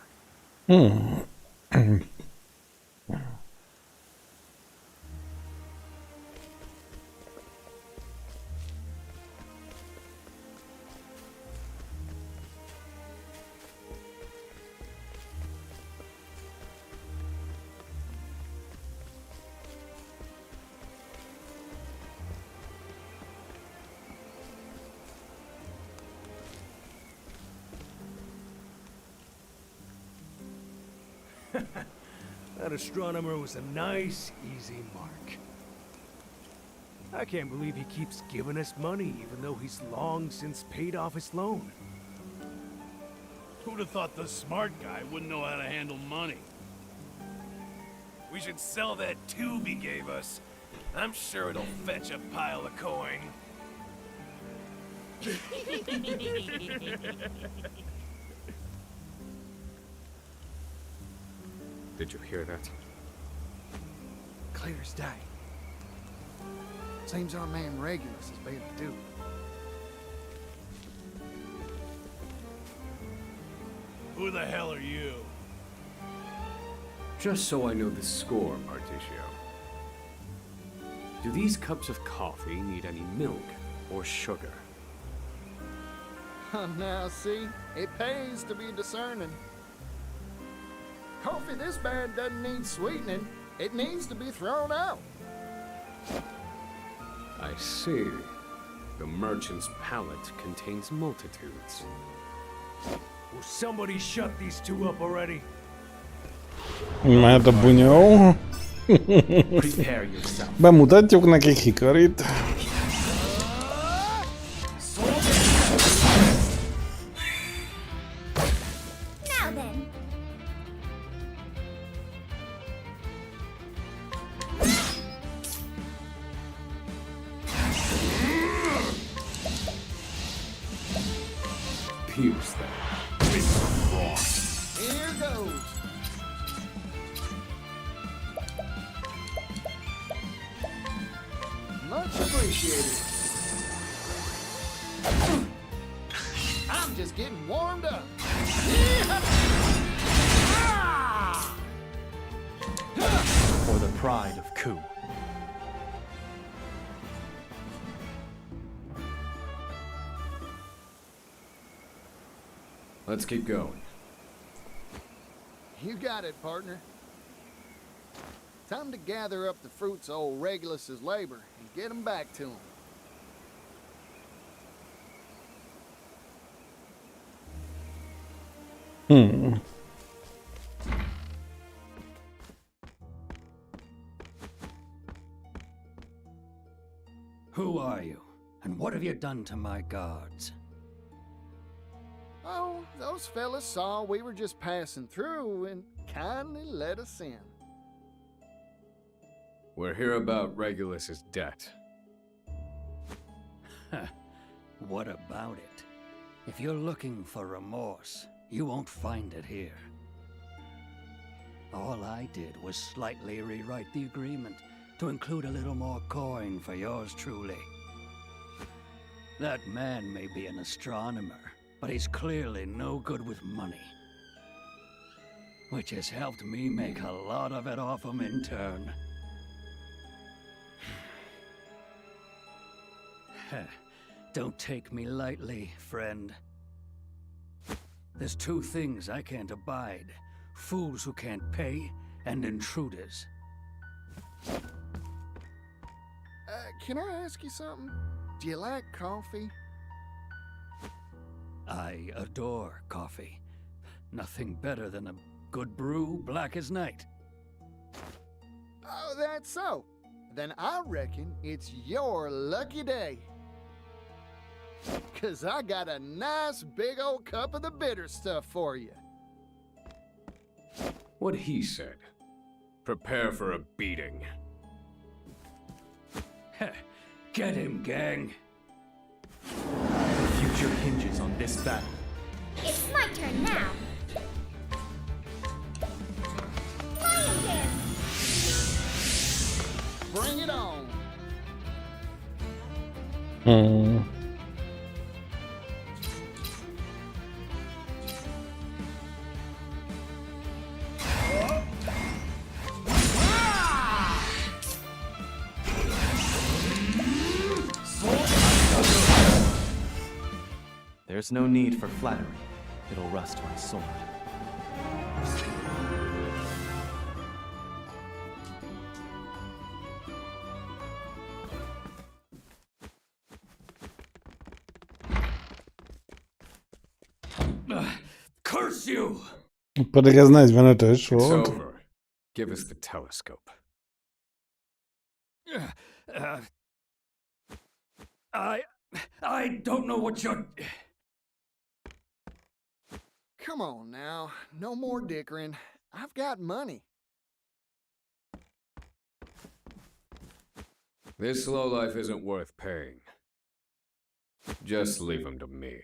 That astronomer was a nice, easy mark. I can't believe he keeps giving us money, even though he's long since paid off his loan. Who'd have thought the smart guy wouldn't know how to handle money? We should sell that tube he gave us. I'm sure it'll fetch a pile of coin. Did you hear that? Clear as day. Seems our man Regulus is being duped. Who the hell are you? Just so I know the score, Marticio. Do these cups of coffee need any milk or sugar? Now see, it pays to be discerning. Coffee this bad doesn't need sweetening. It needs to be thrown out. I see. The merchant's palate contains multitudes. Will somebody shut these two up already? Mehet a bunyó. Prepare yourself. Bemutatjuk nekik Hikarit. Now then. Pierce them with the frost. Here goes. Much appreciated. I'm just getting warmed up. For the pride of Ku. Let's keep going. You got it, partner. Time to gather up the fruits of old Regulus's labor and get them back to him. Who are you? And what have you done to my guards? Oh, those fellas saw we were just passing through and kindly let us in. We're here about Regulus's debt. What about it? If you're looking for remorse, you won't find it here. All I did was slightly rewrite the agreement to include a little more coin for yours truly. That man may be an astronomer, but he's clearly no good with money. Which has helped me make a lot of it off him in turn. Don't take me lightly, friend. There's two things I can't abide. Fools who can't pay, and intruders. Can I ask you something? Do you like coffee? I adore coffee. Nothing better than a good brew, black as night. Oh, that's so. then I reckon it's your lucky day. 'Cause I got a nice big old cup of the bitter stuff for you. What he said. Prepare for a beating. Get him, gang. The future hinges on this battle. It's my turn now. Lion dance! Bring it on. There's no need for flattery. It'll rust my sword. Curse you! Pedig ez 45-ös It's volt. over. Give us the telescope. I don't know what you're... Come on now, no more dickering. I've got money. This lowlife isn't worth paying. Just leave him to me.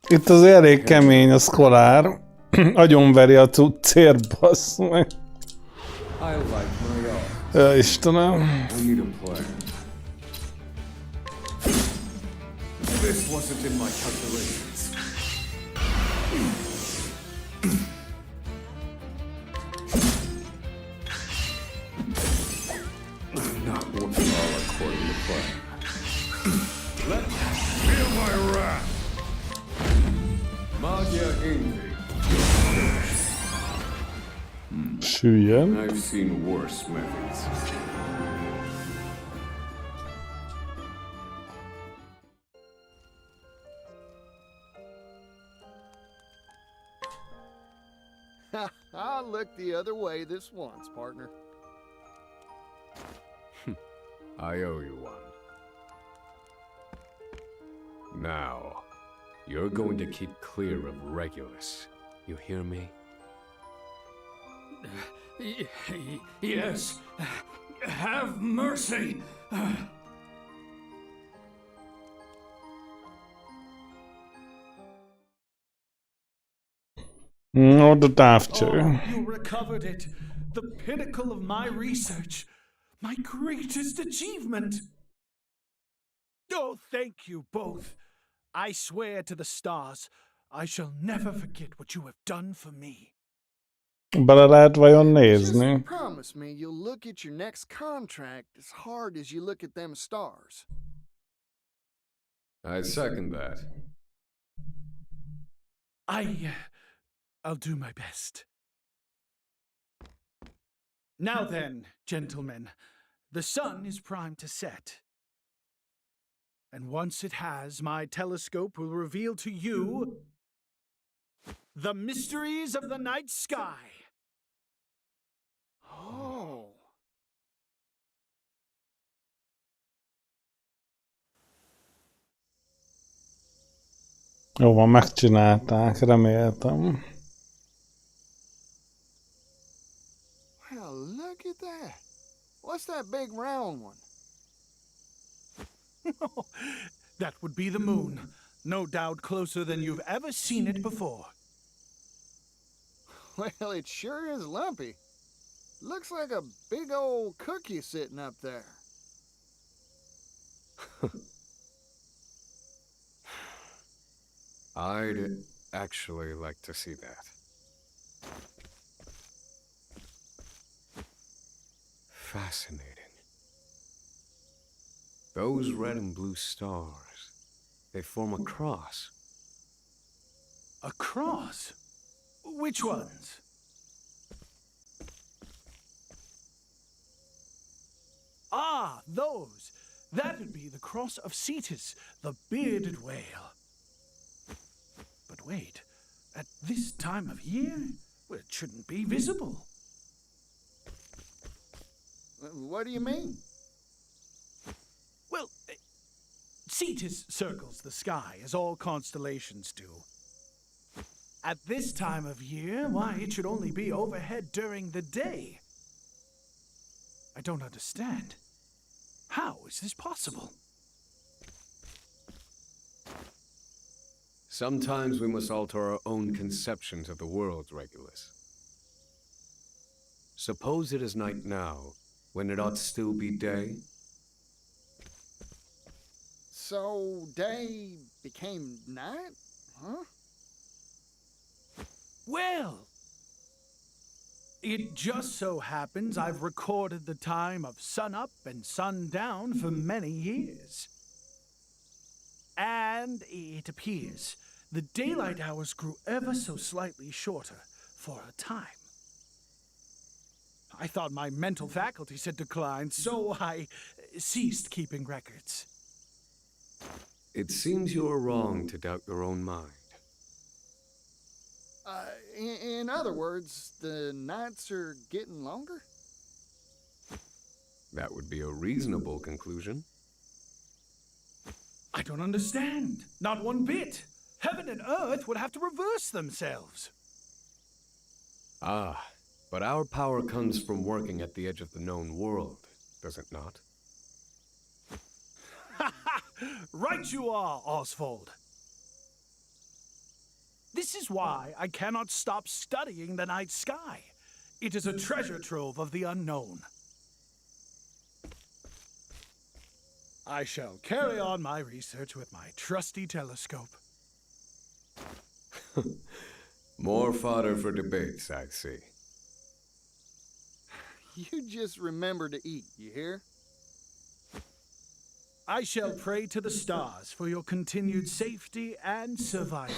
Itt azért elég kemény a szkolár. Agyonveri a cuccért, bassz meg. I like my odds. Ja, Istenem. I need a plan. This wasn't in my calculations. I'm not working all according to plan. Let me feel my wrath. Magia envy. Süllyed. I've seen worse methods. I'll look the other way this once, partner. I owe you one. Now, you're going to keep clear of Regulus. You hear me? Yes. Have mercy. No, the távcső. Oh, you recovered it. The pinnacle of my research. My greatest achievement. Oh, thank you both. I swear to the stars, I shall never forget what you have done for me. Bele lehet vajon nézni? Just promise me you'll look at your next contract as hard as you look at them stars. I second that. I'll do my best. Now then, gentlemen, the sun is primed to set. And once it has, my telescope will reveal to you the mysteries of the night sky. Oh. Jó van, megcsinálták, reméltem. Well, look at that. What's that big round one? That would be the moon. No doubt closer than you've ever seen it before. Well, it sure is lumpy. Looks like a big old cookie sitting up there. I'd actually like to see that. Fascinating. Those red and blue stars, they form a cross. A cross? Which ones? Ah, those. That would be the cross of Cetus, the bearded whale. But wait, at this time of year, well, it shouldn't be visible. What do you mean? Well, Cetus circles the sky, as all constellations do. At this time of year, why, it should only be overhead during the day. I don't understand. How is this possible? Sometimes we must alter our own conceptions of the world, Regulus. Suppose it is night now, when it ought still be day? So, day became night? Huh? Well, it just so happens I've recorded the time of sunup and sundown for many years. And it appears the daylight hours grew ever so slightly shorter for a time. I thought my mental faculties had declined, so I ceased keeping records. It seems you are wrong to doubt your own mind. In other words, the nights are getting longer? That would be a reasonable conclusion. I don't understand. Not one bit. Heaven and earth would have to reverse themselves. Ah, but our power comes from working at the edge of the known world, does it not? Right you are, Oswald. This is why I cannot stop studying the night sky. It is a treasure trove of the unknown. I shall carry on my research with my trusty telescope. More fodder for debates, I see. You just remember to eat, you hear? I shall pray to the stars for your continued safety and survival.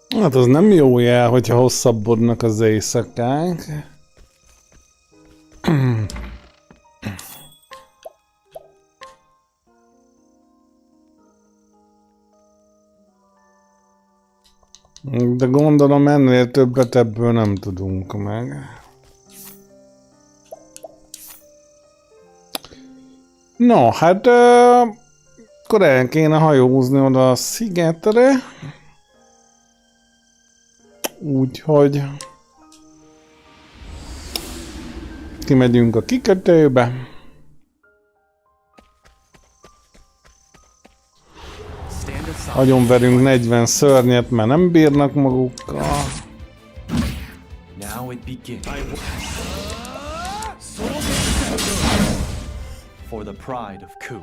Hát az nem jó jel, hogyha hosszabbodnak az éjszakák. De gondolom ennél többet ebből nem tudunk meg. No, hát akkor el kéne hajózni oda a szigetre. Úgyhogy kimegyünk a kikötőbe. Agyonverünk 40 szörnyet, mert nem bírnak magukkal. Now it begins. For the pride of Ku.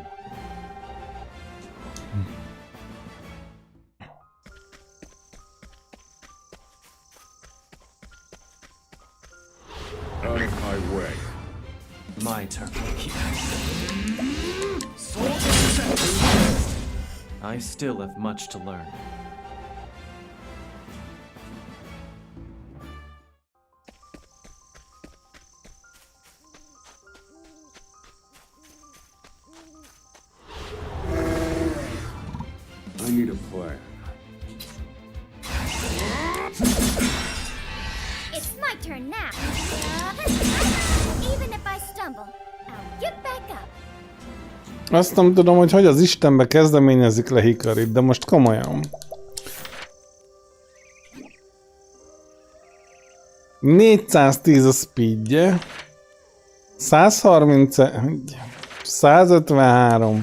Out of my way. My turn. I still have much to learn. I need a plan. It's my turn now. Even if I stumble, I'll get back up. Azt nem tudom, hogy az Istenbe kezdeményezik le Hikarit, de most komolyan. 410 a speedje. 130... 153.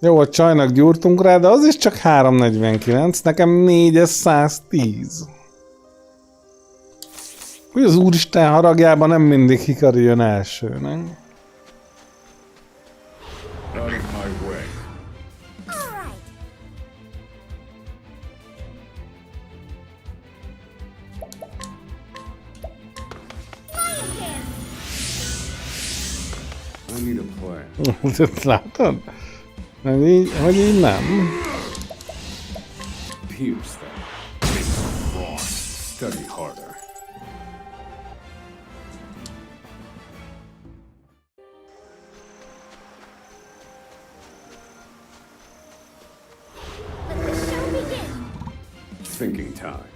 Jó, a csajnak gyúrtunk rá, de az is csak 349. Nekem 410. Hogy az Úristen haragjában nem mindig Hikari jön elsőnek. Out of my way. I need a plan. Látod? Hogy így nem. Pierce them. Race of frost. Study harder. Let the show begin. Thinking time.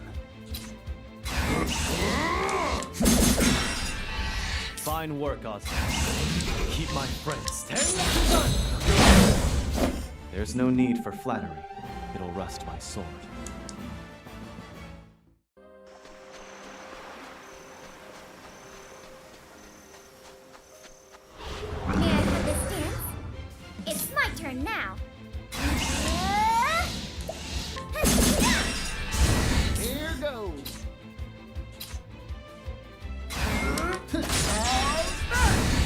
Fine work, Oz. Keep my friends. There's no need for flattery. It'll rust my sword. May I have this dance? It's my turn now. Here goes.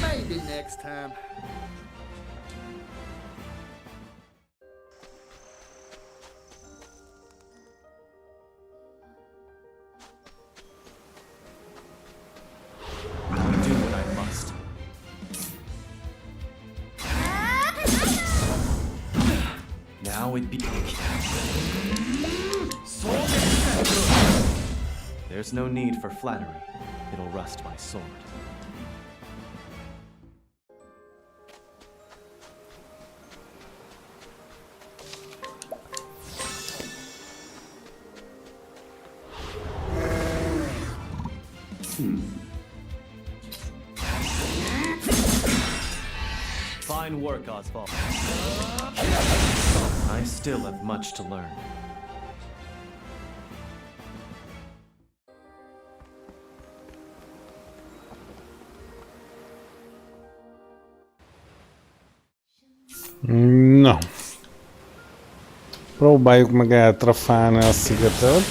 Maybe next time. I'll do what I must. Now it begins. There's no need for flattery. It'll rust my sword. Fine work, Oswald. I still have much to learn. Na. Próbáljuk meg eltrafálni a szigetet.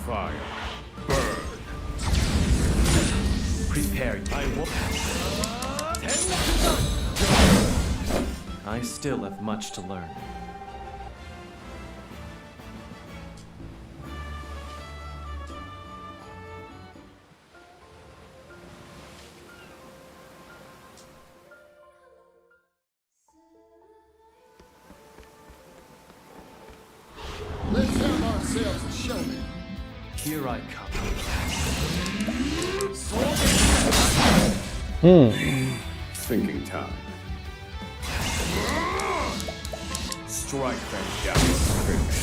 Fire. Burn. Prepare. I still have much to learn. Let's have ourselves a showman. Here I come. Thinking time. Strike them down. Finish.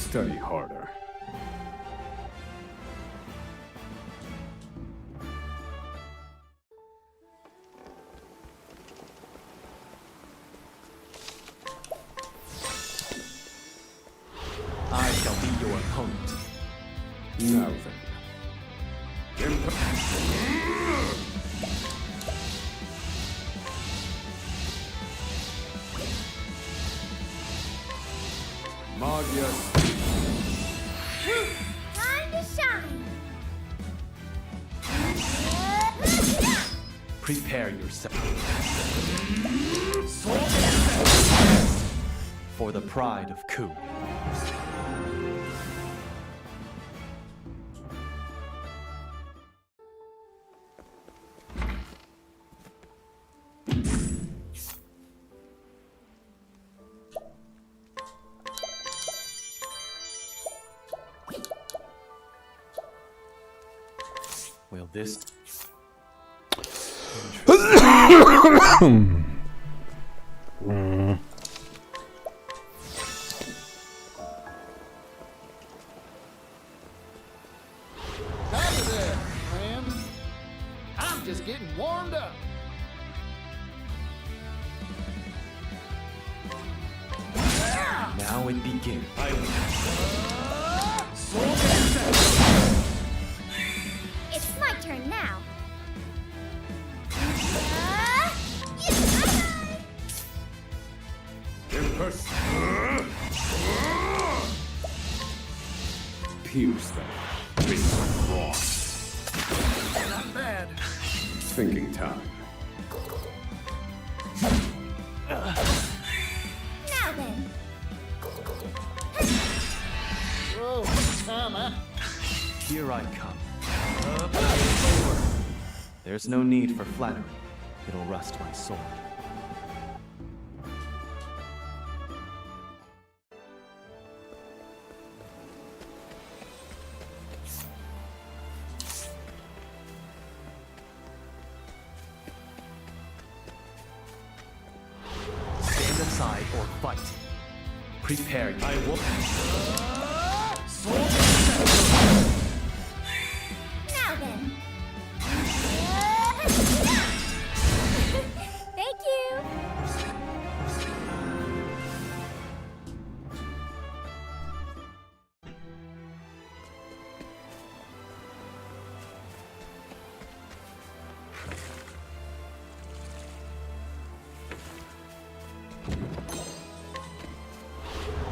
Study harder. I shall be your opponent. Now then. Magia. Time to shine. Prepare yourself. For the pride of Ku. Will this... Howdy there, friend. I'm just getting warmed up. Now it begins. It's my turn now. Pierce them. Race of frost. Not bad. Thinking time. Now then. Whoa, time, huh? Here I come. There's no need for flattery. It'll rust my sword. Stand aside or fight. Prepare. I will. Now then. Thank you.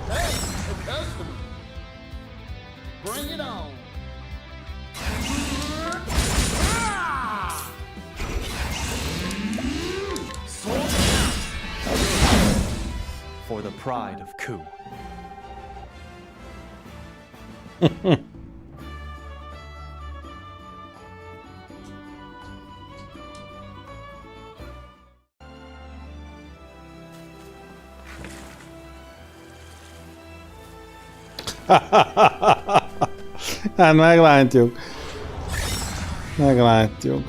Hey, a customer. Bring it on. For the pride of Ku. Hát meglátjuk. Meglátjuk.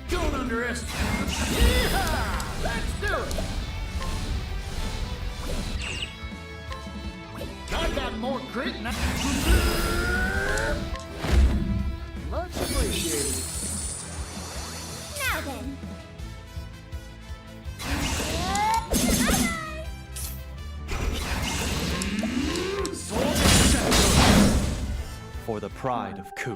Don't underestimate. Yeehaw! Let's do it. I got more grit now. Much appreciated. Now then. For the pride of Ku.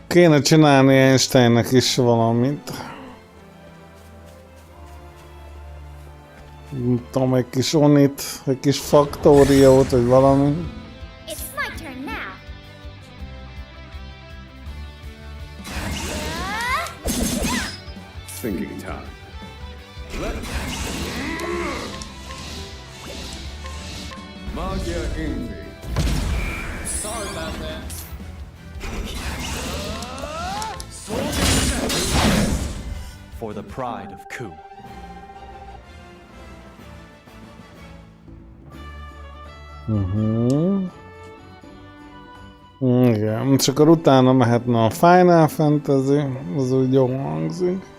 Kéne csinálni Einsteinnek is valamit. Nem tudom, egy kis onit, egy kis faktóriót, vagy valami. It's my turn now. Thinking time. Magia Envy. Sorry about that. For the pride of Ku. Igen, csak akkor utána mehetne a Final Fantasy, az úgy jól hangzik.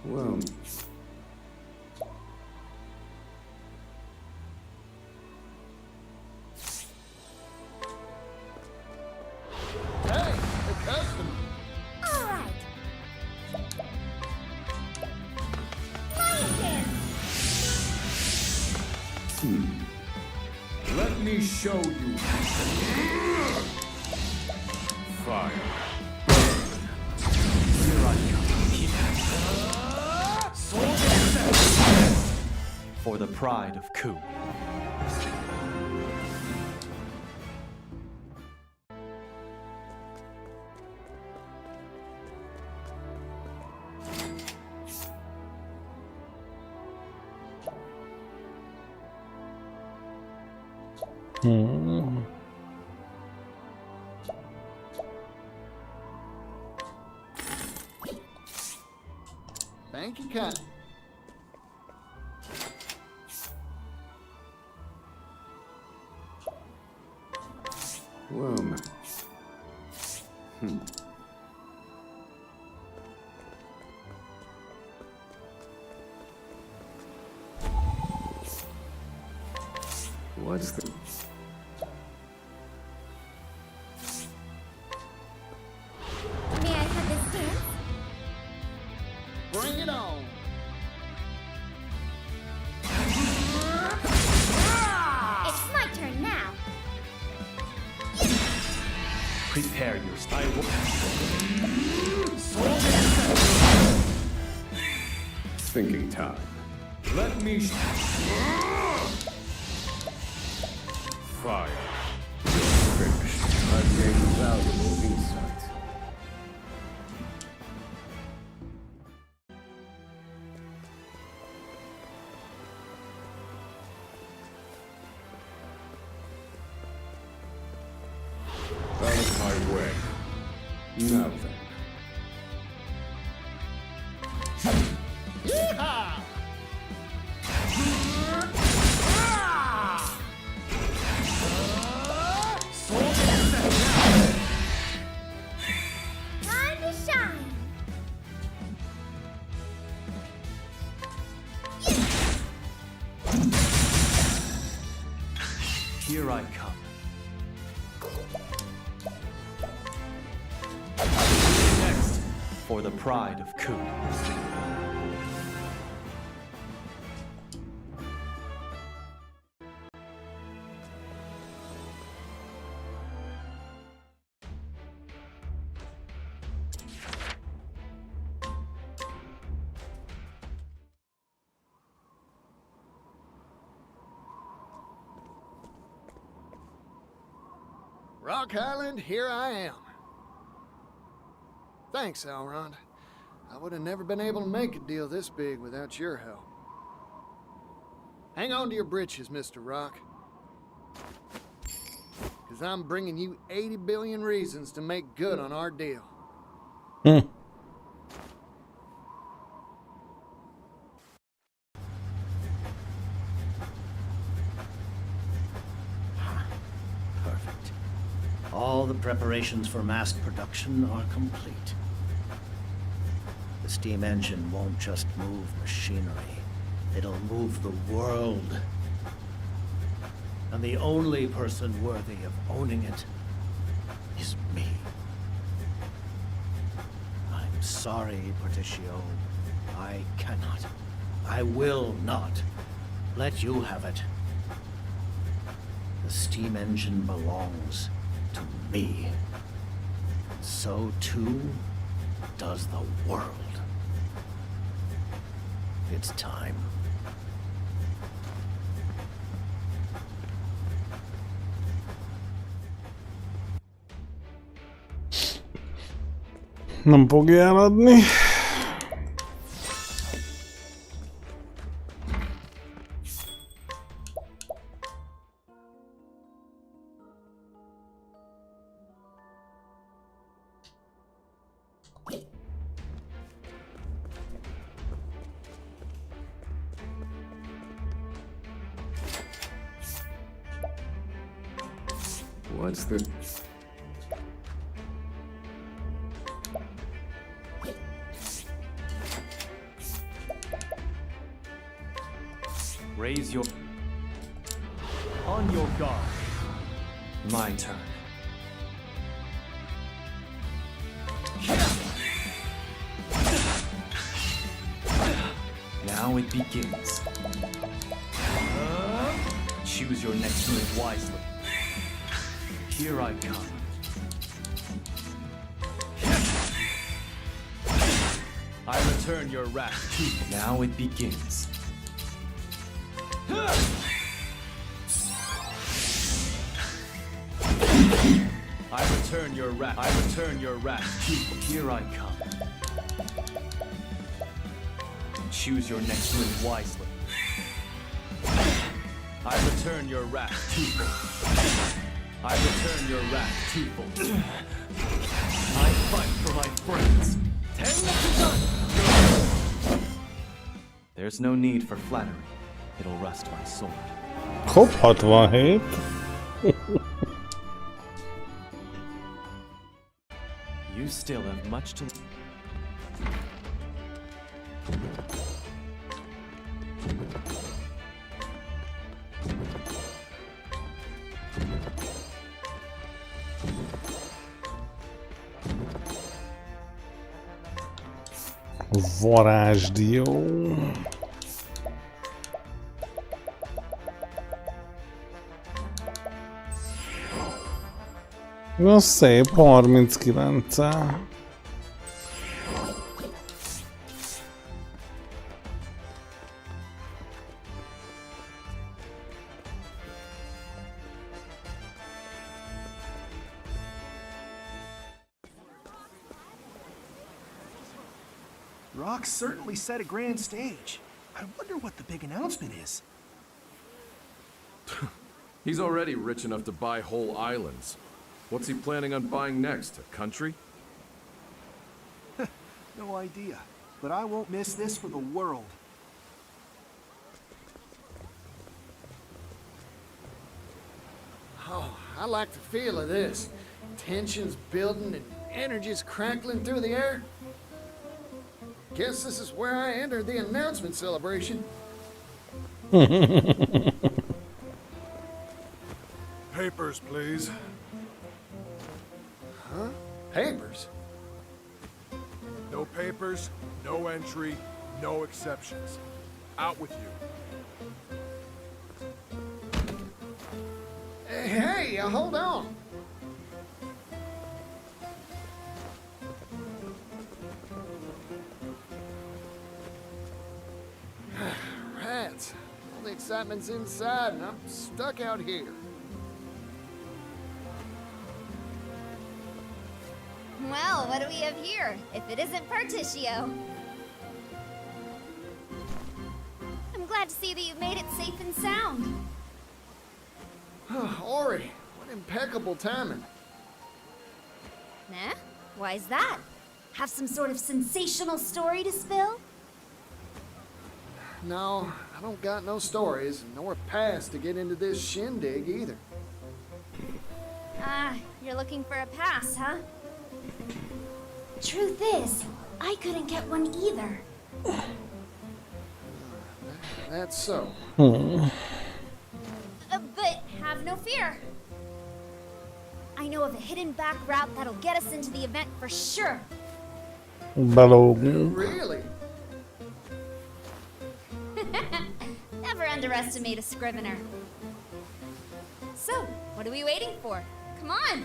Well, Hey, a customer. All right. let me show you. Fire. Here I come. For the pride of Ku. Thank you, cut. Well, what's the... May I have this dance? Bring it on. It's my turn now. Prepare your style. Thinking time. Let me... Fire. You're finished. I've gained valuable insight. Out of my way. Now then. Time to shine. Here I come. Next, for the pride of Ku. Rock Island, here I am. Thanks, Elrond. I would have never been able to make a deal this big without your help. Hang on to your britches, Mr. Rock. Because I'm bringing you 80 billion reasons to make good on our deal. Perfect. All the preparations for mass production are complete. The steam engine won't just move machinery. It'll move the world. And the only person worthy of owning it is me. I'm sorry, Porticio. I cannot. I will not let you have it. The steam engine belongs to me. So too does the world. It's time. Nem fogja eladni. What's the... Raise your... On your guard. My turn. Now it begins. Choose your next move wisely. Here I come. I return your wrath to you. Now it begins. I return your wrath. I return your wrath to you. Here I come. Choose your next move wisely. I return your wrath to you. I return your wrath twofold. I fight for my friends. There's no need for flattery. It'll rust my sword. Hopp, 67. You still have much to... Varázsdió. Na szép, 39-el. Rock certainly set a grand stage. I wonder what the big announcement is. He's already rich enough to buy whole islands. What's he planning on buying next? A country? No idea, but I won't miss this for the world. Oh, I like the feel of this. Tension's building and energy's crackling through the air. Guess this is where I entered the announcement celebration. Papers, please. Huh? Papers? No papers, no entry, no exceptions. Out with you. Hey, hold on. Rats. All the excitement's inside and I'm stuck out here. Well, what do we have here, if it isn't Particio? I'm glad to see that you made it safe and sound. Ori, what impeccable timing. Nah? Why's that? Have some sort of sensational story to spill? No, I don't got no stories, nor pass to get into this shindig either. Ah, you're looking for a pass, huh? Truth is, I couldn't get one either. That's so. But have no fear. I know of a hidden back route that'll get us into the event for sure. Really? Never underestimate a scrivener. So, what are we waiting for? Come on!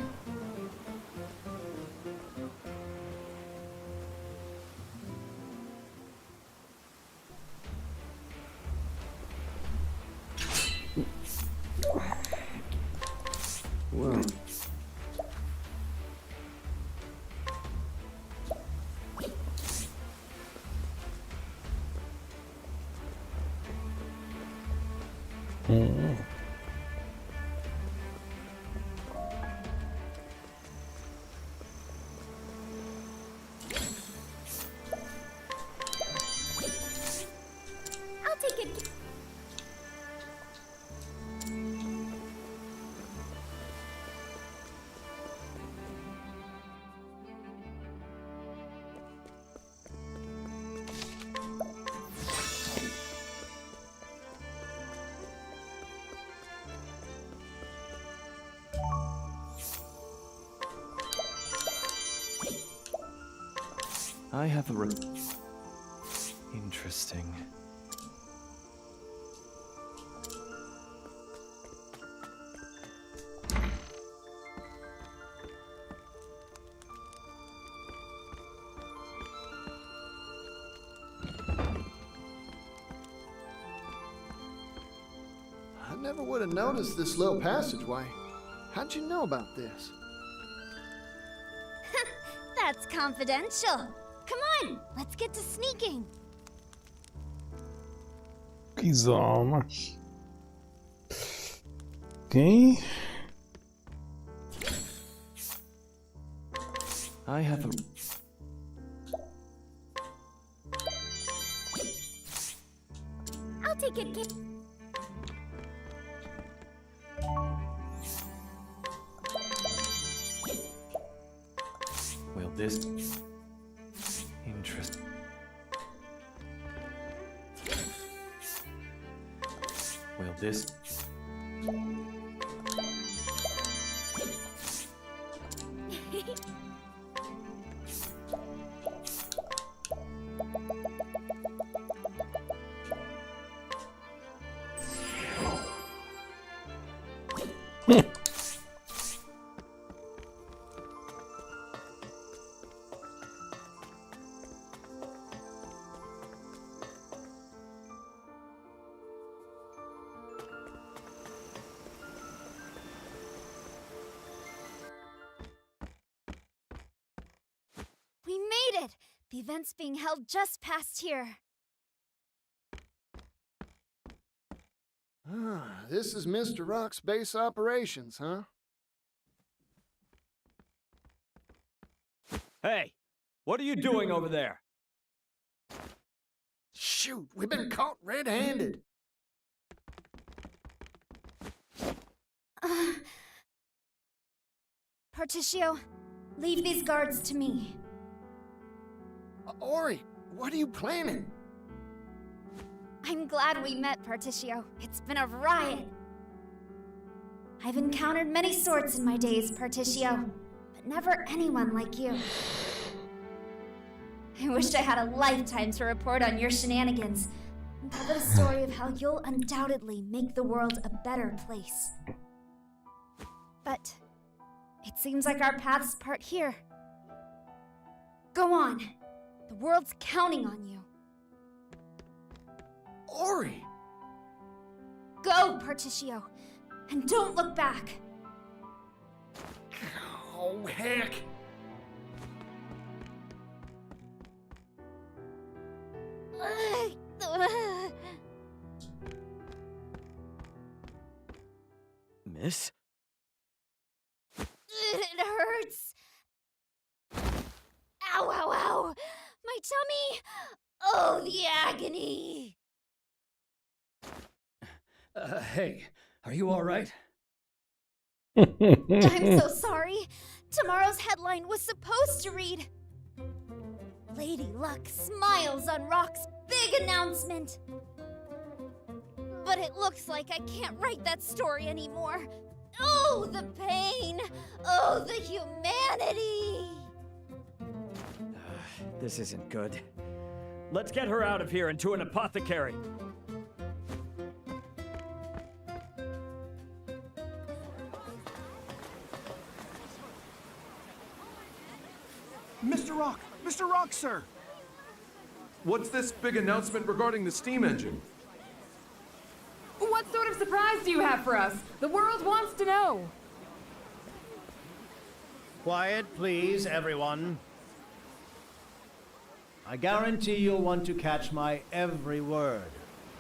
Well. I'll take it. I have a Interesting. I never would have noticed this little passageway. How'd you know about this? That's confidential. Come on, let's get to sneaking. Bizalmas. Okay. I have a I'll take it. Well, this interest. Well, this. We made it! The event's being held just past here. Ah, this is Mr. Rock's base operations, huh? Hey, what are you doing over there? Shoot, we've been caught red-handed. Particio, leave these guards to me. Ori, what are you planning? I'm glad we met, Particio. It's been a riot. I've encountered many sorts in my days, Particio, but never anyone like you. I wish I had a lifetime to report on your shenanigans and tell the story of how you'll undoubtedly make the world a better place. But it seems like our paths part here. Go on. The world's counting on you. Ori! Go, Particio, and don't look back. Oh, heck! Miss? It hurts. Ow, ow, ow! My tummy! Oh, the agony! Hey, are you all right? I'm so sorry. Tomorrow's headline was supposed to read Lady Luck smiles on Rock's big announcement. But it looks like I can't write that story anymore. Oh, the pain! Oh, the humanity! This isn't good. Let's get her out of here and to an apothecary. Mr. Rock! Mr. Rock, sir! What's this big announcement regarding the steam engine? What sort of surprise do you have for us? The world wants to know. Quiet, please, everyone. I guarantee you'll want to catch my every word,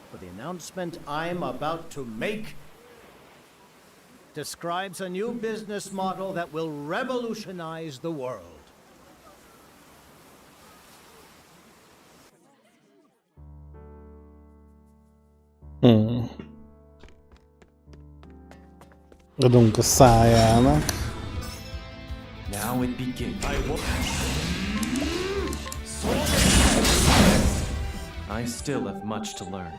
for the announcement I'm about to make describes a new business model that will revolutionize the world. Adunk a szájának. Now it begins. I still have much to learn.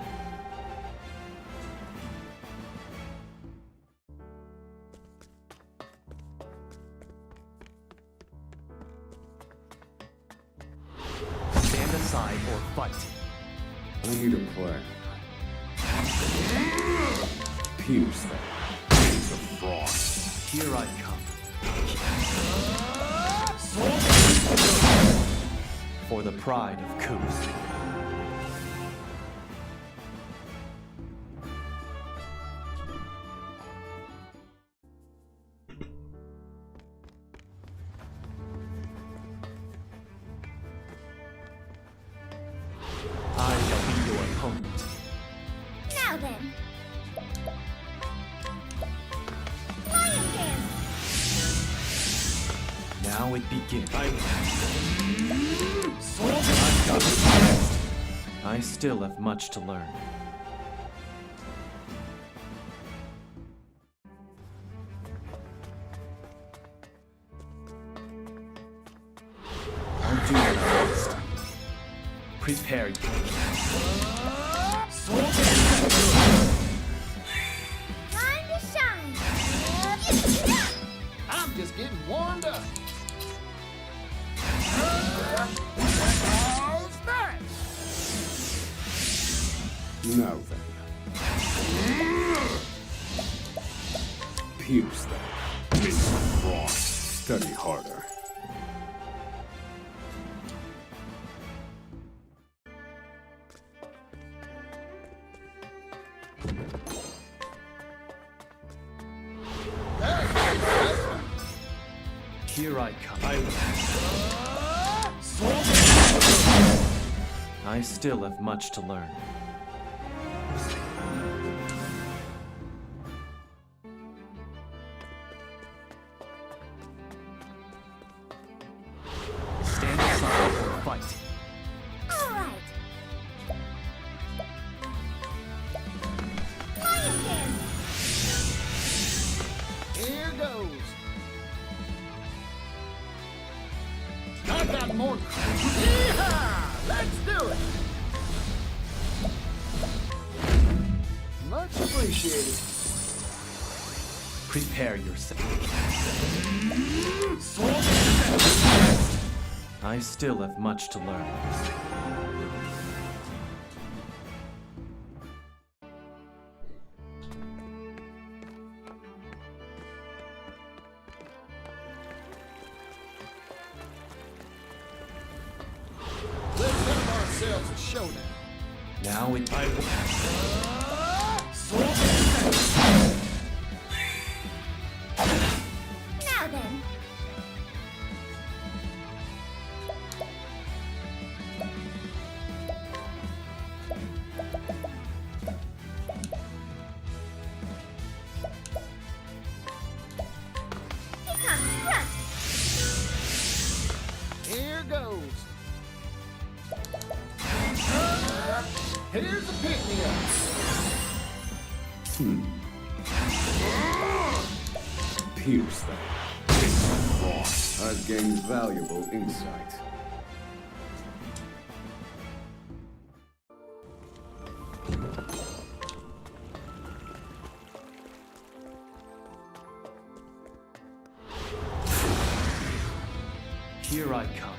Stand aside or fight. I need a plan. Pierce them. Days of frost. Here I come. For the pride of Kuth. I shall be your opponent. Now then. Lion Dance! Now it begins. I still have much to learn. I'll do my best. Prepare you. Time to shine! I'm just getting warmed up. How's that? Now then. Pierce them. Days of frost. Study harder. Here I come. I still have much to learn. appreciate it. Prepare yourself. I still have much to learn. Let's have ourselves a showdown. Now it Now then. Here comes Grunt. Here goes. Here's a pick-me-up. Pierce them. I've gained valuable insight. Here I come.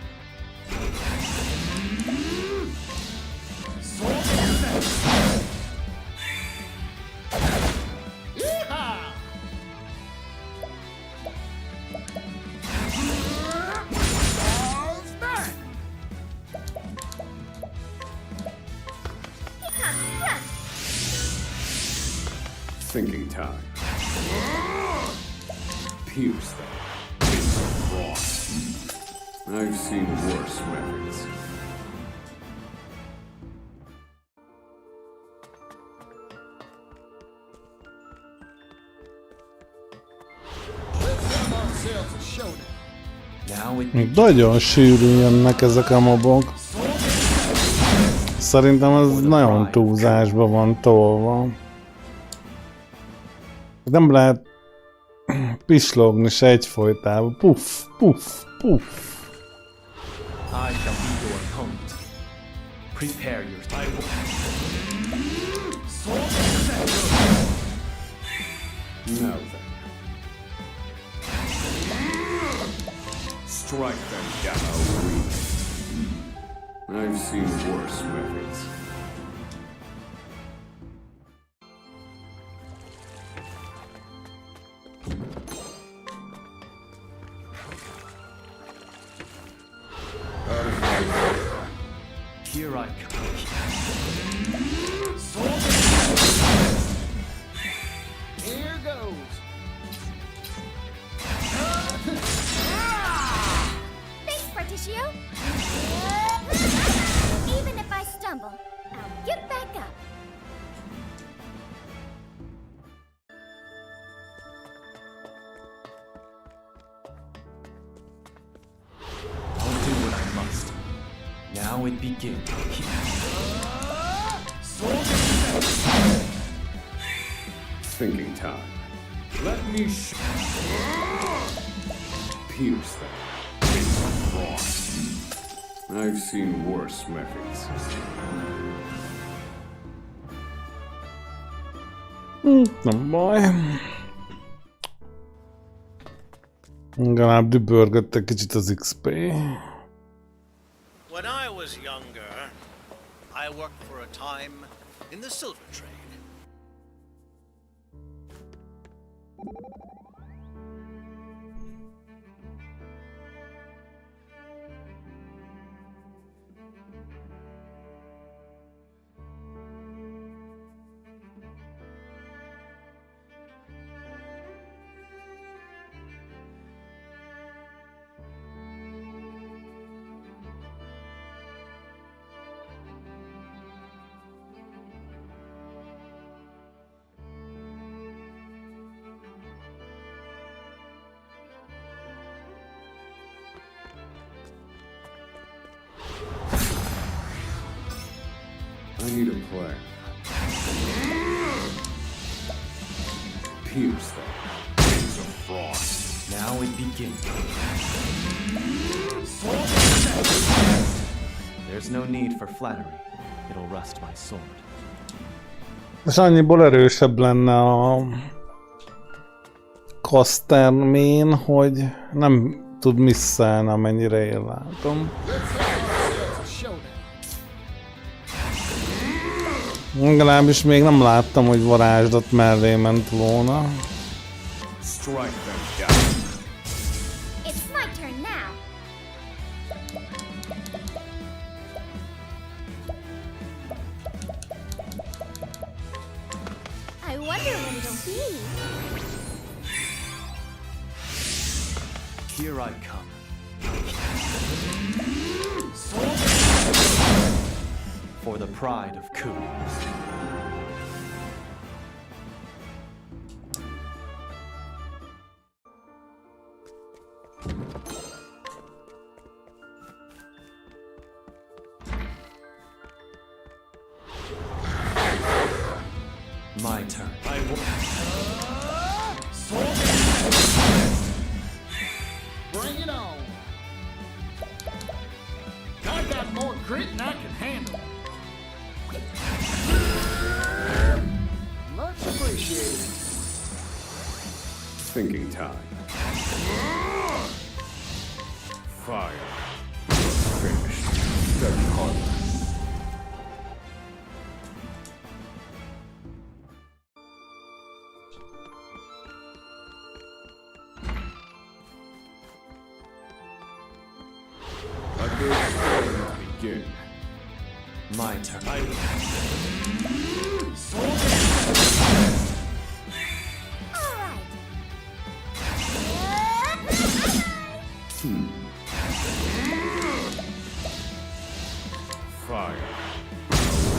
Yeehaw! Here comes Grunt. Thinking time. Pierce them. I've seen worse methods. Let's have ourselves a showdown. Now it Nagyon sűrűn jönnek ezek a mobok. Szerintem ez nagyon túlzásba van tolva. Nem lehet pislogni se egyfolytában. Puff, puff, puff. I shall be your opponent. Prepare yourself. Now then. Strike them down. I've seen worse methods. Here I come. Here goes. Thanks, Particio. Even if I stumble, I'll get back up. I'll do what I must. Now it begins. Thinking time. Let me pierce them. I've seen worse methods. Nem baj. Legalább dübörgött egy kicsit az XP. When I was younger, I worked for a time in the silver trade. I need a plan. Pierce them. Wings of frost. Now it begins. There's no need for flattery. It'll rust my sword. És annyiból erősebb lenne a Castermén, hogy nem tud misszelni, amennyire én látom. Legalábbis még nem láttam, hogy varázslat mellé ment volna. It's my turn now. I wonder what it'll be. Here I come. For the pride of Ku. My turn. I will. Bring it on. I got more grit than I can handle. Much appreciated. Thinking time. Fire. Finished. Step harder. Begin. My turn. Fire.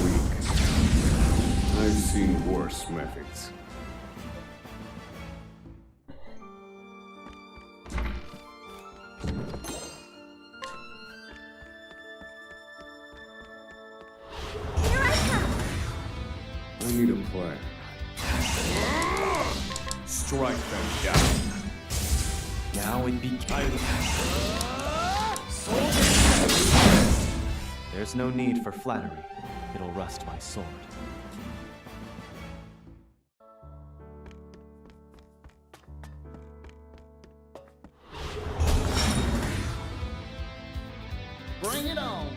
Weak. I've seen worse methods. I need a plan. Strike them down. Now it begins. There's no need for flattery. It'll rust my sword. Bring it on.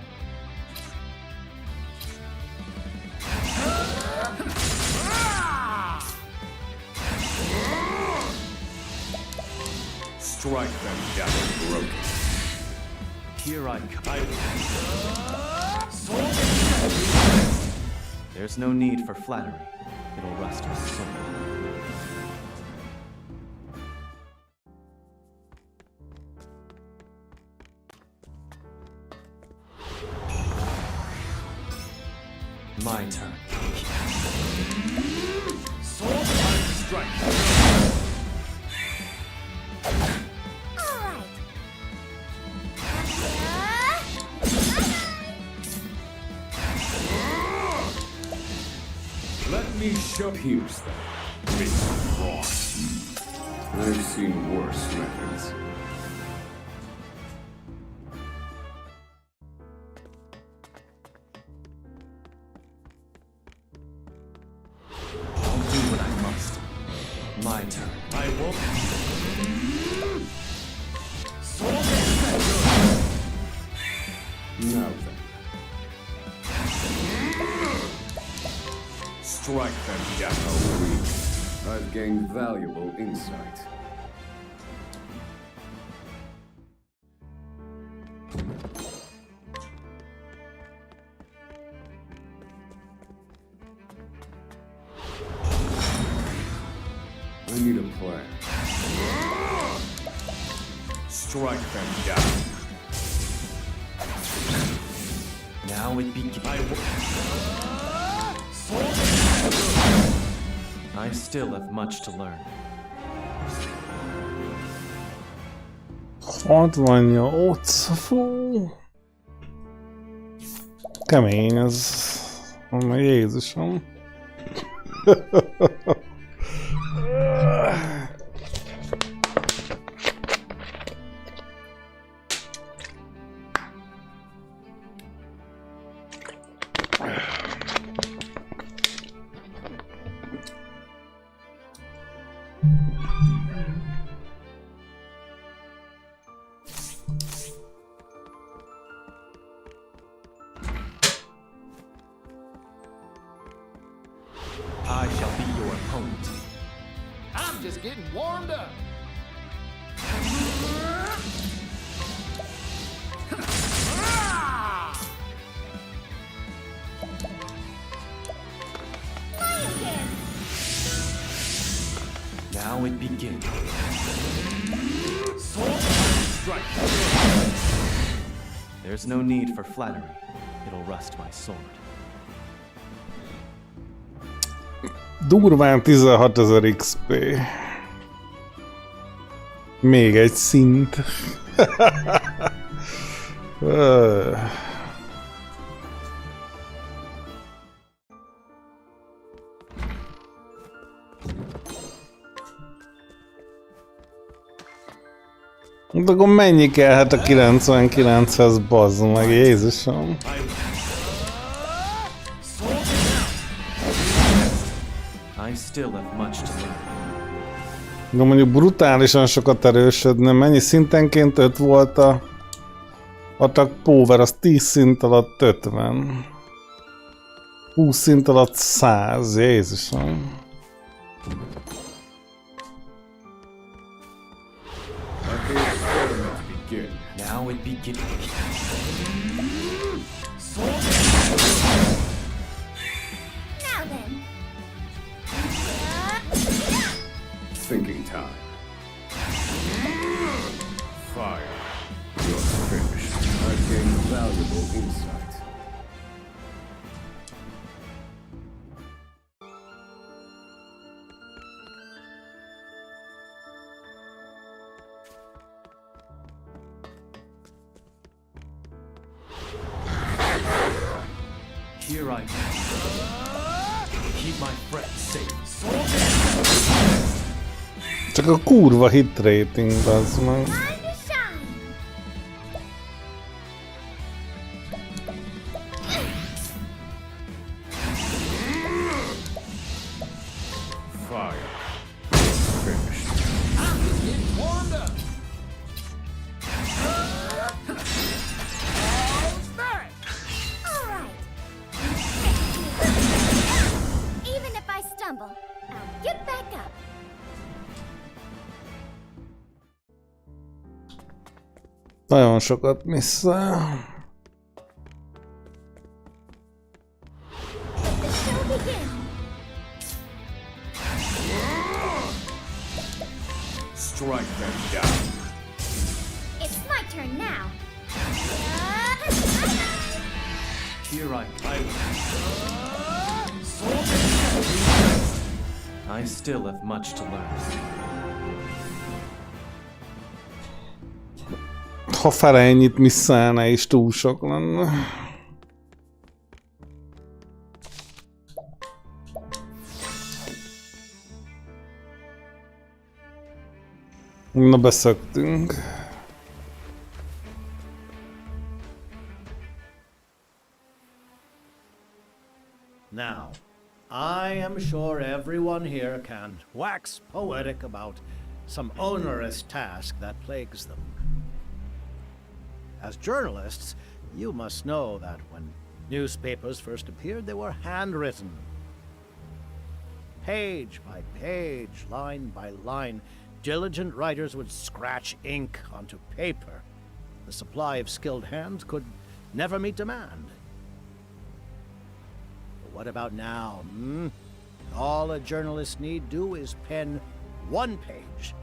Strike them down broken. Here I come. There's no need for flattery. It'll rust my sword. My turn. Sword strike. Let me show pierce them. With frost. I've seen worse methods. I'll do what I must. My turn. I will. Now then. Strike them down. Weak. I've gained valuable insight. I need a plan. Strike them down. Now it begins. I still have much to learn. 68, fú. Kemény ez. Jézusom. I shall be your opponent. I'm just getting warmed up. Now it begins. Strike. There's no need for flattery. It'll rust my sword. Durván 16.000 XP. Még egy szint. De akkor mennyi kellhet a 99-hez, bazd meg, Jézusom. I still have much to learn. De mondjuk brutálisan sokat erősödne, mennyi szintenként 5 volt a attack power, az 10 szint alatt 50. 20 szint alatt 100, Jézusom. Now it begins. Now then. Thinking time. Fire. You're finished. I've gained valuable insight. Here I am. Keep my friends safe. Csak a kurva hit rating, bazd meg. Fire. Finished. I'm just getting warmed up. Even if I stumble, I'll get back up. Nagyon sokat misszel. The show begins. Strike them down. It's my turn now. Here I still have much to learn. Ha fele ennyit misszelne is túl sok lenne. Na, beszöktünk. Now, I am sure everyone here can wax poetic about some onerous task that plagues them. As journalists, you must know that when newspapers first appeared, they were handwritten. Page by page, line by line, diligent writers would scratch ink onto paper. The supply of skilled hands could never meet demand. But what about now, All a journalist need do is pen one page.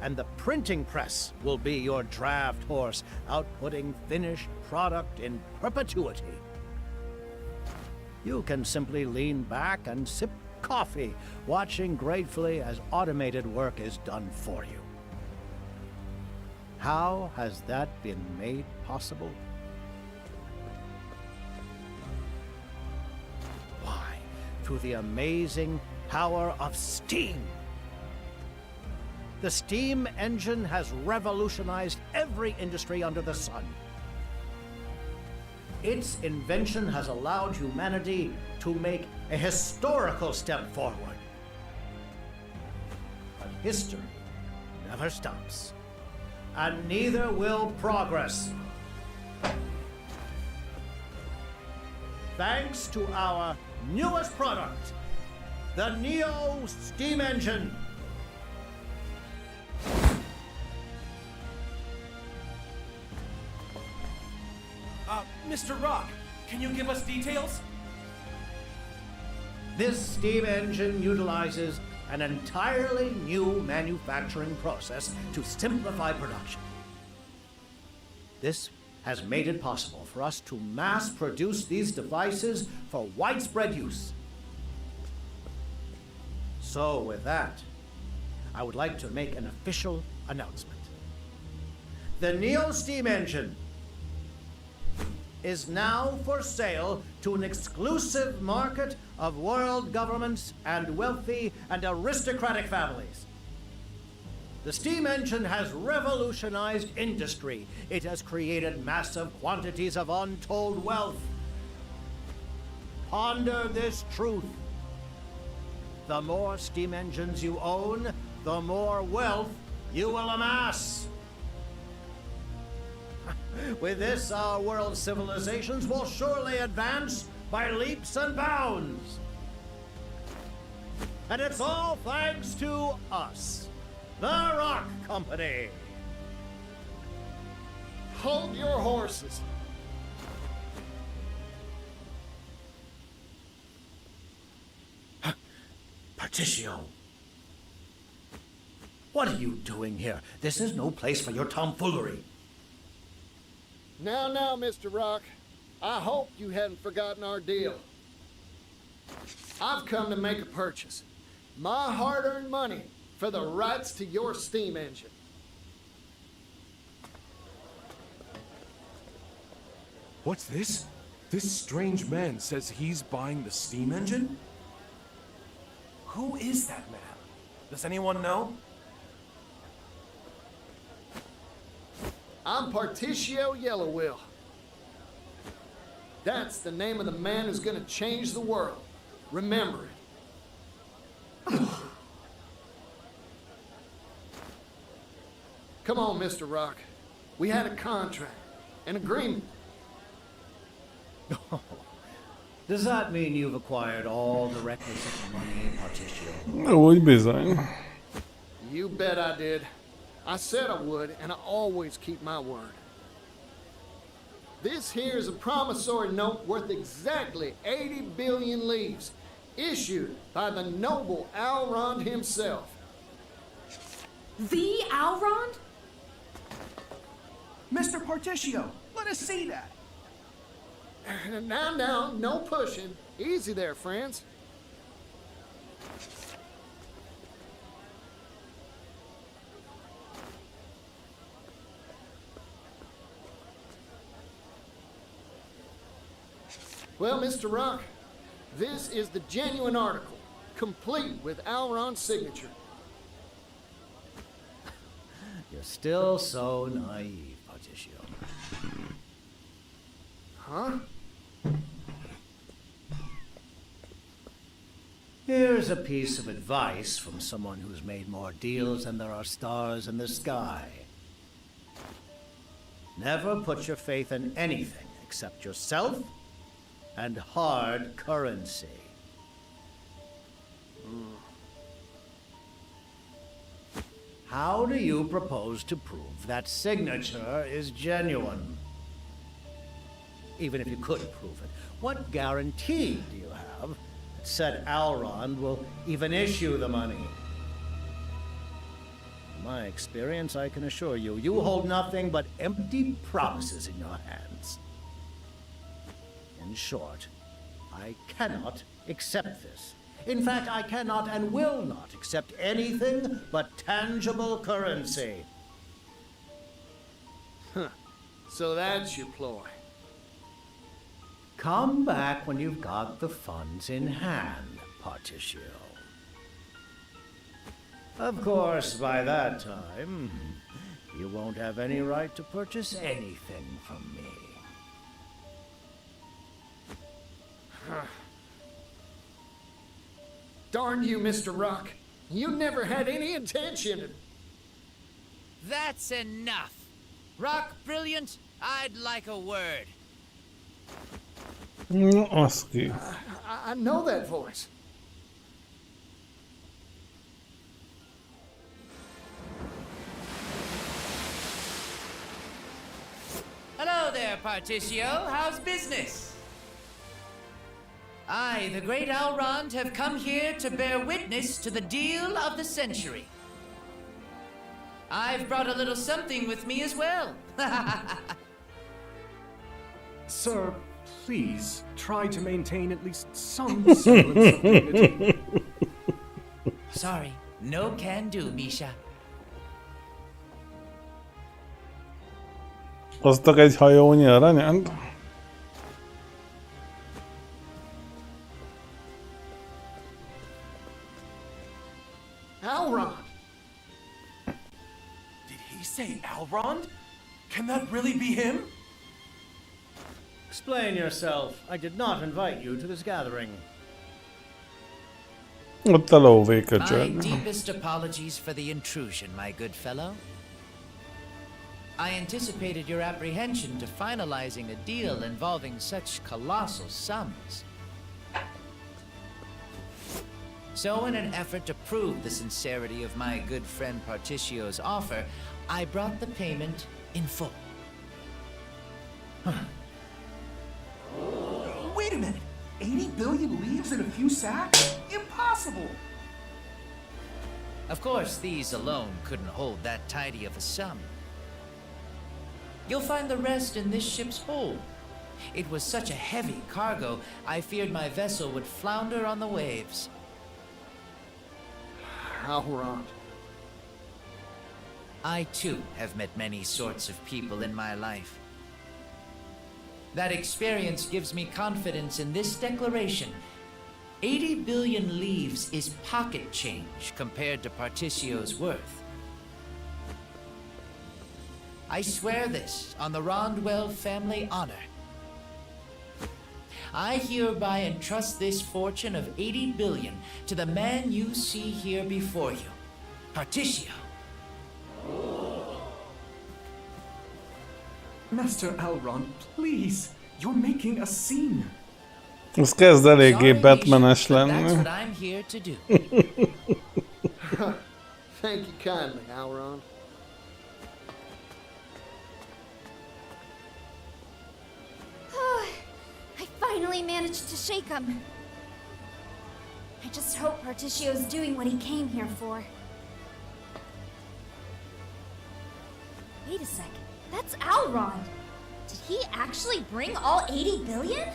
And the printing press will be your draft horse, outputting finished product in perpetuity. You can simply lean back and sip coffee, watching gratefully as automated work is done for you. How has that been made possible? Why, through the amazing power of steam. The steam engine has revolutionized every industry under the sun. Its invention has allowed humanity to make a historical step forward. But history never stops, and neither will progress. Thanks to our newest product, the Neo Steam Engine. Mr. Rock, can you give us details? This steam engine utilizes an entirely new manufacturing process to simplify production. This has made it possible for us to mass produce these devices for widespread use. So with that, I would like to make an official announcement. The Neo Steam Engine is now for sale to an exclusive market of world governments and wealthy and aristocratic families. The steam engine has revolutionized industry. It has created massive quantities of untold wealth. Ponder this truth. The more steam engines you own, the more wealth you will amass. With this, our world civilizations will surely advance by leaps and bounds. And it's all thanks to us, the Rock Company. Hold your horses. Particio. What are you doing here? This is no place for your tomfoolery. Now, Mr. Rock. I hope you hadn't forgotten our deal. I've come to make a purchase. My hard-earned money for the rights to your steam engine. What's this? This strange man says he's buying the steam engine? Who is that man? Does anyone know? I'm Particio Yellowwill. That's the name of the man who's gonna change the world. Remember it. Come on, Mr. Rock. We had a contract, an agreement. Does that mean you've acquired all the requisite money, Particio? Úgy bizony. You bet I did. I said I would, and I always keep my word. This here is a promissory note worth exactly 80 billion leaves, issued by the noble Alrond himself. The Alrond? Mr. Particio, let us see that. Now, no pushing. Easy there, friends. Well, Mr. Rock, this is the genuine article, complete with Alron's signature. You're still so naive, Particio. Huh? Here's a piece of advice from someone who's made more deals than there are stars in the sky. Never put your faith in anything except yourself and hard currency. How do you propose to prove that signature is genuine? Even if you could prove it, what guarantee do you have that said Alrond will even issue the money? In my experience, I can assure you, you hold nothing but empty promises in your hands. In short, I cannot accept this. In fact, I cannot and will not accept anything but tangible currency. Huh. So that's your ploy. Come back when you've got the funds in hand, Particio. Of course, by that time, you won't have any right to purchase anything from me. Darn you, Mr. Rock. You never had any intention. That's enough. Rock Brilliant, I'd like a word. Az ki. I know that voice. Hello there, Particio. How's business? I, the great Elrond, have come here to bear witness to the deal of the century. I've brought a little something with me as well. Sir, please try to maintain at least some semblance of dignity. Sorry, no can do, Misha. Hoztak egy hajónyi aranyat? Elrond! Did he say Elrond? Can that really be him? Explain yourself. I did not invite you to this gathering. Ott a My lóvéköcsög. deepest apologies for the intrusion, my good fellow. I anticipated your apprehension to finalizing a deal involving such colossal sums. So in an effort to prove the sincerity of my good friend Particio's offer, I brought the payment in full. Wait a minute. 80 billion leaves in a few sacks? Impossible! Of course, these alone couldn't hold that tidy of a sum. You'll find the rest in this ship's hold. It was such a heavy cargo, I feared my vessel would flounder on the waves. Elrond. I too have met many sorts of people in my life. That experience gives me confidence in this declaration. 80 billion leaves is pocket change compared to Particio's worth. I swear this on the Rondwell family honor. I hereby entrust this fortune of 80 billion to the man you see here before you, Particio. Master Elrond, please. You're making a scene. Ez kezd eléggé Batman-es That's lenni. what I'm here to do. Thank you kindly, Elrond. I finally managed to shake him. I just hope Particio's doing what he came here for. Wait a sec. That's Elrond. Did he actually bring all 80 billion?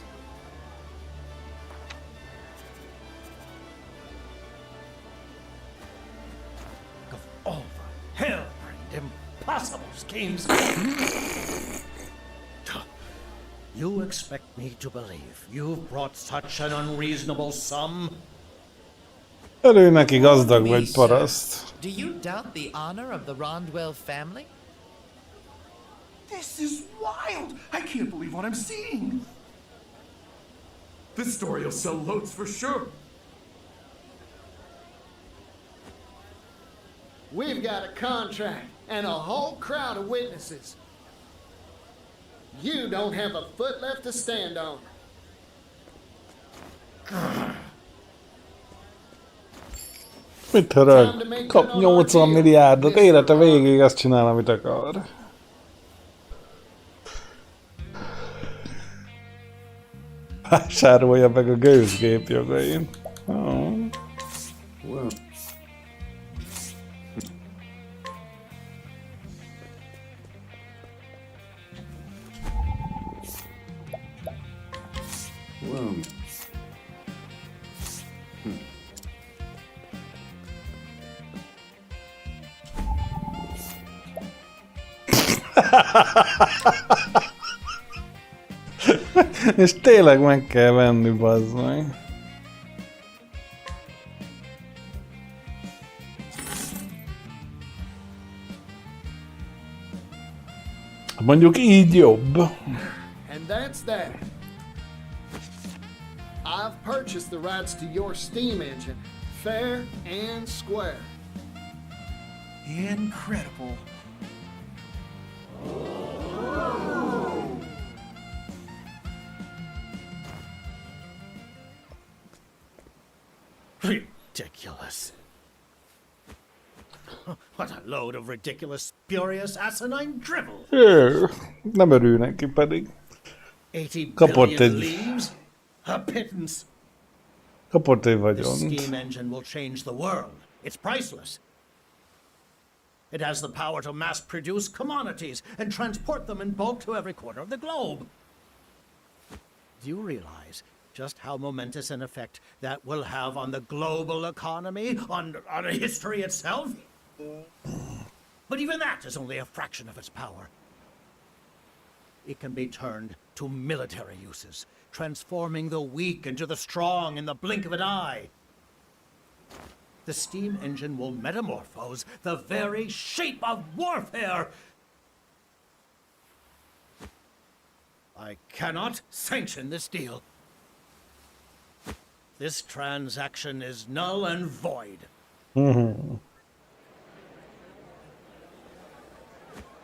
Of all the hell-brained, impossible schemes. You expect me to believe you've brought such an unreasonable sum? Örülj neki, gazdag vagy, paraszt. Do you doubt the honor of the Rondwell family? This is wild! I can't believe what I'm seeing! This story will sell loads for sure. We've got a contract and a whole crowd of witnesses. You don't have a foot left to stand on. Mit hörög? Kap 80 milliárdot, élete végéig azt csinál, amit akar. Vásárolja meg a gőzgép jogain. Oh. Well. Well. És tényleg meg kell venni, bazd meg. Mondjuk így jobb. And that's that. I've purchased the rights to your steam engine, fair and square. Incredible. Ridiculous. What a load of ridiculous, spurious, asinine drivel. Nem örül neki pedig. 80 Kapott billion egy, leaves? A pittance. kapott egy The vagyont. steam engine will change the world. It's priceless. It has the power to mass-produce commodities and transport them in bulk to every corner of the globe. Do you realize just how momentous an effect that will have on the global economy, on history itself? But even that is only a fraction of its power. It can be turned to military uses, transforming the weak into the strong in the blink of an eye. The steam engine will metamorphose the very shape of warfare. I cannot sanction this deal. This transaction is null and void.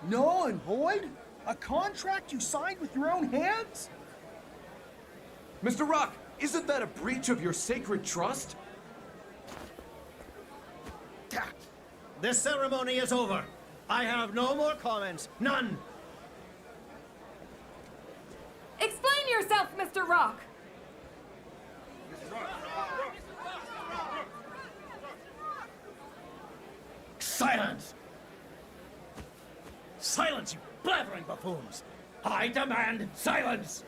Null and void? A contract you signed with your own hands? Mr. Rock, isn't that a breach of your sacred trust? This ceremony is over. I have no more comments. None. Explain yourself, Mr. Rock! Silence! Silence, you blathering buffoons! I demand silence!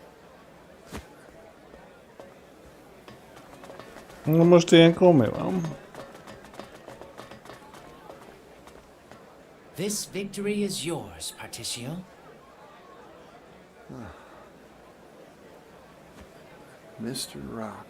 Na most ilyenkor mi van? This victory is yours, Particio. Mr. Rock.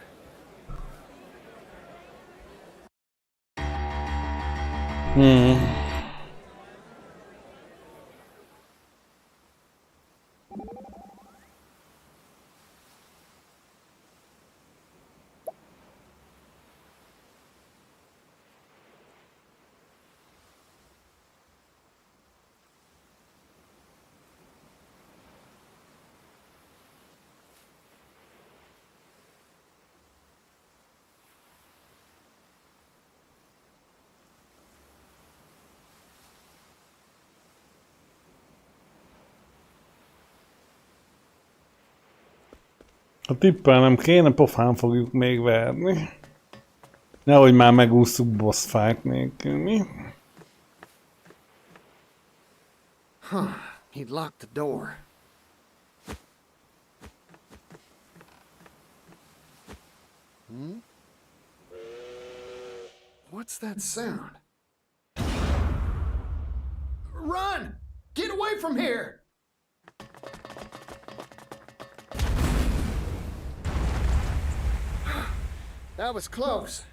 Ha tippelnem kéne, pofán fogjuk még verni. Nehogy már megússzuk boss fight nélkül, mi? Huh, he'd locked the door. What's that sound? Run! Get away from here! That was close.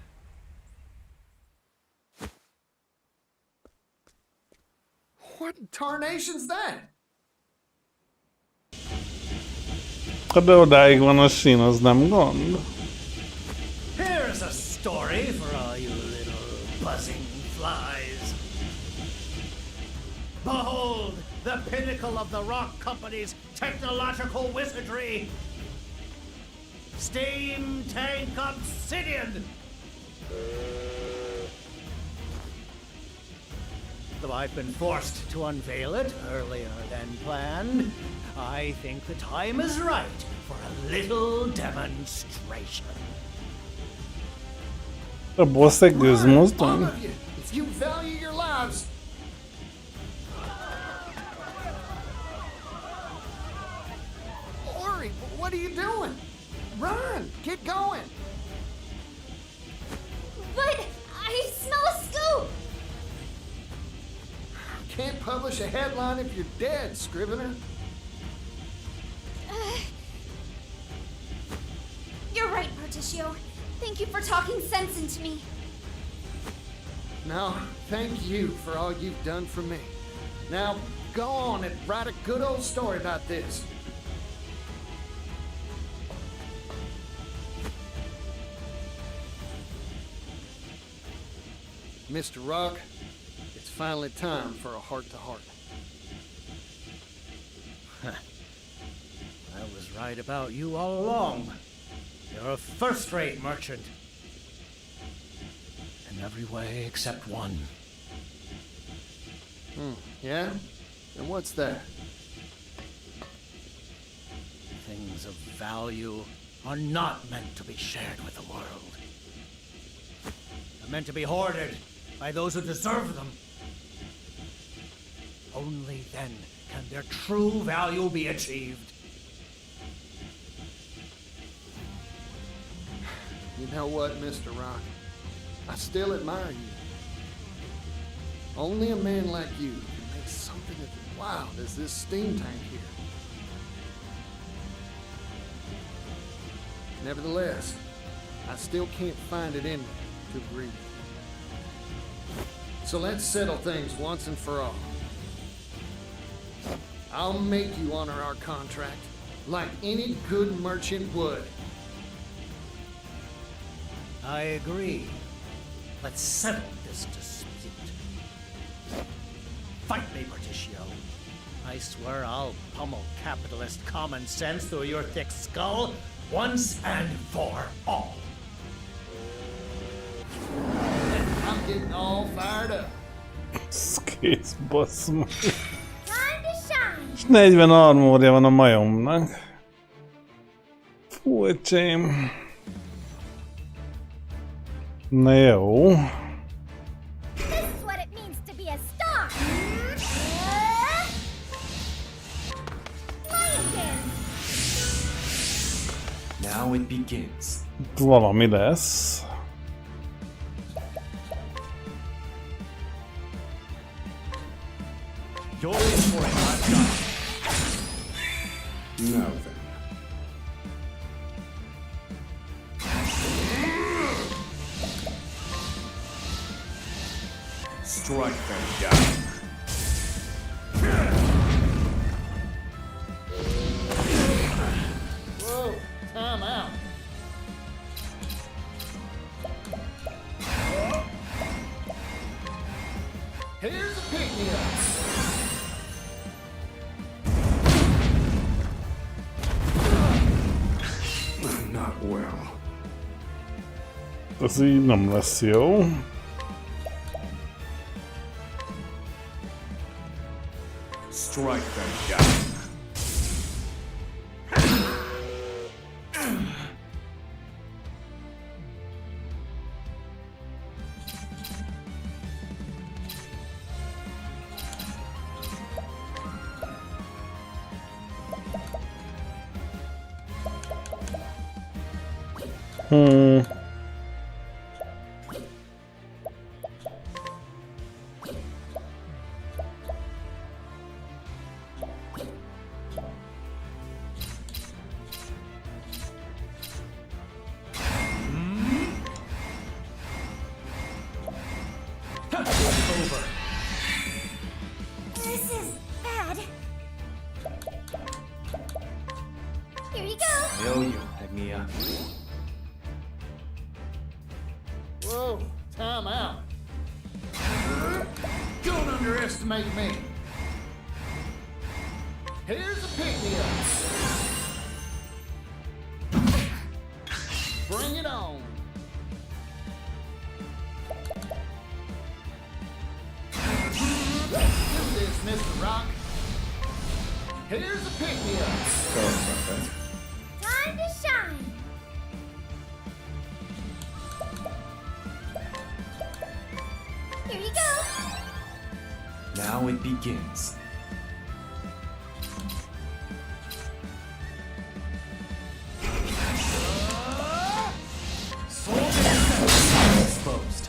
What in tarnation's that? Ha de odáig van a sín, az nem gond. Here's a story for all you little buzzing flies. Behold, the pinnacle of the Rock Company's technological wizardry. Steam Tank Obsidian! Though I've been forced to unveil it earlier than planned, I think the time is right for a little demonstration. A boss egy All gőzmozdony? of you, if you value your lives. Ori, what are you doing? Run! Get going! But I smell a scoop! Can't publish a headline if you're dead, Scrivener. You're right, Particio. Thank you for talking sense into me. No, thank you for all you've done for me. Now, go on and write a good old story about this. Mr. Rock, it's finally time for a heart-to-heart. I was right about you all along. You're a first-rate merchant. in every way except one. Yeah? And what's that? Things of value are not meant to be shared with the world. They're meant to be hoarded by those who deserve them. Only then can their true value be achieved. You know what, Mr. Rock? I still admire you. Only a man like you can make something as wild as this steam tank here. Nevertheless, I still can't find it in me to agree with you. So let's settle things once and for all. I'll make you honor our contract, like any good merchant would. I agree. Let's settle this dispute. Fight me, Berticio. I swear I'll pummel capitalist common sense through your thick skull once and for all. I'm getting all fired up. Kész, bassz meg. Time to shine. És 40 armorja van a majomnak. Fú, öcsém. Na jó. This is what it means to be a star. Now it begins. Itt valami lesz. You're in for it, I've got it. Now then. Strike them down. Whoa, time out. Here's a pick-me-up. Not well. Ez így nem lesz jó. Strike them down. This is bad. Here you go. I owe you, Agnia. Whoa, time out. Don't underestimate me. Here's a pick-me-up. Bring it on. Do this, Mr. Rock. Here's a pick-me-up. Sorry about that. Time to shine. Here you go. Now it begins. Exposed.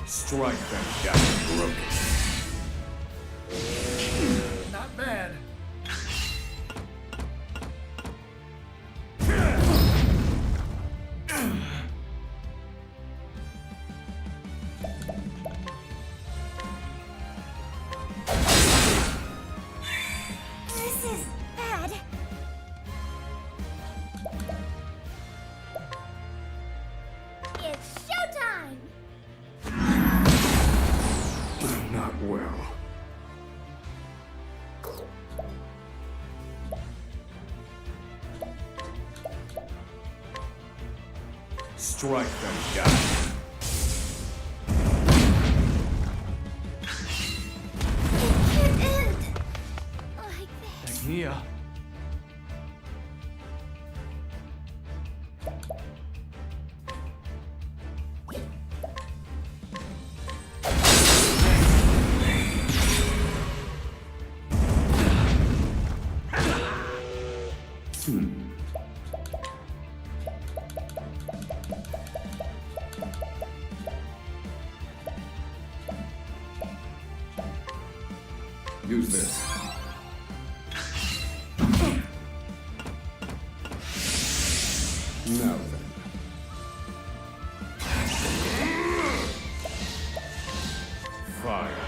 Strike them down, broken. Not bad. This is bad. It's showtime. Strike them down. It can't end like this. Agnia. Use this. Now then. Fire.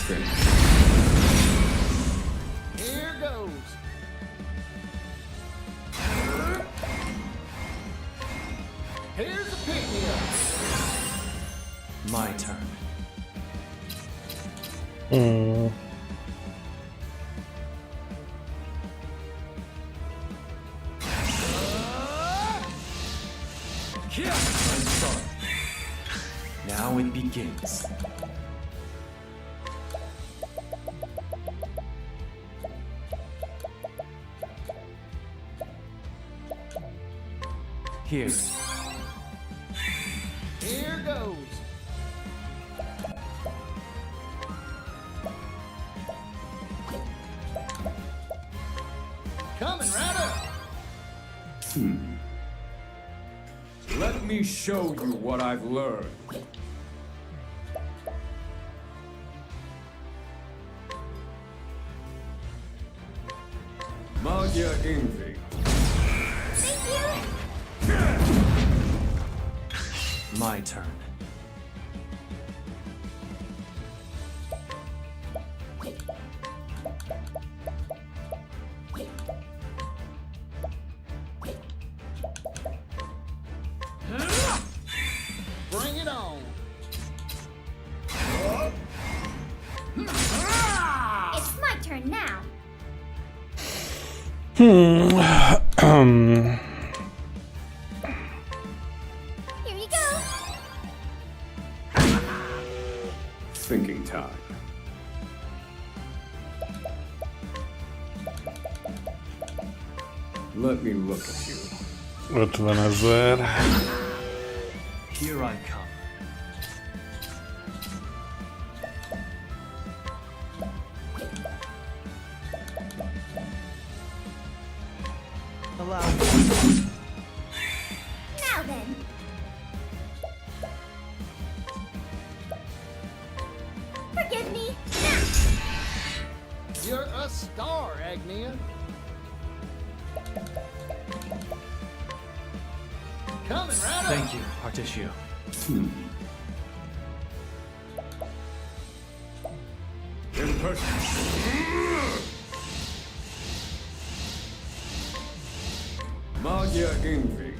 Finish. Here goes. Here's a pick-me-up. My turn. I'm sorry. Now it begins. Here. Here goes. Coming right up. Let me show you what I've learned. Magia Envy. My turn. Bring it on. It's my turn now. Here you go. Thinking time. Let me look at you. 50 000. Here I come. Allow me. Now then. Forgive me. Now. You're a star, Agnia. Coming right up. Thank you, Partitio. In person. Magia Envy.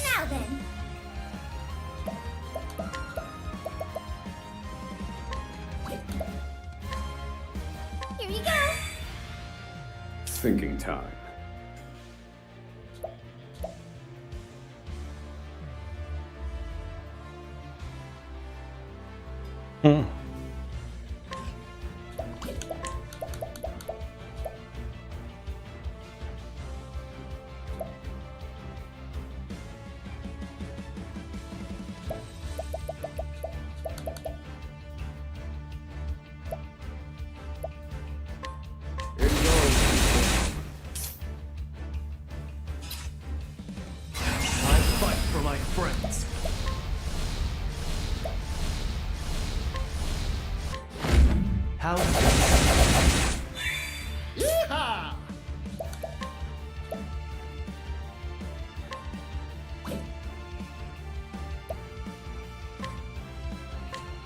Now then. Here you go. Thinking time. My friends. How? Yeehaw!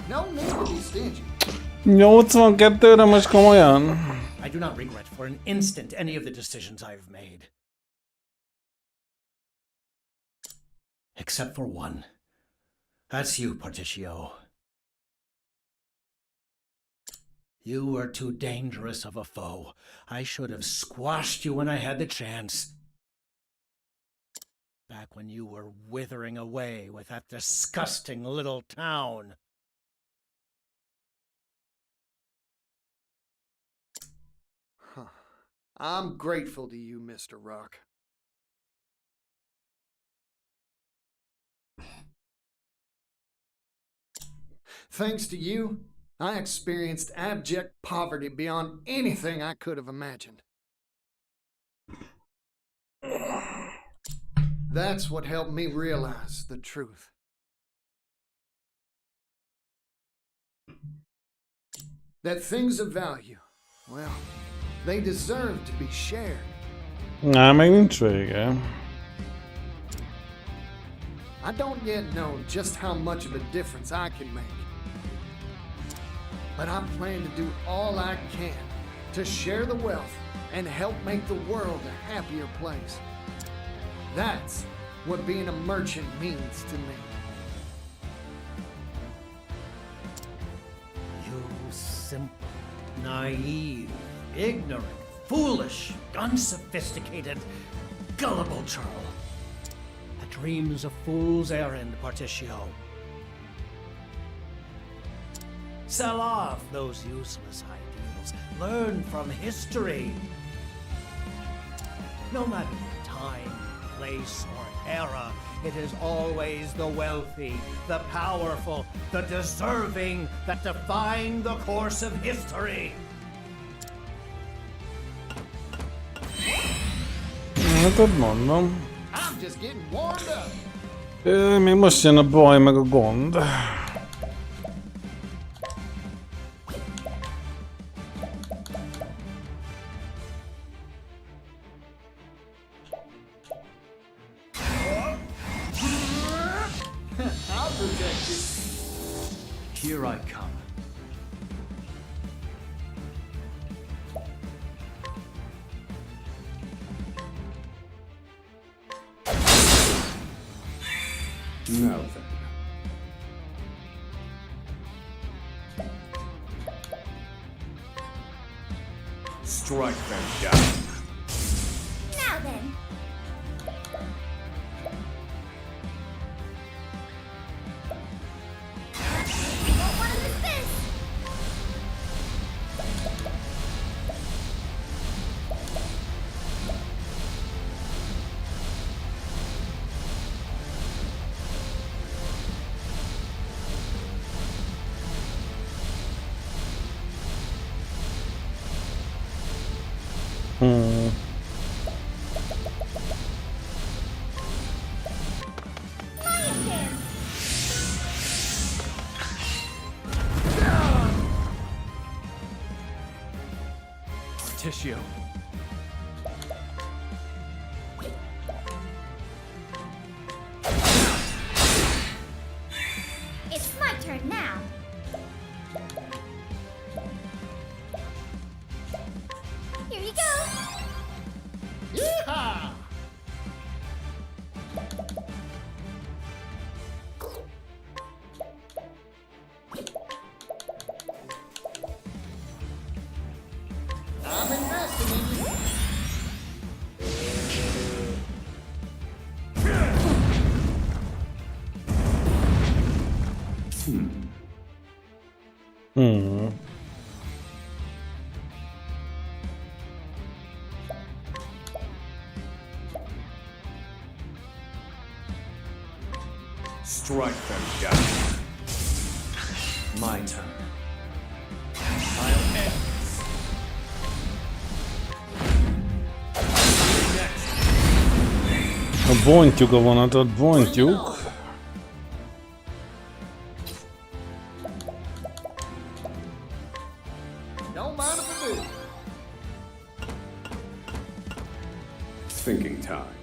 No need to be stingy. 82-re most komolyan? I do not regret for an instant any of the decisions I have made. Except for one. That's you, Partitio. You were too dangerous of a foe. I should have squashed you when I had the chance. back when you were withering away with that disgusting little town. Huh. I'm grateful to you, Mr. Rock. Thanks to you, I experienced abject poverty beyond anything I could have imagined. That's what helped me realize the truth. That things of value, well, they deserve to be shared. Nej, meg nincs vége. I don't yet know just how much of a difference I can make. But I plan to do all I can to share the wealth and help make the world a happier place. That's what being a merchant means to me. You simple, naive, ignorant, foolish, unsophisticated, gullible churl. A dream's a fool's errand, Particio. Sell off those useless ideals. Learn from history. No matter the time, place, or era, it is always the wealthy, the powerful, the deserving that define the course of history. Hát mondom. I'm just getting warmed up. Még most jön a baj meg a gond. I'll protect you. Here I come. Now then. Strike them down. Now then. Won't want to miss this. Tissue. It's my turn now. Here you go. Yeehaw! I'm investing in you. Strike them down. My turn. I'll end this. Ha bontjuk a vonatot, bontjuk. Don't mind if I do. Thinking time.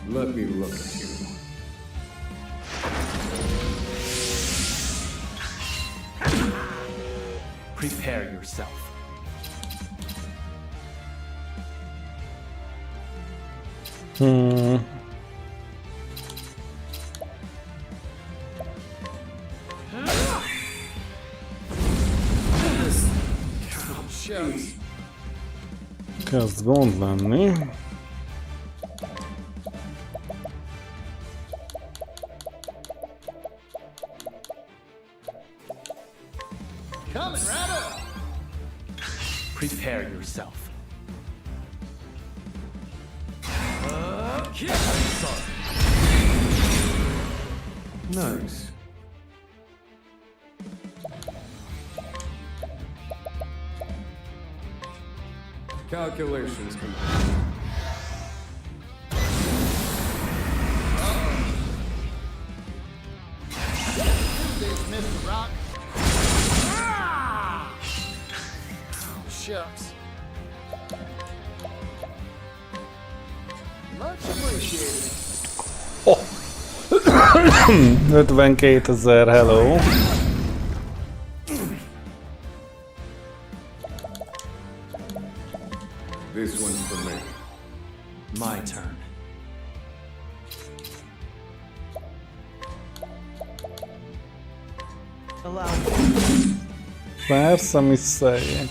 Let me look at you. Prepare yourself. shucks. Kezd gond lenni. Coming right up. Prepare yourself. Nice. Calculations complete. This, Mr. Rock. Oh, shucks. Much appreciated. 52 000, hello. This one's for me. My turn. Allow me. Persze, misszeljék.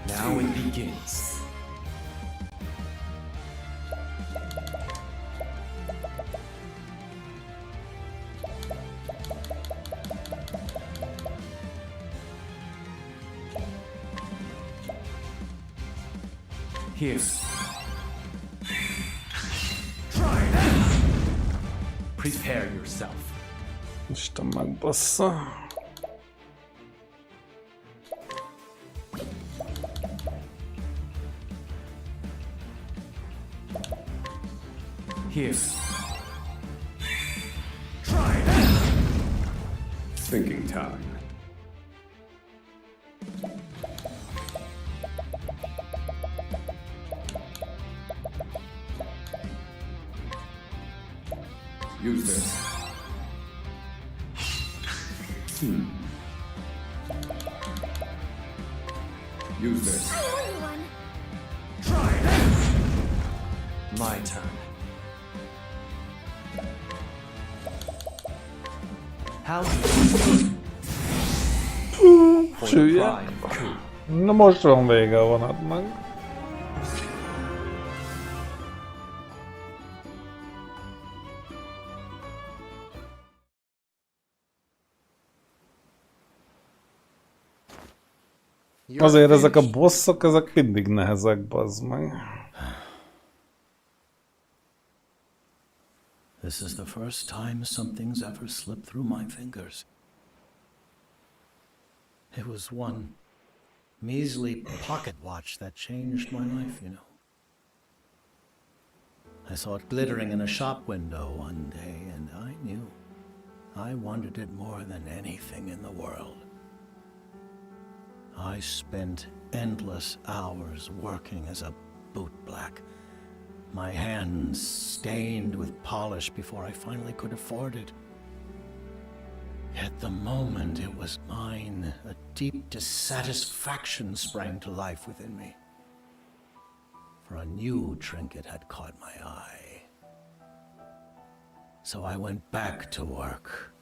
Now it begins. Here. Prepare yourself. Isten megbassza. Here. Thinking time. Use this. Use this. My turn. How Süllyed. Na most van vége a vonatnak. Azért ezek a bosszok, ezek mindig nehezek, bazd meg. This is the first time something's ever slipped through my fingers. It was one measly pocket watch that changed my life, you know. I saw it glittering in a shop window one day, and I knew I wanted it more than anything in the world. I spent endless hours working as a bootblack, my hands stained with polish before I finally could afford it. At the moment it was mine, a deep dissatisfaction sprang to life within me. For a new trinket had caught my eye. So I went back to work.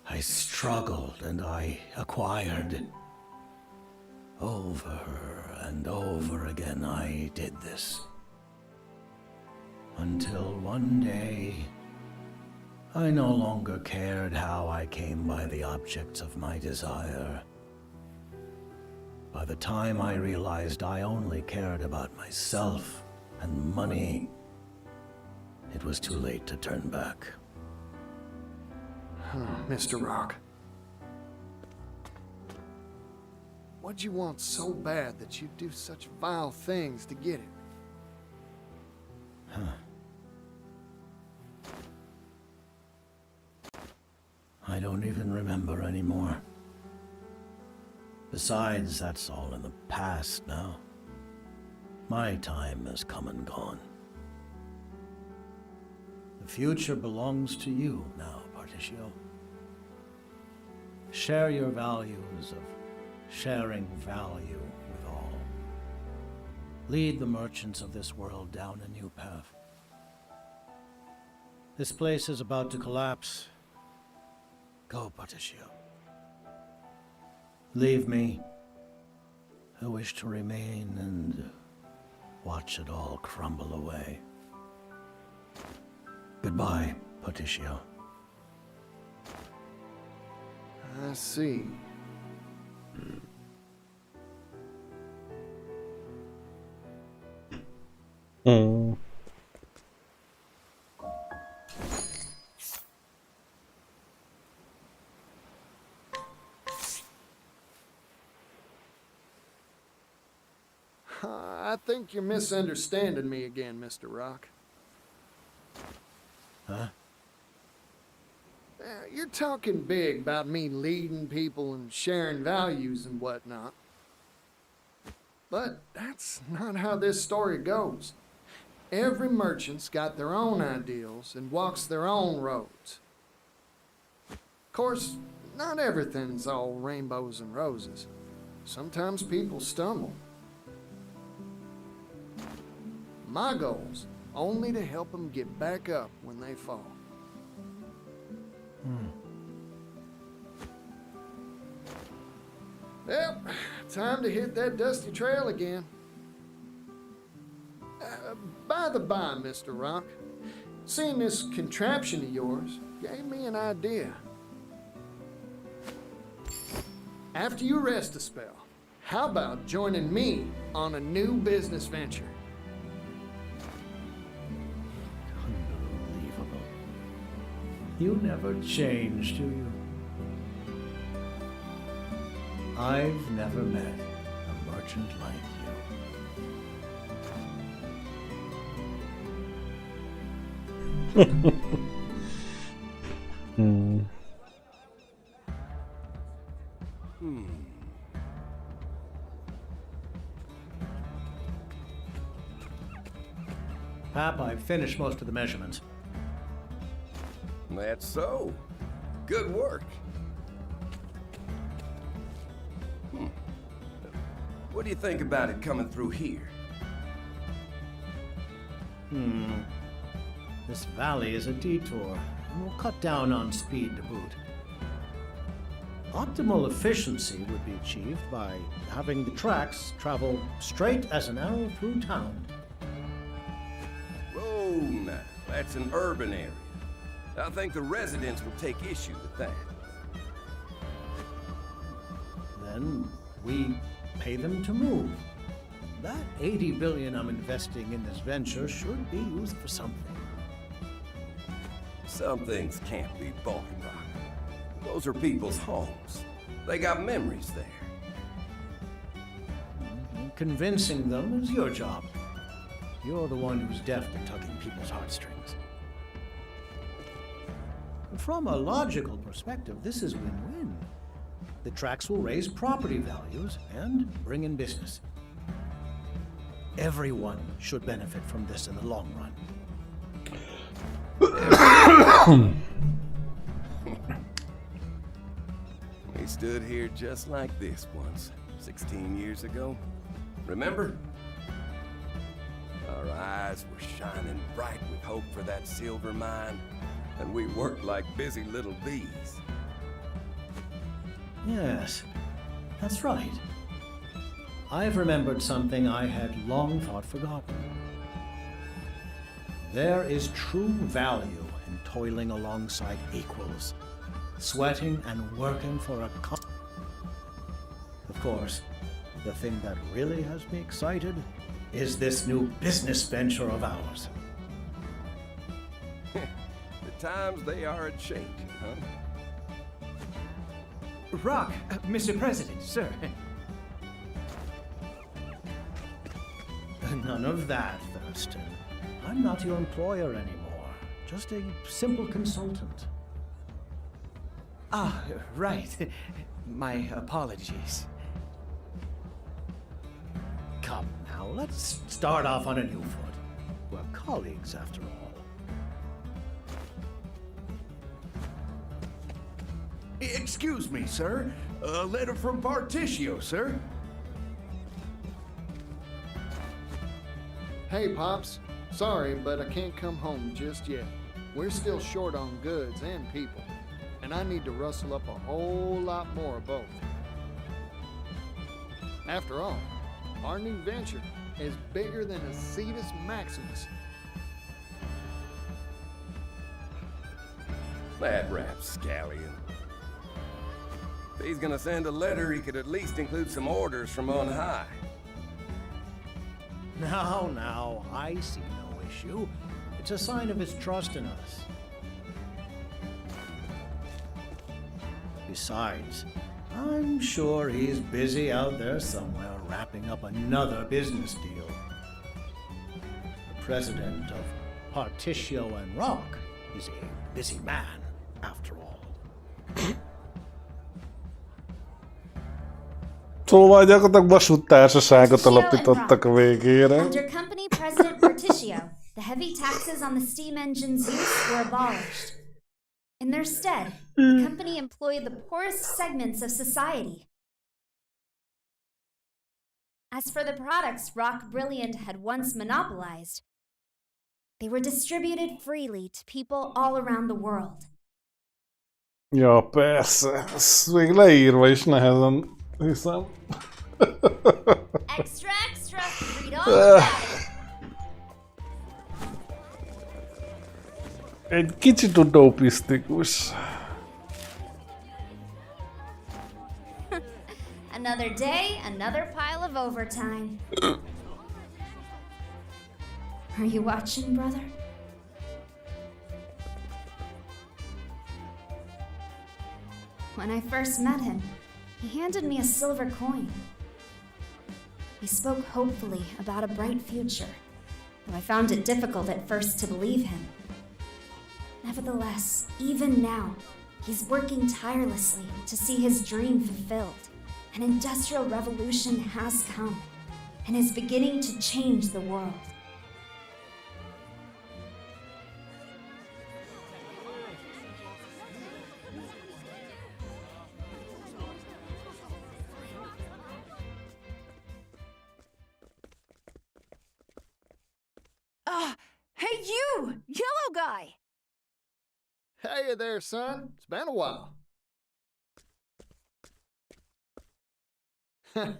I struggled and I acquired. Over and over again I did this. Until one day, I no longer cared how I came by the objects of my desire. By the time I realized I only cared about myself and money, it was too late to turn back. Mr. Rock. What'd you want so bad that you'd do such vile things to get it? I don't even remember anymore. Besides, that's all in the past now. My time has come and gone. The future belongs to you now, Particio. Share your values of sharing value with all. Lead the merchants of this world down a new path. This place is about to collapse. Go, Particio. Leave me. I wish to remain and watch it all crumble away. Goodbye, Patricio. I see. I think you're misunderstanding me again, Mr. Rock. Huh? You're talking big about me leading people and sharing values and whatnot. But that's not how this story goes. Every merchant's got their own ideals and walks their own roads. Of course, not everything's all rainbows and roses. Sometimes people stumble. My goal's only to help them get back up when they fall. Well, time to hit that dusty trail again. By the by, Mr. Rock, seeing this contraption of yours gave me an idea. After you rest a spell, how about joining me on a new business venture? You never change, do you? I've never met a merchant like you. Pap, I've finished most of the measurements. That's so. Good work. What do you think about it coming through here? This valley is a detour, and we'll cut down on speed to boot. Optimal efficiency would be achieved by having the tracks travel straight as an arrow through town. Oh, now, that's an urban area. I think the residents will take issue with that. Then we pay them to move. That $80 billion I'm investing in this venture should be used for something. Some things can't be bought, Rock. Those are people's homes. They got memories there. Convincing them is your job. You're the one who's deaf to tugging people's heartstrings. From a logical perspective, this is win-win. The tracks will raise property values and bring in business. Everyone should benefit from this in the long run. We stood here just like this once, 16 years ago. Remember? Our eyes were shining bright with hope for that silver mine, and we worked like busy little bees. Yes, that's right. I've remembered something I had long thought forgotten. There is true value in toiling alongside equals, sweating and working for a Of course, the thing that really has me excited is this new business venture of ours. The times they are a-changing, huh? Rock, Mr. President, sir. None of that, Thurston. I'm not your employer anymore. Just a simple consultant. Ah, right. My apologies. Come now, let's start off on a new foot. We're colleagues, after all. Excuse me, sir. A letter from Patricio, sir. Hey, Pops. Sorry, but I can't come home just yet. We're still short on goods and people, and I need to rustle up a whole lot more of both. After all, our new venture is bigger than a Cetus Maximus. That rapscallion. If he's gonna send a letter, he could at least include some orders from on high. Now, I see no issue. It's a sign of his trust in us. Besides, I'm sure he's busy out there somewhere wrapping up another business deal. The president of Particio and Rock is a busy man, after all. Szóval gyakorlatilag vasúttársaságot alapítottak a végére. Under company president Particio, the heavy taxes on the steam engine's use were abolished. In their stead, the company employed the poorest segments of society. As for the products Rock Brilliant had once monopolized, they were distributed freely to people all around the world. Ja, persze. Ez még leírva is nehezen hiszem. Extra, read all about it. Egy kicsit utopisztikus. Another day, another pile of overtime. Are you watching, brother? When I first met him, he handed me a silver coin. He spoke hopefully about a bright future, though I found it difficult at first to believe him. Nevertheless, even now, he's working tirelessly to see his dream fulfilled. An industrial revolution has come and is beginning to change the world. Hey you! Yellow guy! Hey there, son. It's been a while.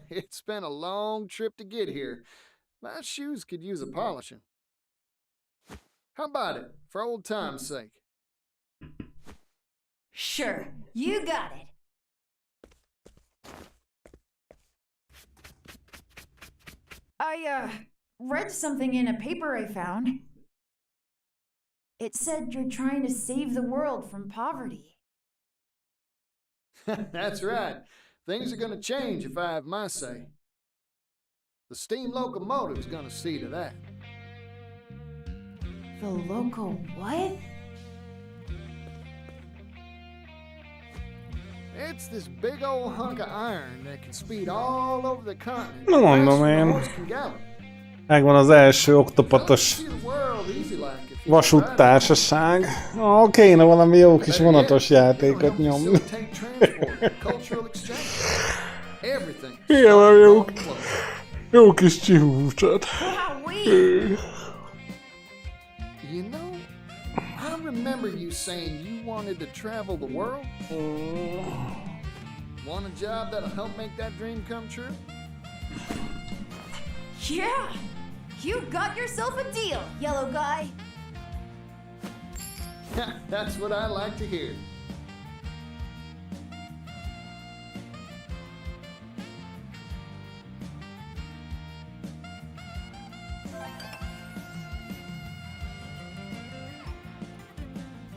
It's been a long trip to get here. My shoes could use a polishing. How about it, for old time's sake? Sure, you got it. I read something in a paper I found. It said you're trying to save the world from poverty. That's right. Things are gonna change if I have my say. The steam locomotive's gonna see to that. The local what? It's this big old hunk of iron that can speed all over the continent. Nem mondom én. Megvan az első oktopatos vasúttársaság. Kéne valami jó kis vonatos játékot nyomni. Igen, valami jó kis csihúcsot. You know, I remember you saying you wanted to travel the world. Want a job that'll help make that dream come true? Yeah! You got yourself a deal, yellow guy! That's what I like to hear.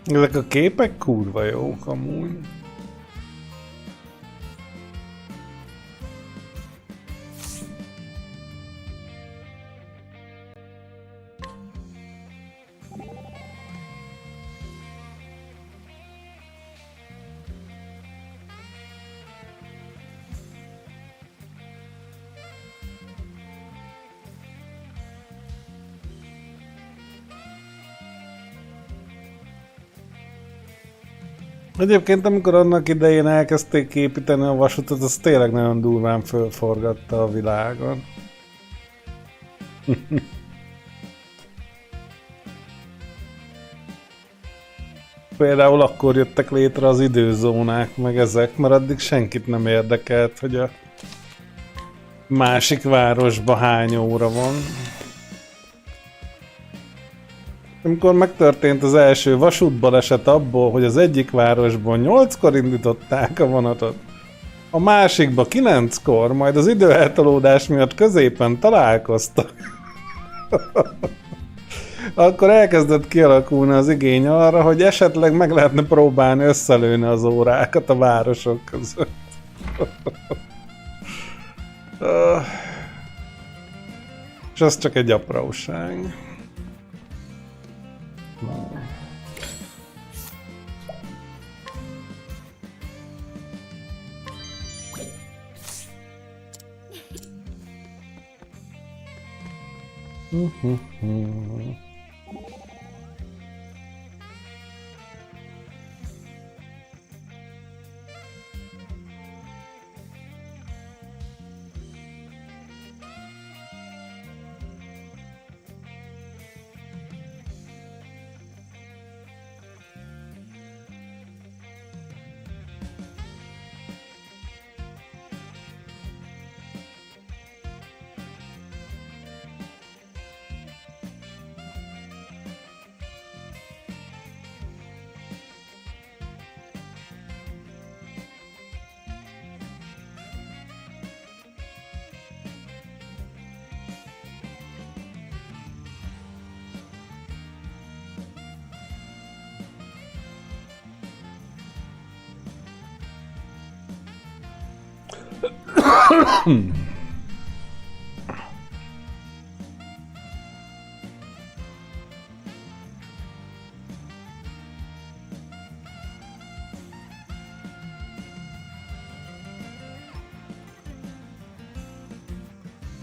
Ezek a képek kurva jók amúgy. Egyébként amikor annak idején elkezdték építeni a vasutat, az tényleg nagyon durván fölforgatta a világon. Például akkor jöttek létre az időzónák, meg ezek, mert addig senkit nem érdekelt, hogy a másik városba hány óra van. Amikor megtörtént az első vasútbaleset abból, hogy az egyik városban 8-kor indították a vonatot, a másikba 9-kor, majd az időeltolódás miatt középen találkoztak, akkor elkezdett kialakulni az igény arra, hogy esetleg meg lehetne próbálni összelőni az órákat a városok között. És az csak egy apróság.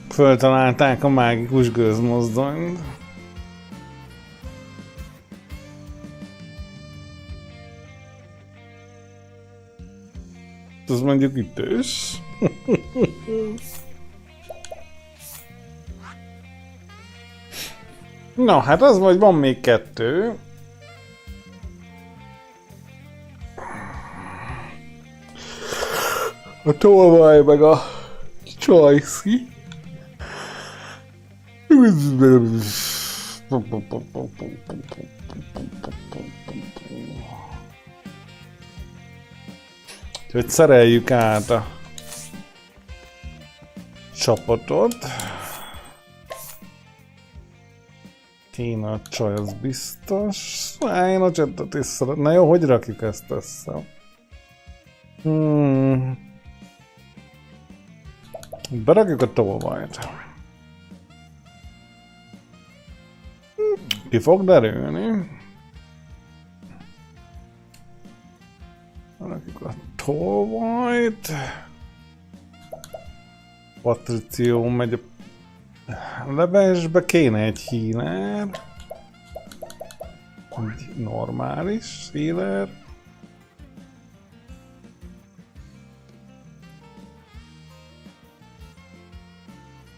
Föltalálták a mágikus gőzmozdonyt. Ez mondjuk ütős. Na, hát az vagy van még 2. A tolvaj meg a csajszki. Úgyhogy szereljük át a csapatot. Kéne a csaj, az biztos. Én a csatot is szeretném. Na jó, hogy rakjuk ezt össze? Berakjuk a tolvajt. Ki fog derülni. Berakjuk a tolvajt. Patrició megy a levesbe, kéne egy healer. Egy normális healer.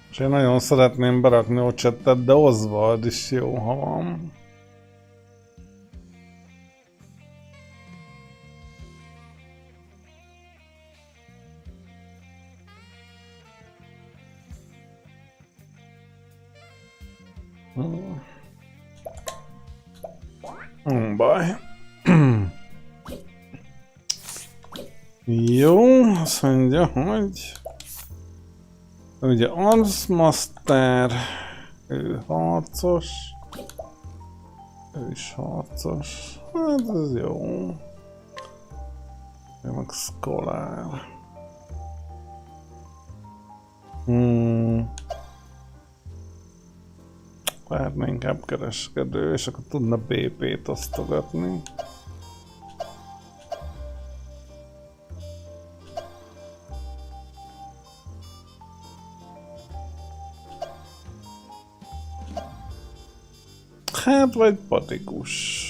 És én nagyon szeretném berakni a csetet, de Oswald is jó, ha van. Baj. Jó, azt mondja, hogy ugye Armsmaster, ő harcos, ő is harcos, hát ez jó. Ő meg Scholar. Lehetne inkább kereskedő, és akkor tudna BP-t osztogatni. Hát, vagy patikus.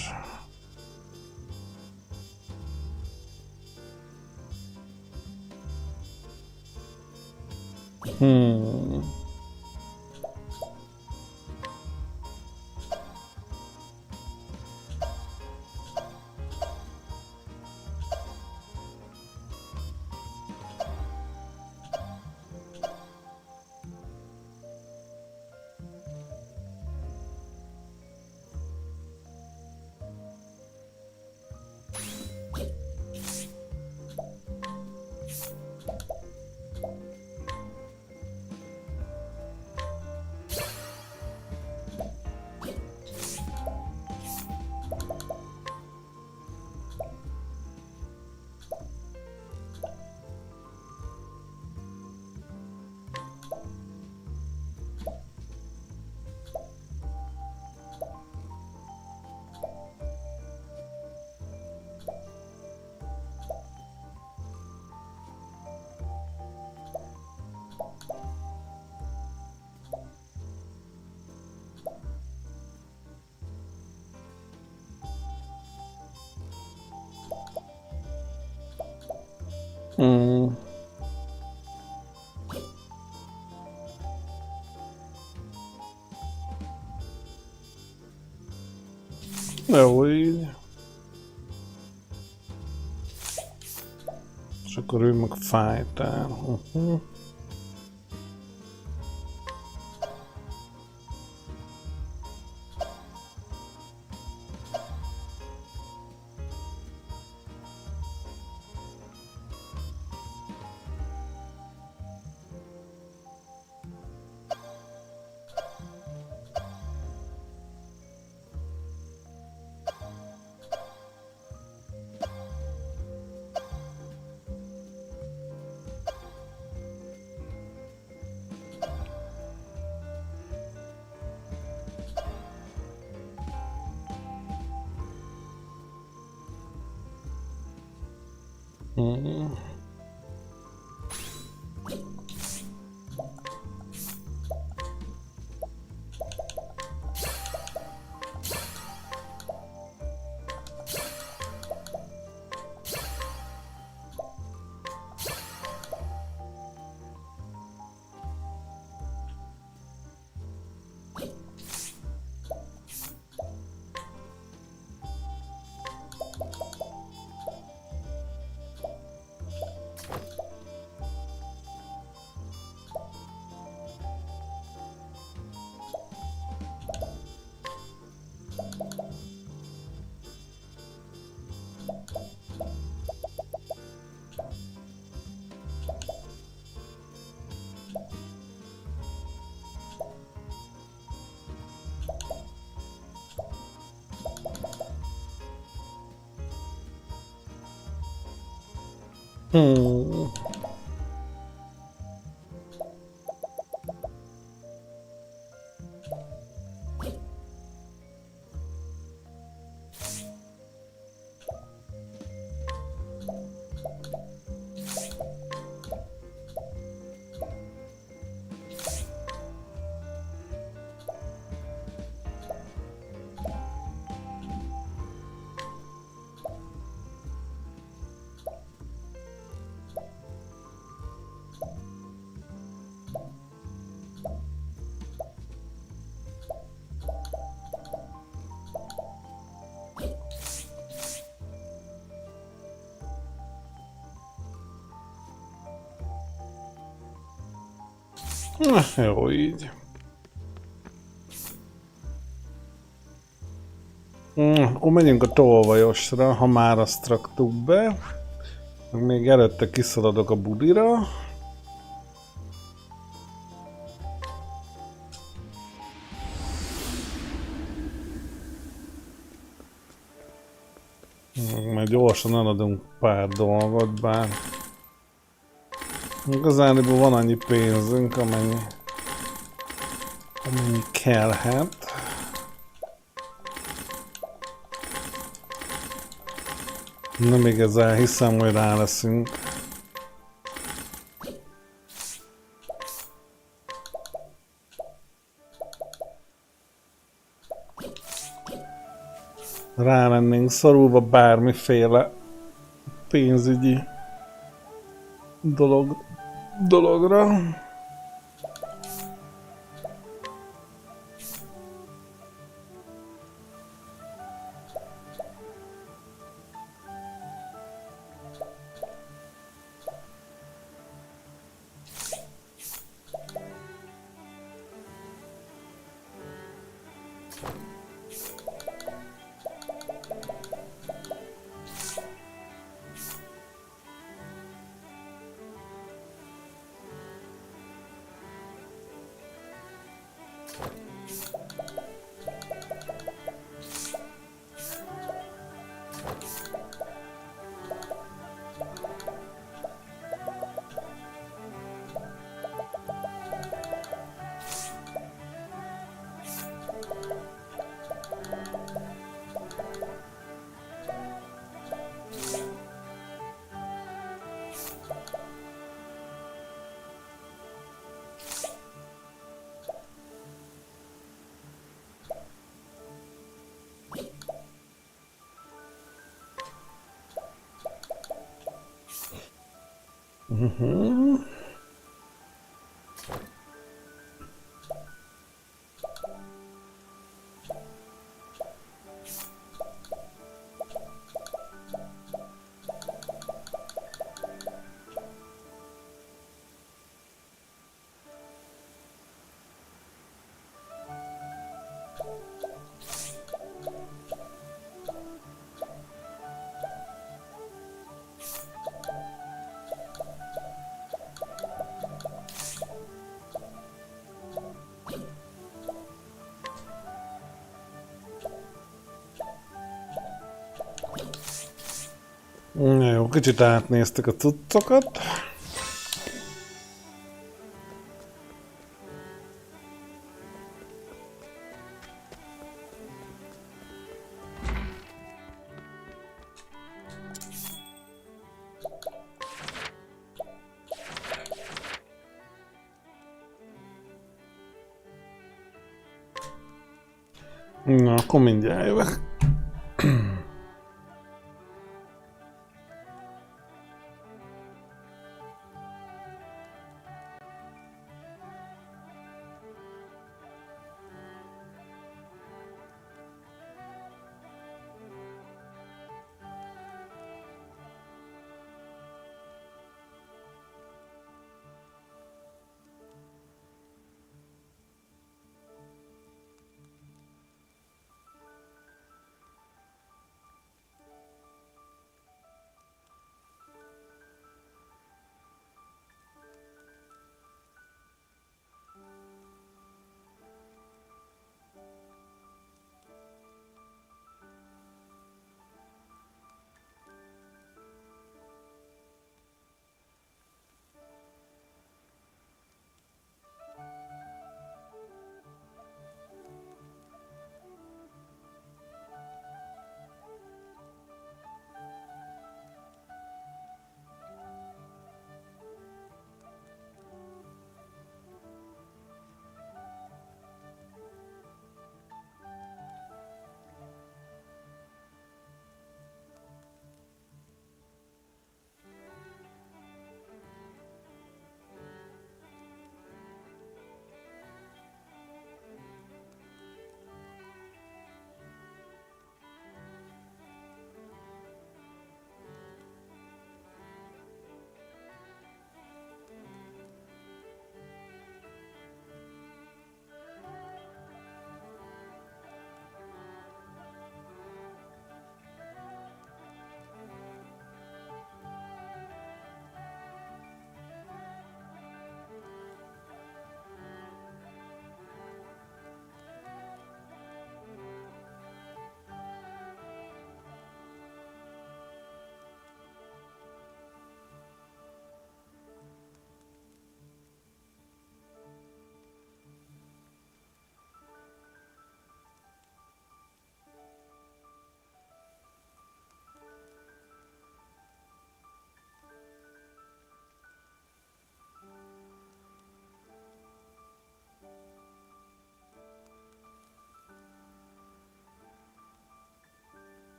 Jó, így. És akkor ő meg fighter. Jó, így. Akkor menjünk a tolvajosra, ha már azt raktuk be. Meg még előtte kiszaladok a budira. Majd gyorsan eladunk pár dolgot, bár igazániból van annyi pénzünk, amennyi kellhet. Nem igazán hiszem, hogy rá leszünk. Rá lennénk szorulva bármiféle pénzügyi dologra. Na jó, kicsit átnéztük a cuccokat. Na, akkor mindjárt jövök.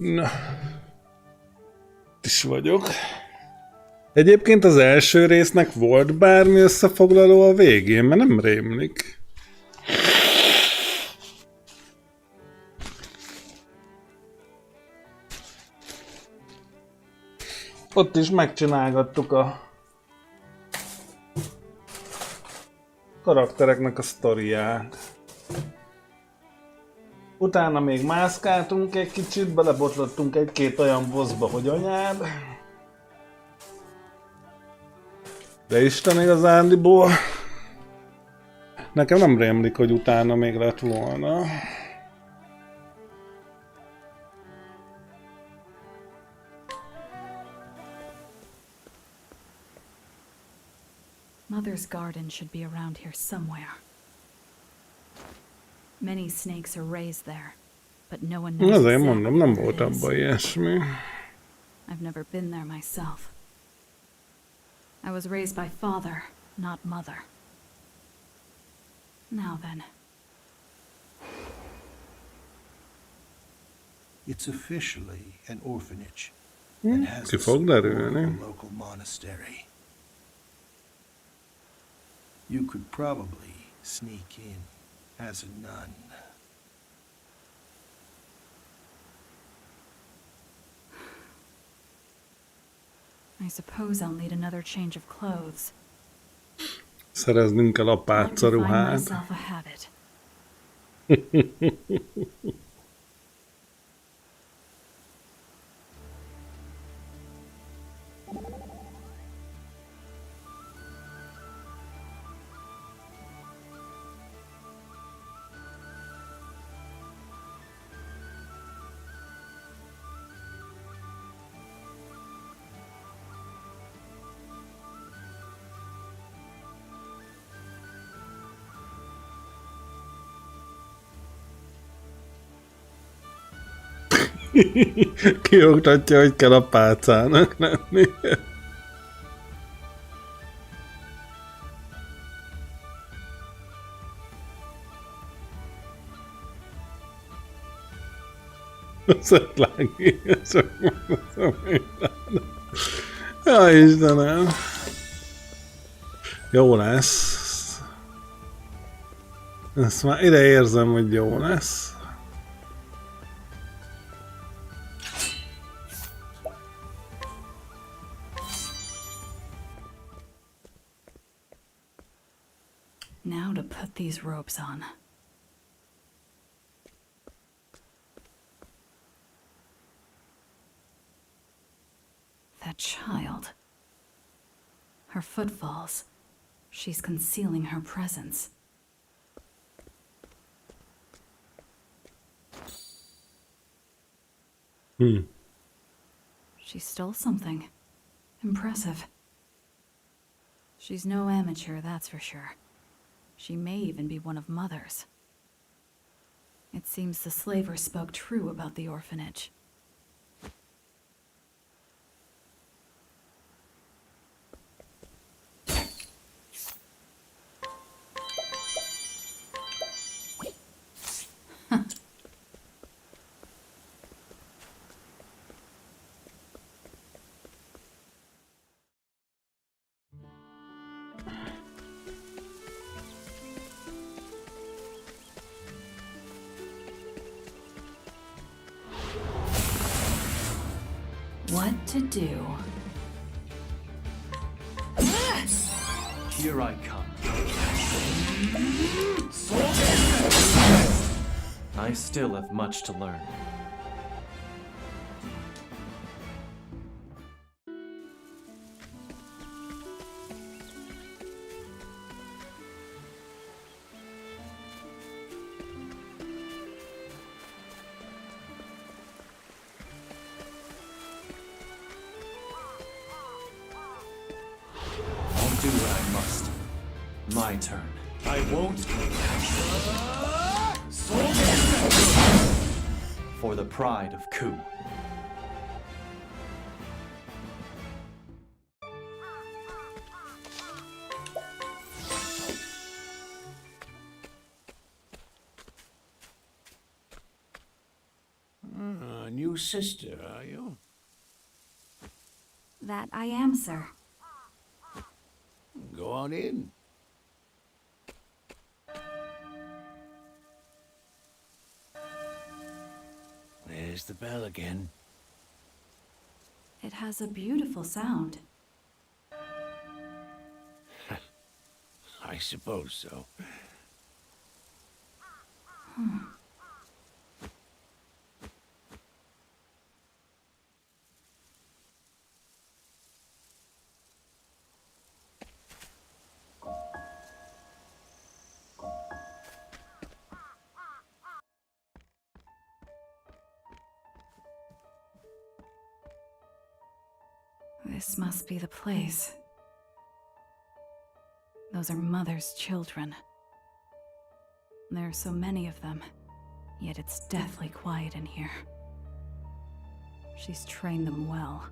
Na, itt is vagyok. Egyébként az első résznek volt bármi összefoglaló a végén, mert nem rémlik. Ott is megcsinálgattuk karaktereknek a sztoriát. Utána még mászkáltunk egy kicsit, belebotlottunk egy-két olyan bossba, hogy anyád. De Isten igazándiból nekem nem rémlik, hogy utána még lett volna. Mother's garden should be around here somewhere. Many snakes are raised there, but no one knows Azért exactly mondom, nem where volt it is. abban ilyesmi. I've never been there myself. I was raised by father, not mother. Now then. It's officially an orphanage and has Ki the fog support of derülni. a local monastery. You could probably sneak in as a nun. I suppose I'll need another change of clothes. Szereznünk kell apáca Find ruhát. myself a habit. Kioktatja, hogy kell a pálcának lenni. Szatlági, csak mondom, ja, Istenem. Jó lesz. Ezt már ide érzem, hogy jó lesz. Now to put these robes on. That child. Her footfalls. She's concealing her presence. She stole something. Impressive. She's no amateur, that's for sure. She may even be one of Mother's. It seems the slaver spoke true about the orphanage. What to do? Here I come. I still have much to learn. Do what I must. My turn. I won't. For the pride of Ku. New sister, are you? That I am, sir. Go on in. There's the bell again. It has a beautiful sound. I suppose so. This must be the place. Those are Mother's children. There are so many of them, yet it's deathly quiet in here. She's trained them well.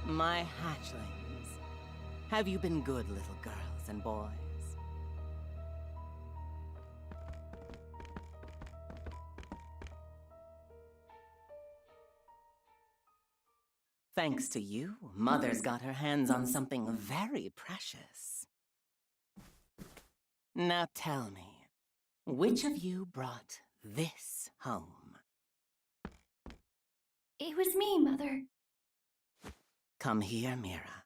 My hatchlings, have you been good little girls and boys? Thanks to you, Mother's got her hands on something very precious. Now tell me, which of you brought this home? It was me, Mother. Come here, Mira.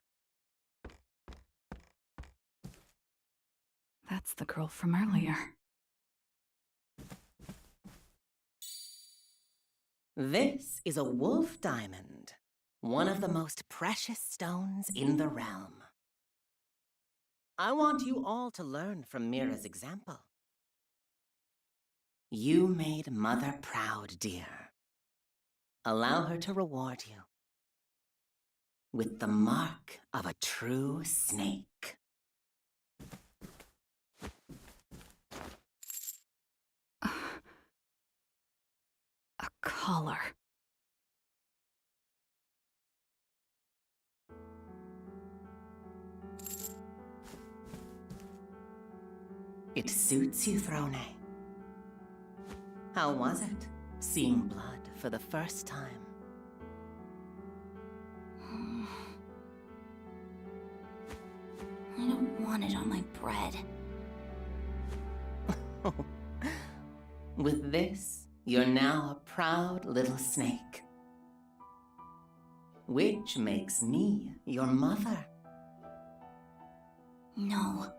That's the girl from earlier. This is a wolf diamond, one of the most precious stones in the realm. I want you all to learn from Mira's example. You made Mother proud, dear. Allow her to reward you with the mark of a true snake. A collar. It suits you, Throne. How was it, seeing blood for the first time? I don't want it on my bread. With this, you're now a proud little snake. Which makes me your mother. No.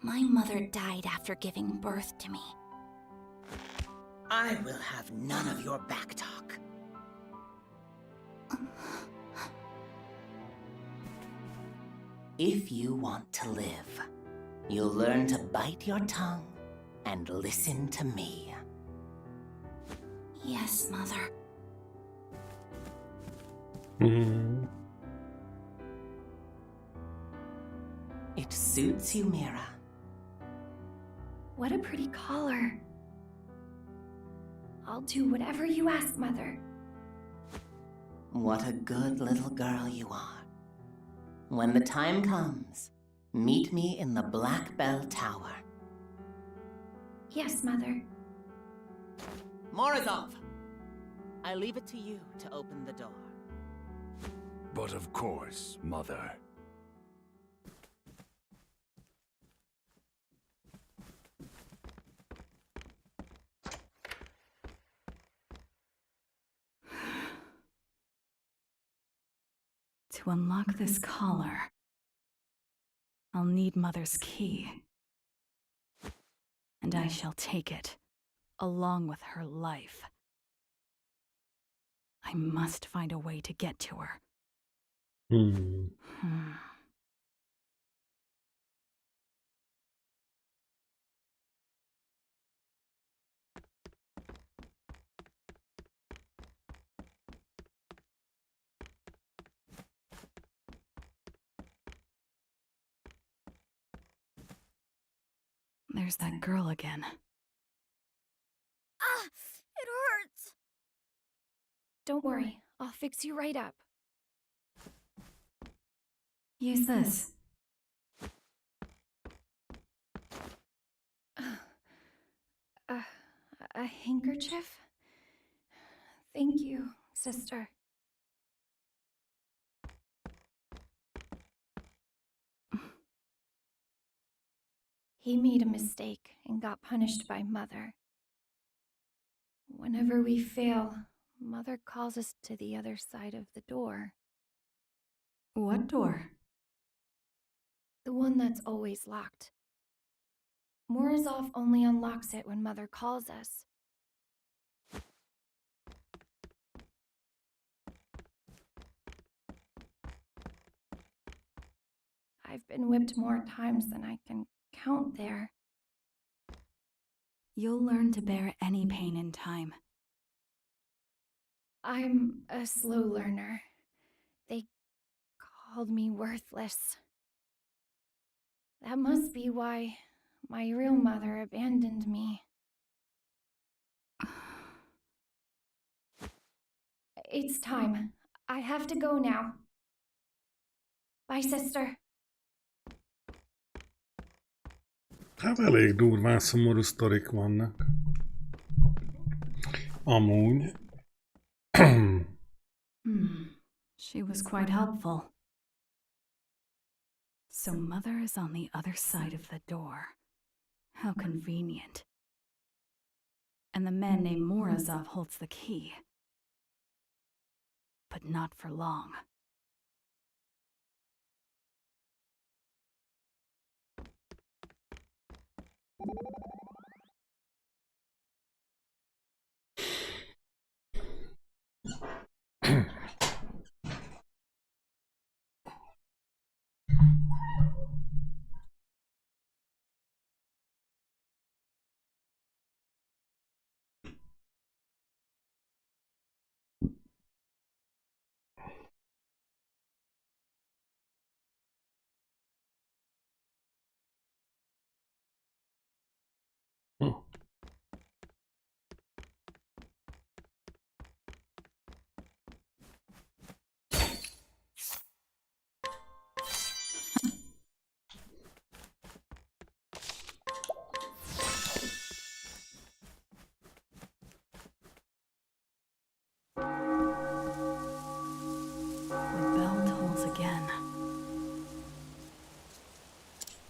My mother died after giving birth to me. I will have none of your backtalk. If you want to live, you'll learn to bite your tongue and listen to me. Yes, Mother. It suits you, Mira. What a pretty collar. I'll do whatever you ask, Mother. What a good little girl you are. When the time comes, meet me in the Black Bell Tower. Yes, Mother. Morozov! I leave it to you to open the door. But of course, Mother. To unlock this collar, I'll need Mother's key. And I shall take it, along with her life. I must find a way to get to her. There's that girl again. Ah! It hurts! Don't worry, I'll fix you right up. Use this. A handkerchief? Thank you, sister. He made a mistake and got punished by Mother. Whenever we fail, Mother calls us to the other side of the door. What door? The one that's always locked. Morozov only unlocks it when Mother calls us. I've been whipped more times than I can count there. You'll learn to bear any pain in time. I'm a slow learner. They called me worthless. That must be why my real mother abandoned me. It's time. I have to go now. Bye, sister. Hát elég durván szomorú sztorik vannak. Amúgy. She was quite helpful. So Mother is on the other side of the door. How convenient. And the man named Morozov holds the key. But not for long.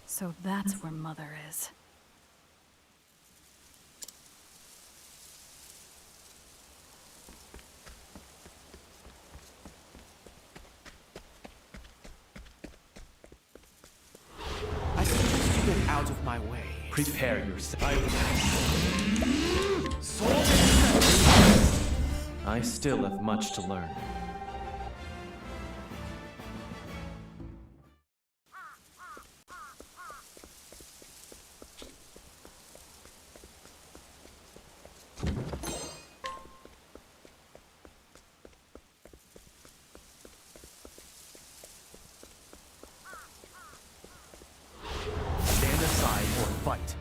So that's where Mother is. I suggest you get out of my way. Prepare yourself. I still have much to learn. Stand aside or fight.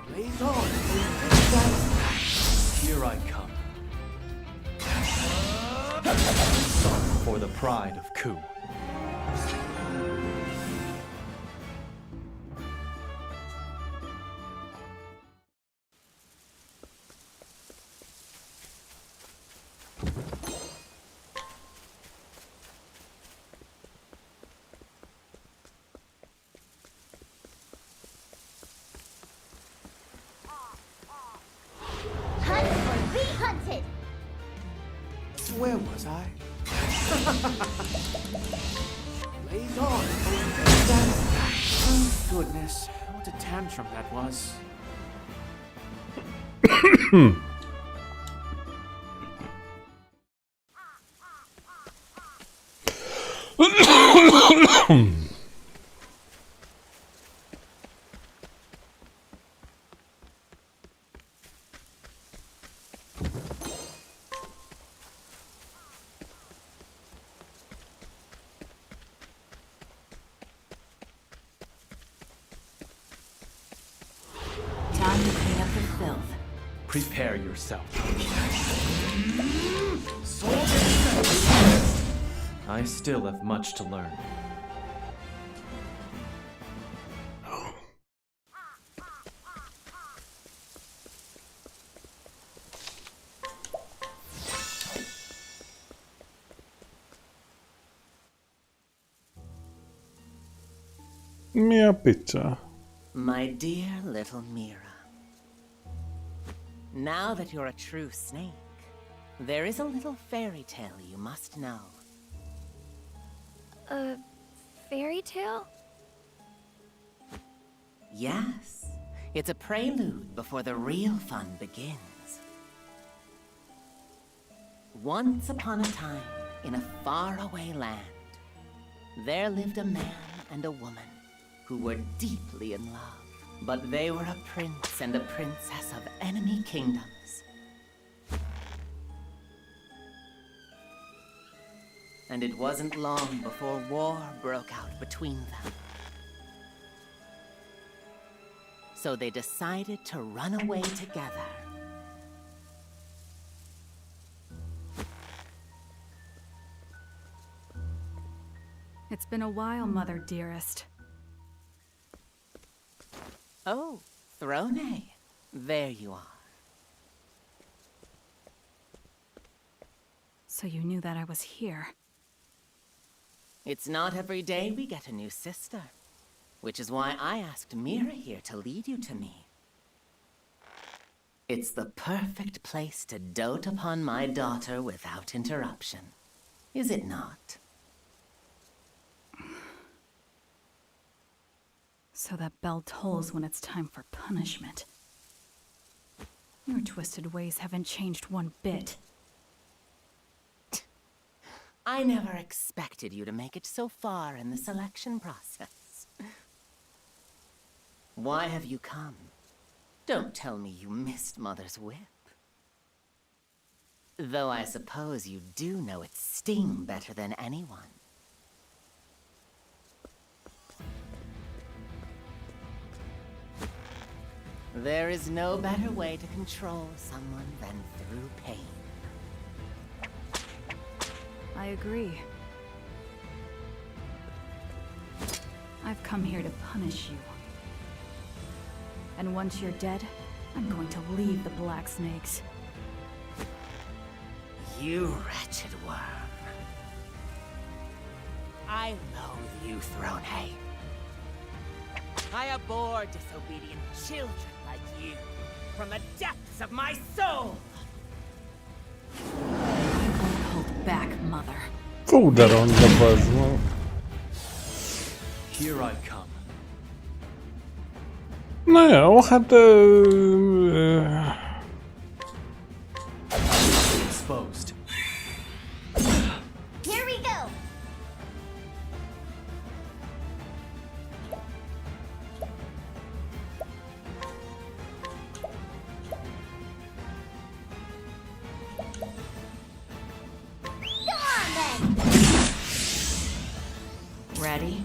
Blaze on! Here I come. For the pride of Ku. Hunt or be hunted! Where was I? Blaze on! Oh, goodness, what a tantrum that was. Time to clean up the filth. Prepare yourself. I still have much to learn. Mi a picsa? My dear little Mira. Now that you're a true snake, there is a little fairy tale you must know. A fairy tale? Yes, it's a prelude before the real fun begins. Once upon a time, in a faraway land, there lived a man and a woman who were deeply in love. But they were a prince and a princess of enemy kingdoms. And it wasn't long before war broke out between them. So they decided to run away together. It's been a while, Mother dearest. Oh, Throne. There you are. So you knew that I was here. It's not every day we get a new sister, which is why I asked Mira here to lead you to me. It's the perfect place to dote upon my daughter without interruption, is it not? So that bell tolls when it's time for punishment. Your twisted ways haven't changed one bit. I never expected you to make it so far in the selection process. Why have you come? Don't tell me you missed Mother's whip. Though I suppose you do know its sting better than anyone. There is no better way to control someone than through pain. I agree. I've come here to punish you. And once you're dead, I'm going to leave the Black Snakes. You wretched worm. I loathe you, Throne. I abhor disobedient children like you from the depths of my soul. I won't hold back, Mother. Fú, de ronda, bazd meg. Here I come. Na jó, hát... Exposed. Here we go! Ready?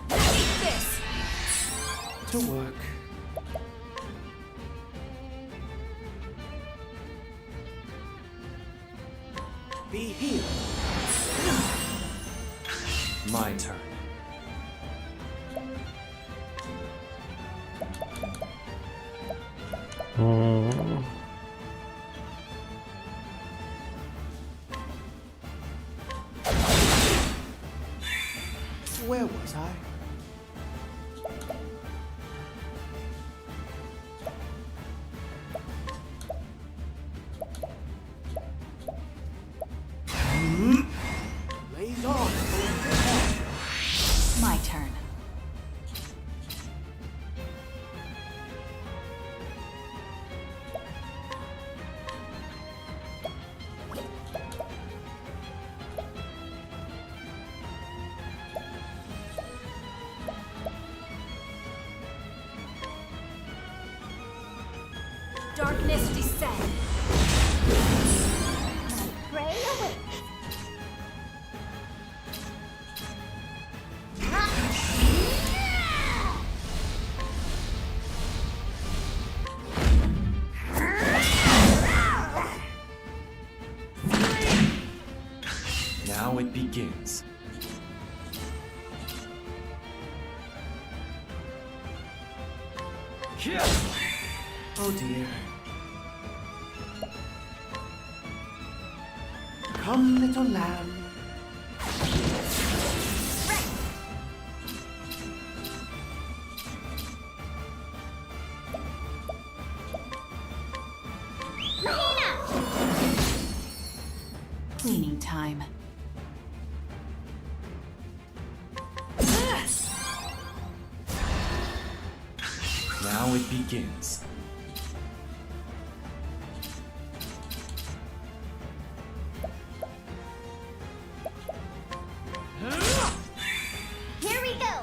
Take this! To work. Be healed. My turn. Where was I? Blaze on. My turn. Darkness descend. Pray away. Now it begins. Oh dear. Come, little lamb, time. Now it begins. Here we go.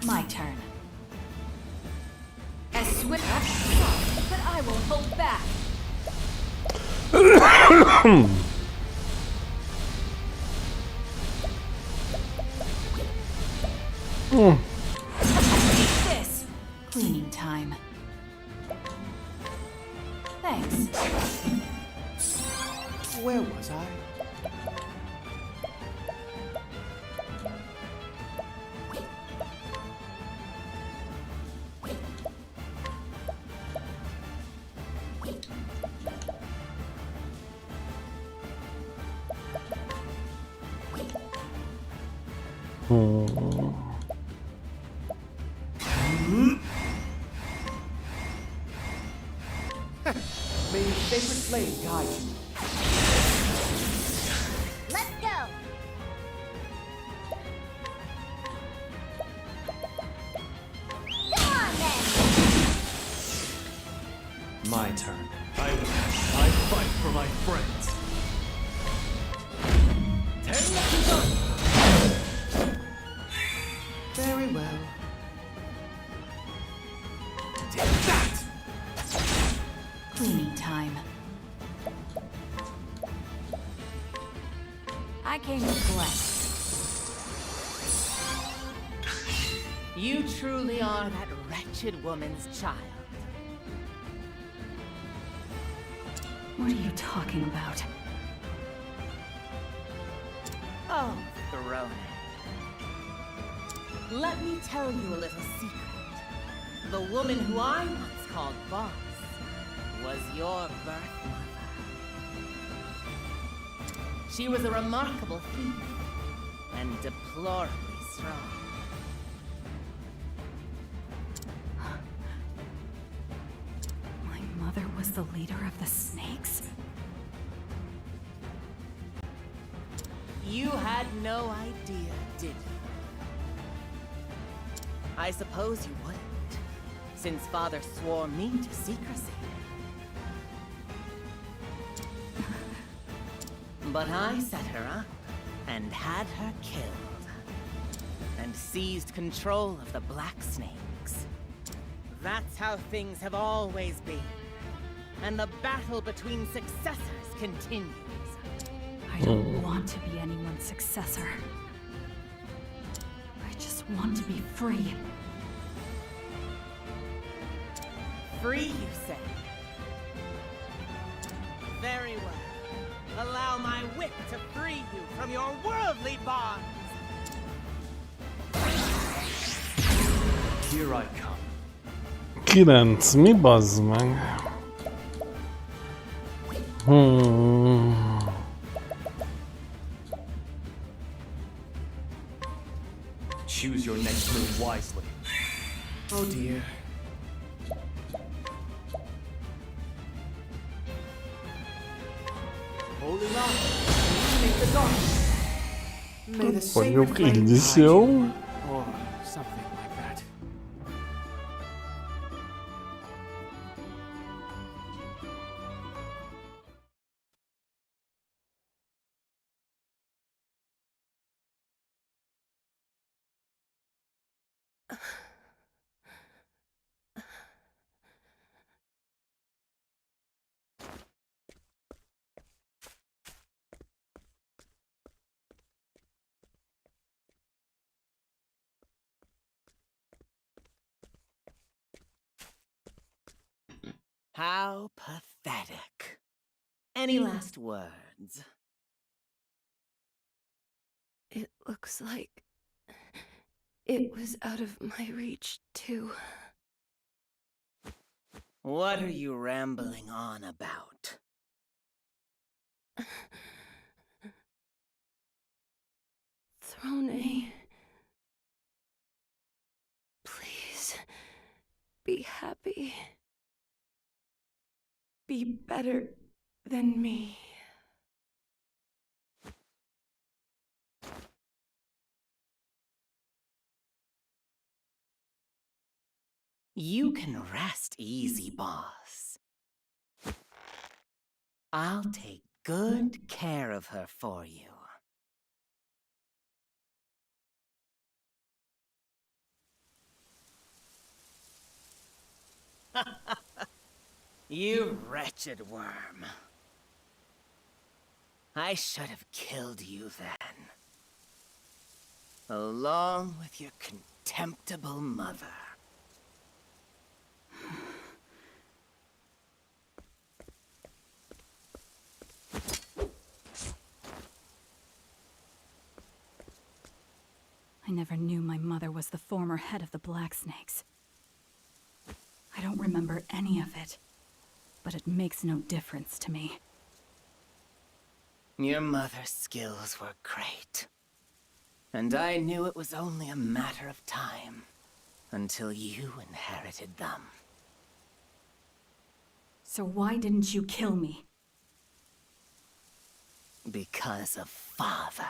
My turn. As swift, but I will hold back. This cleaning time. Thanks. Where was I? May your sacred flame guide you. Let's go. Come on then. My turn. I fight for my friends. Very well. Take that! Cleaning time. I came to collect. You truly are that wretched woman's child. What are you talking about? Oh, Throne. Let me tell you a little secret. The woman who I once called boss was your birth mother. She was a remarkable thief and deplorably strong. My mother was the leader of the snakes? You had no idea, did you? I suppose you wouldn't, since Father swore me to secrecy. But I set her up and had her killed, and seized control of the Black Snakes. That's how things have always been, and the battle between successors continues. I don't want to be anyone's successor. I just want to be free. Free, you say? Very well. Allow my wit to free you from your worldly bonds. Here I come. 9, mi bazd meg? Choose your next move wisely. Oh dear. Holy Lord, illuminate the dark. May the sacred Vagyok flame így is guide jó. you. Or something like that. How pathetic. Any last words? It looks like it was out of my reach, too. What are you rambling on about? Throne, please be happy. be better than me. You can rest easy, boss. I'll take good care of her for you. You wretched worm. I should have killed you then. Along with your contemptible mother. I never knew my mother was the former head of the Black Snakes. I don't remember any of it, but it makes no difference to me. Your mother's skills were great. And I knew it was only a matter of time until you inherited them. So why didn't you kill me? Because of Father.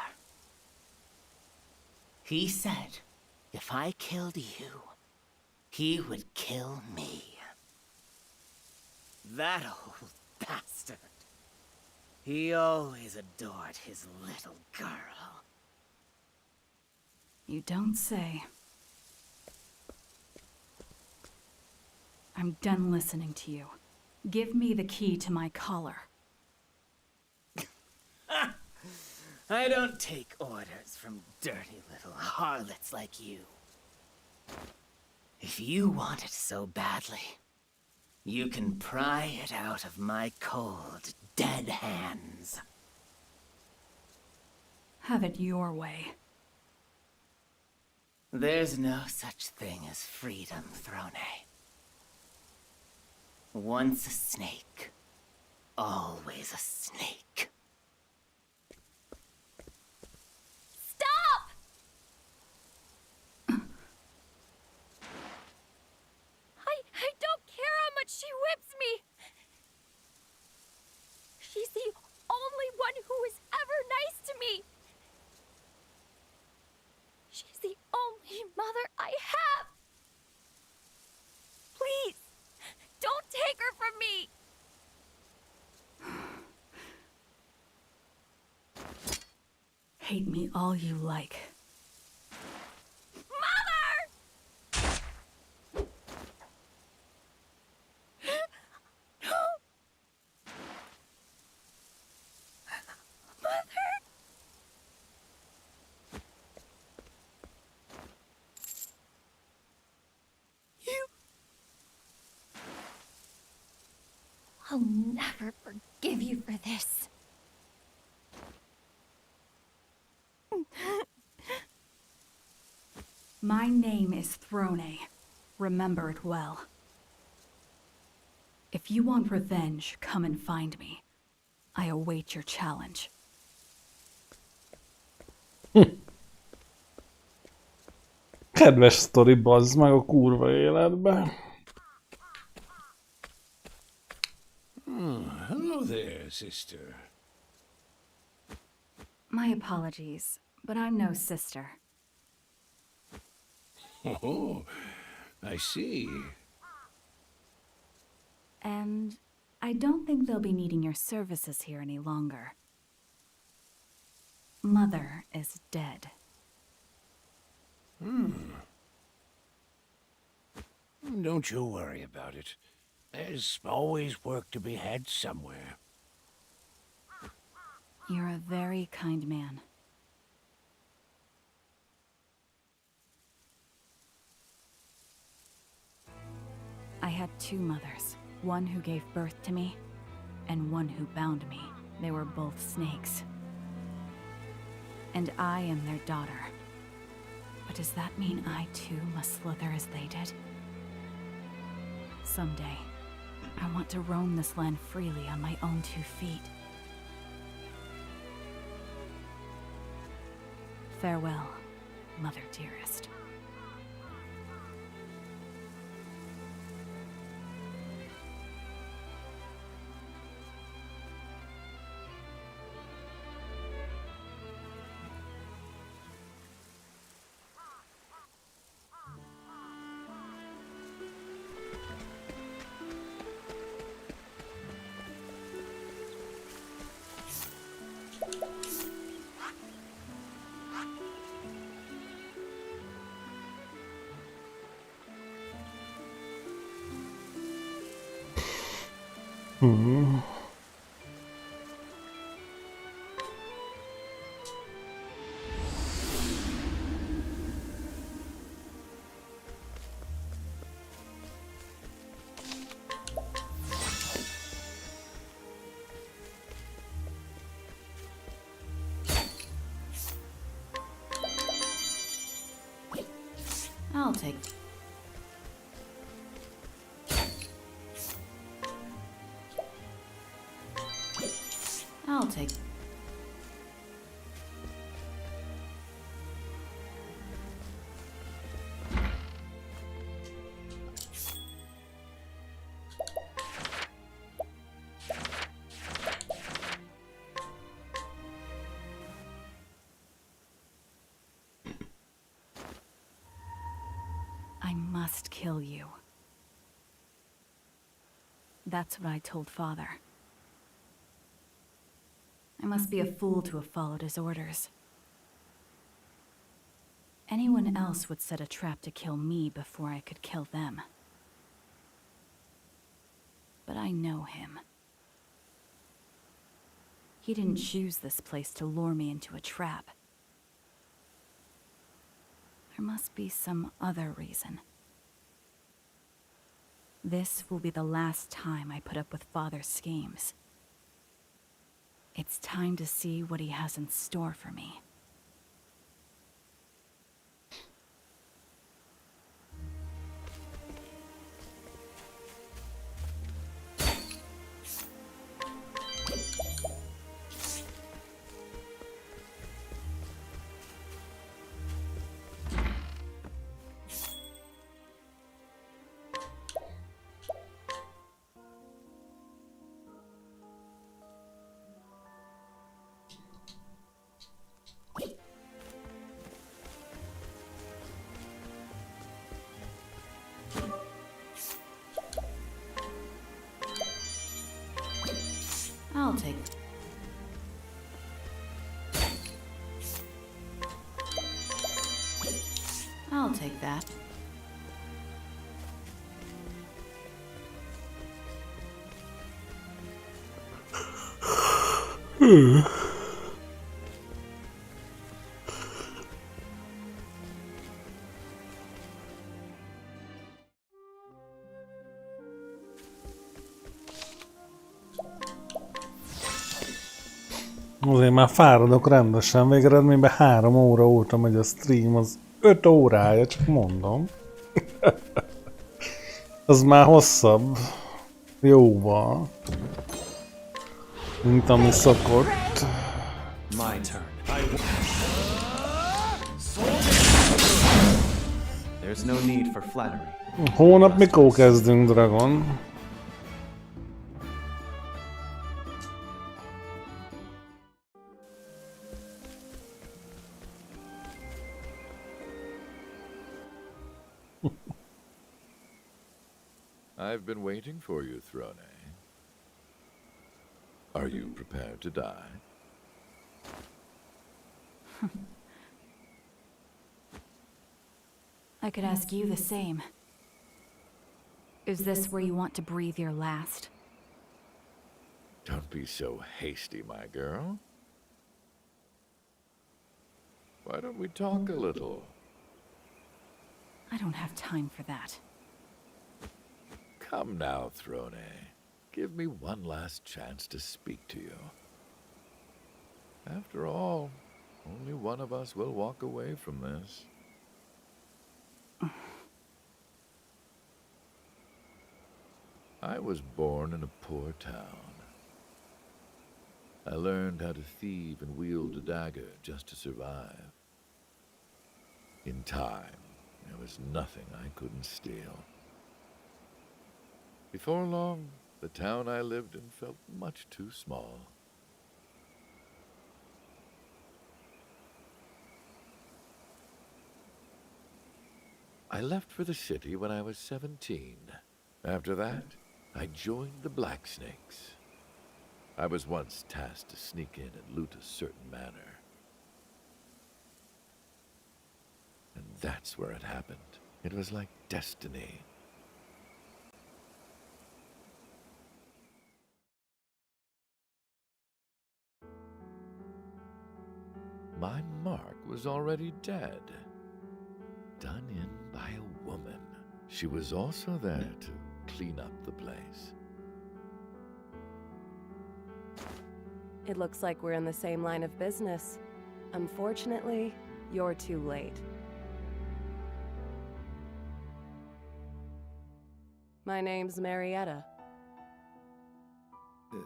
He said, if I killed you, he would kill me. That old bastard. He always adored his little girl. You don't say. I'm done listening to you. Give me the key to my collar. I don't take orders from dirty little harlots like you. If you want it so badly, you can pry it out of my cold, dead hands. Have it your way. There's no such thing as freedom, Throne. Once a snake, always a snake. Stop! I don't care how much she whips me. She's the only one who was ever nice to me. She's the only mother I have. Please, don't take her from me. Hate me all you like. I'll never forgive you for this. My name is Throne. Remember it well. If you want revenge, come and find me. I await your challenge. Kedves sztori, bazd meg a kurva életbe. Hello there, sister. My apologies, but I'm no sister. Oh, I see. And I don't think they'll be needing your services here any longer. Mother is dead. Don't you worry about it. There's always work to be had somewhere. You're a very kind man. I had two mothers. One who gave birth to me, and one who bound me. They were both snakes. And I am their daughter. But does that mean I too must slither as they did? Someday, I want to roam this land freely on my own 2 feet. Farewell, Mother dearest. Hmm. I'll take. I'll take. I must kill you. That's what I told Father. I must be a fool to have followed his orders. Anyone else would set a trap to kill me before I could kill them. But I know him. He didn't choose this place to lure me into a trap. There must be some other reason. This will be the last time I put up with Father's schemes. It's time to see what he has in store for me. I'll take. I'll take that. Azért már fáradok rendesen, végeredményben 3 óra óta megy a stream, az 5 órája, csak mondom. Az már hosszabb. Jóval. Mint ami szokott. My turn. There's no need for flattery. Hónap mikor kezdünk, Dragon? I've been waiting for you, Throne. Are you prepared to die? I could ask you the same. Is this where you want to breathe your last? Don't be so hasty, my girl. Why don't we talk a little? I don't have time for that. Come now, Throne. Give me one last chance to speak to you. After all, only one of us will walk away from this. I was born in a poor town. I learned how to thieve and wield a dagger just to survive. In time, there was nothing I couldn't steal. Before long, the town I lived in felt much too small. I left for the city when I was 17. After that, I joined the Blacksnakes. I was once tasked to sneak in and loot a certain manor. And that's where it happened. It was like destiny. my mark was already dead. Done in by a woman. She was also there to clean up the place. It looks like we're in the same line of business. Unfortunately, you're too late. My name's Marietta.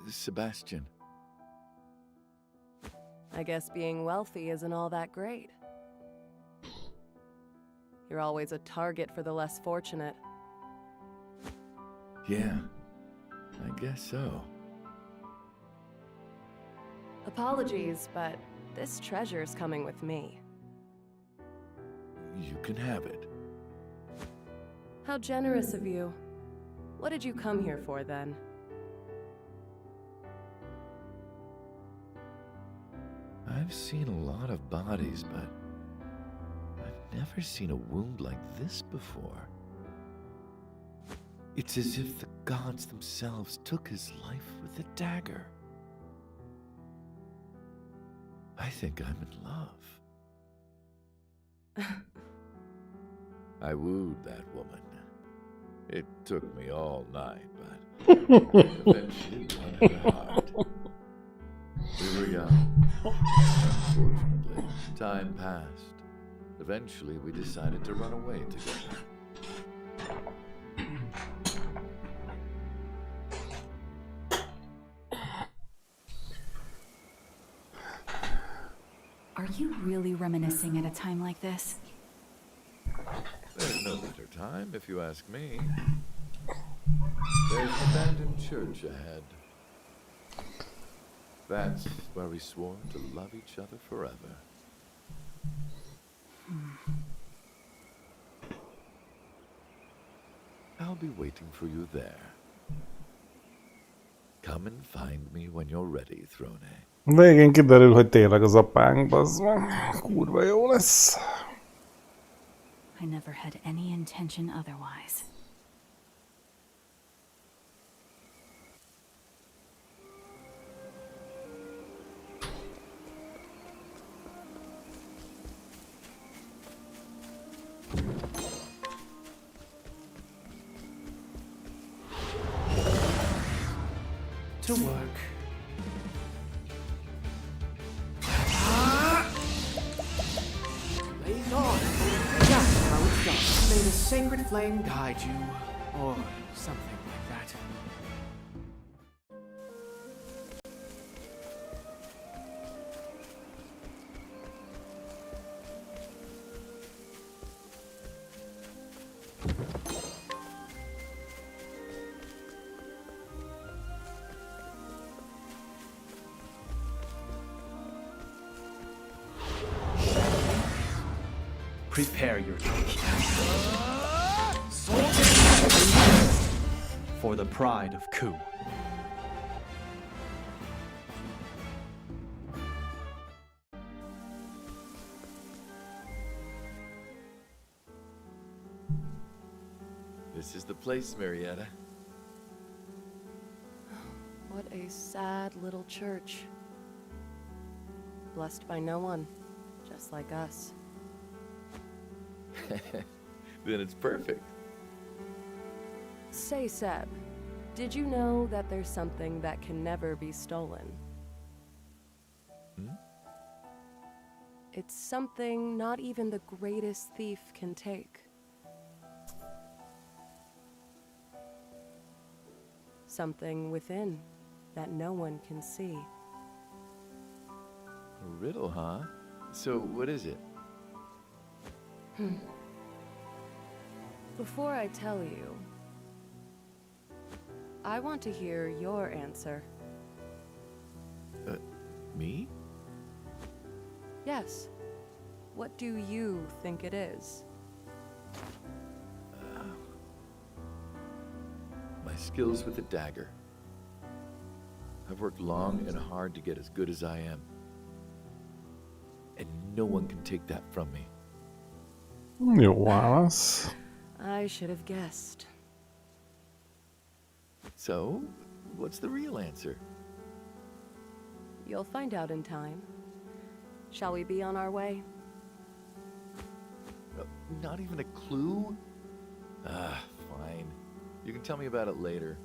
Sebastian. I guess being wealthy isn't all that great. You're always a target for the less fortunate. Yeah, I guess so. Apologies, but this treasure's coming with me. You can have it. How generous of you. What did you come here for, then? I've seen a lot of bodies, but I've never seen a wound like this before. It's as if the gods themselves took his life with a dagger. I think I'm in love. I wooed that woman. It took me all night, but eventually won her heart. We were young. Unfortunately, time passed. Eventually, we decided to run away together. Are you really reminiscing at a time like this? There's no better time, if you ask me. There's an abandoned church ahead. That's where we swore to love each other forever. I'll be waiting for you there. Come and find me when you're ready, Throne. Végén kiderül, hogy tényleg az apánk, bazd meg. Kurva jó lesz. I never had any intention otherwise. To work. Blaze on. That's how it's done. May the sacred flame guide you, or something like that. Prepare your for the pride of Ku. This is the place, Marietta. What a sad little church. Blessed by no one, just like us. Then it's perfect. Say, Seb, did you know that there's something that can never be stolen? Hmm? It's something not even the greatest thief can take. Something within that no one can see. A riddle, huh? So, what is it? Before I tell you, I want to hear your answer. Me? Yes. What do you think it is? My skills with a dagger. I've worked long and hard to get as good as I am. And no one can take that from me. Jó válasz. I should have guessed. So, what's the real answer? You'll find out in time. Shall we be on our way? Not even a clue? Fine. You can tell me about it later.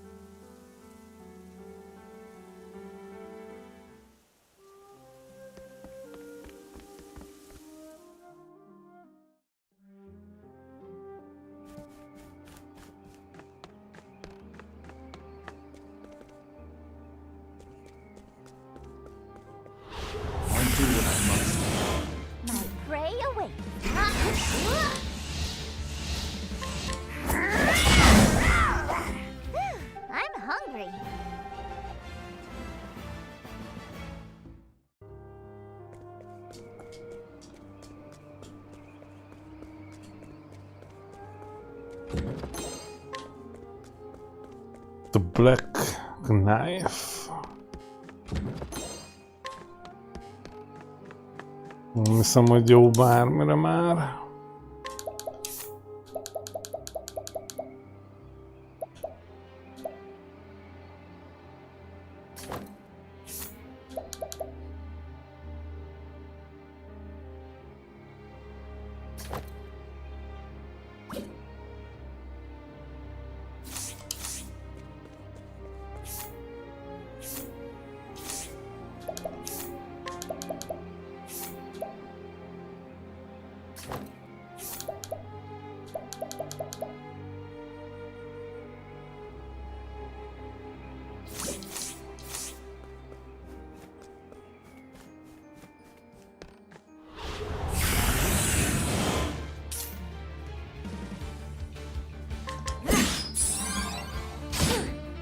I'll do what I must. My prey awaits. I'm hungry. The Black Knife. Nem hiszem, hogy jó bármire már.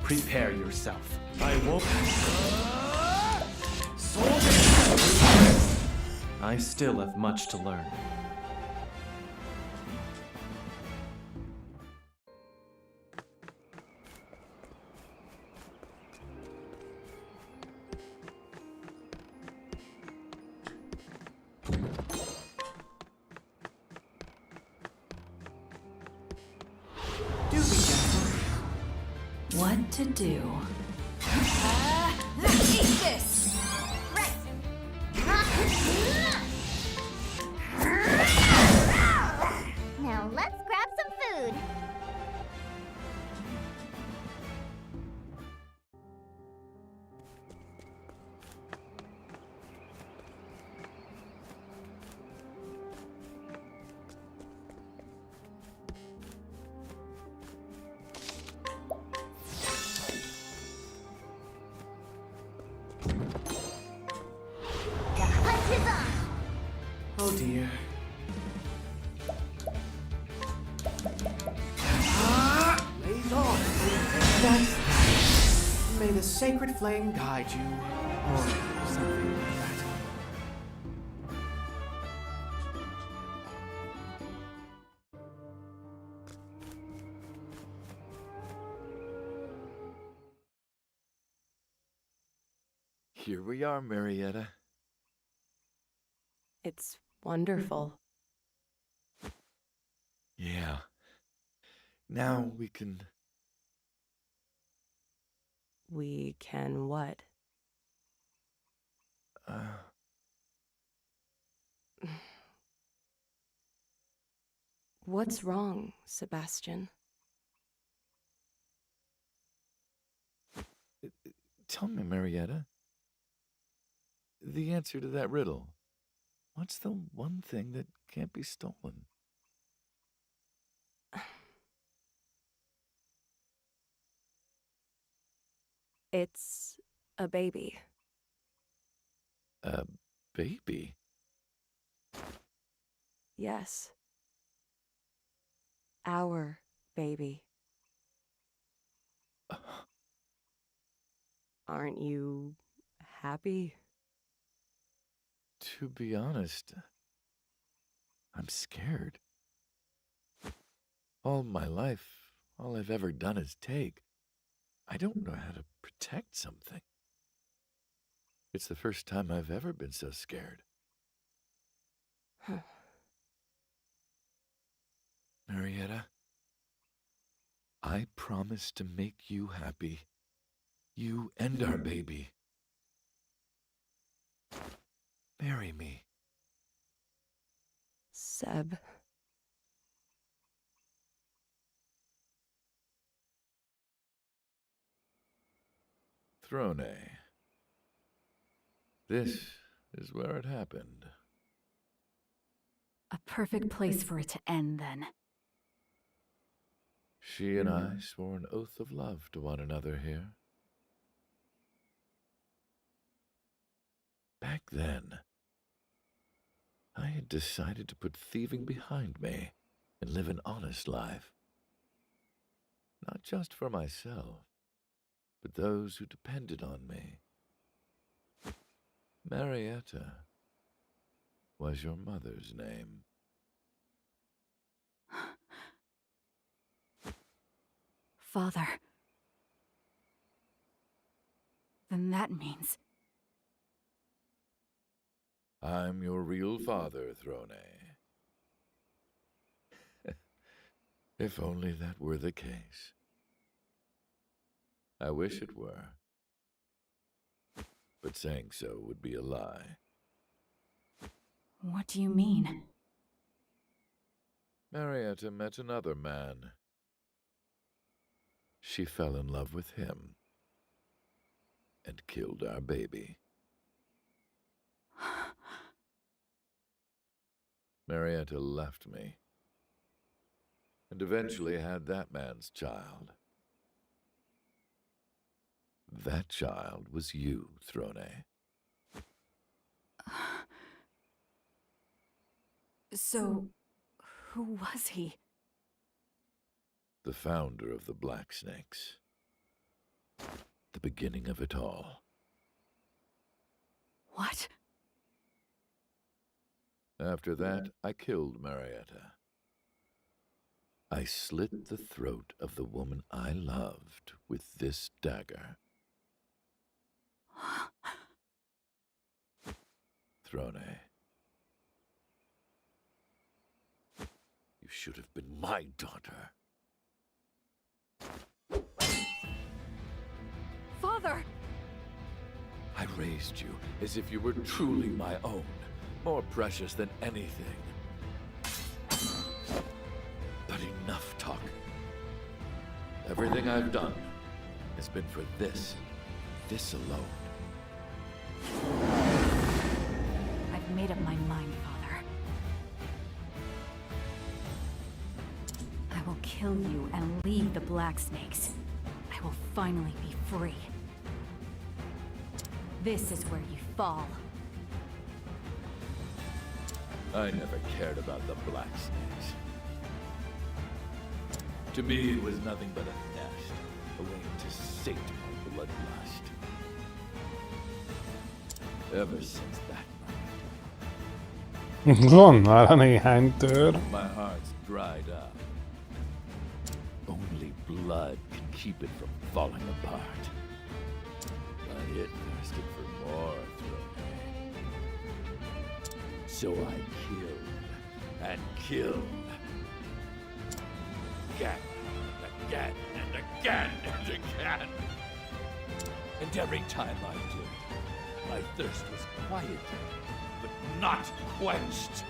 Prepare yourself. I won't. I still have much to learn. What to do? Eat this! Right! Now let's grab some food. Oh dear. Blaze on. That's right. May the sacred flame guide you, or something like that. Here we are, Marietta. It's wonderful. Yeah. Now we can... We can what? What's wrong, Sebastian? Tell me, Marietta. The answer to that riddle. What's the one thing that can't be stolen? It's a baby. A baby? Yes. Our baby. Aren't you happy? To be honest, I'm scared. All my life, all I've ever done is take. I don't know how to protect something. It's the first time I've ever been so scared. Marietta, I promise to make you happy. You and our baby. Marry me. Seb. Throne. This is where it happened. A perfect place for it to end, then. She and I swore an oath of love to one another here. Back then, I had decided to put thieving behind me and live an honest life. Not just for myself, but those who depended on me. Marietta was your mother's name. Father. Then that means... I'm your real father, Throne. If only that were the case. I wish it were. But saying so would be a lie. What do you mean? Marietta met another man. She fell in love with him and killed our baby. Marietta left me and eventually had that man's child. That child was you, Throne. So, who was he? The founder of the Black Snakes. The beginning of it all. What? After that, I killed Marietta. I slit the throat of the woman I loved with this dagger. Throne. You should have been my daughter. Father! I raised you as if you were truly my own, more precious than anything. But enough talk. Everything I've done has been for this alone. I've made up my mind, Father. I will kill you and leave the Black Snakes. I will finally be free. This is where you fall. I never cared about the Black Snakes. To me, it was nothing but a nest, a way to sate my bloodlust. Ever since that Van nála néhány tör. my heart's dried up. Only blood can keep it from falling apart. But it thirsted for more, Throne. So I killed and killed. Again and again and again and again. And every time I did, my thirst was quieted, but not quenched.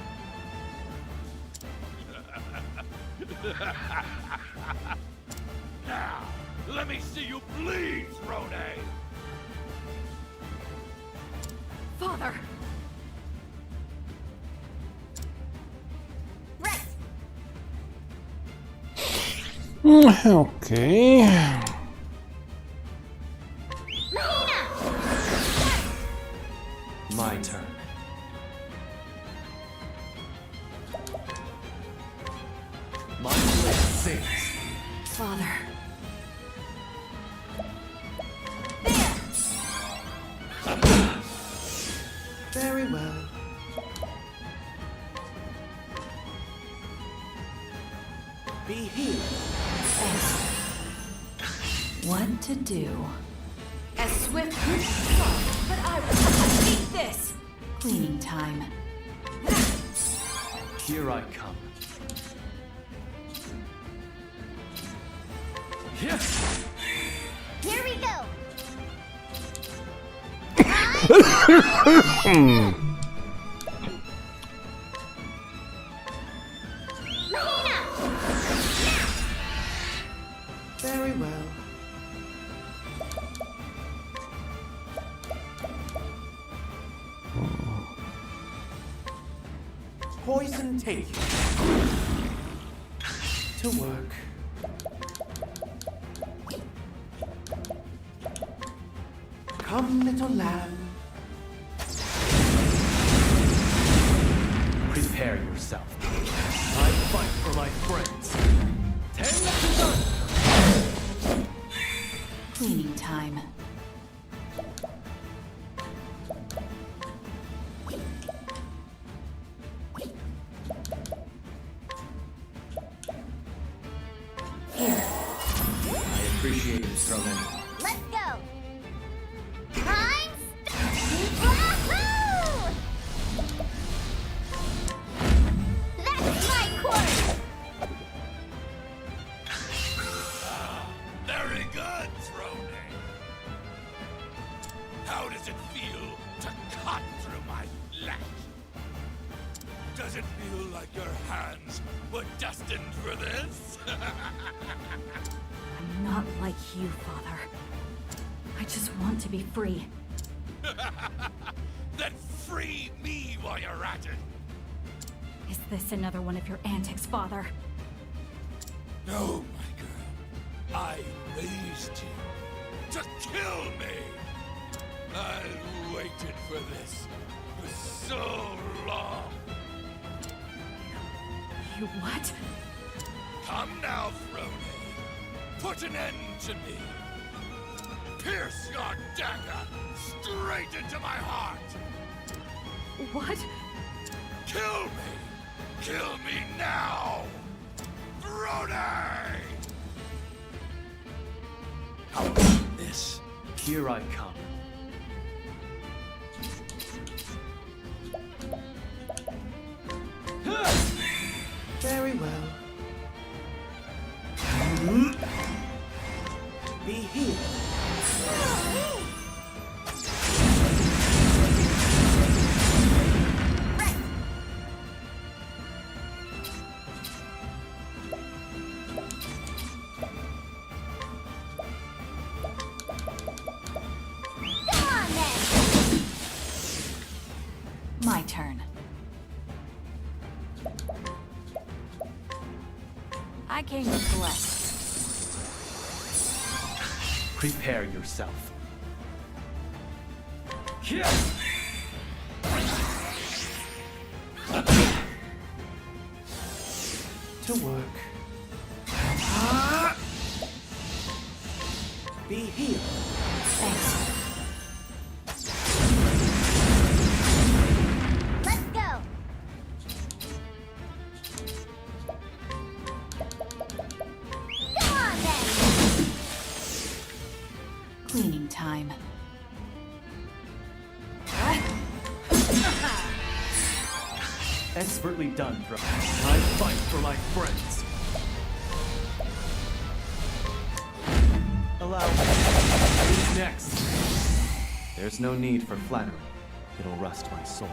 Now, let me see you bleed, Throne. Father! Okay. My turn. My blade sings. Father. Very well. Be healed. What to do? As swift as soft, but I will eat this! Cleaning time. Here I come. Yes. Here we go! Very well. Poison take you. To work. Come, little lamb. Prepare yourself. I fight for my friends. 10 to 1. Cleaning time. Here. I appreciate you, Strowman. Let's go! Time Wahoo! That's my course! Very good, Throne. How does it feel to cut through my flesh? Does it feel like your hands were destined for this? I'm not like you, Father. I just want to be free. Then free me while you're at it. Is this another one of your antics, Father? No, my girl. I raised you to kill me. I've waited for this for so long. You what? Come now, Frode. Put an end to me. Pierce your dagger straight into my heart. What? Kill me. Kill me now. Frode! How about this? Here I come. Very well. Be healed. My turn. I came to collect. Prepare yourself. To work. Be healed. Thanks. Let's go! Come on then! Cleaning time. Expertly done, bro. I fight for my friends. Allow me. Who's next? There's no need for flattery. It'll rust my sword.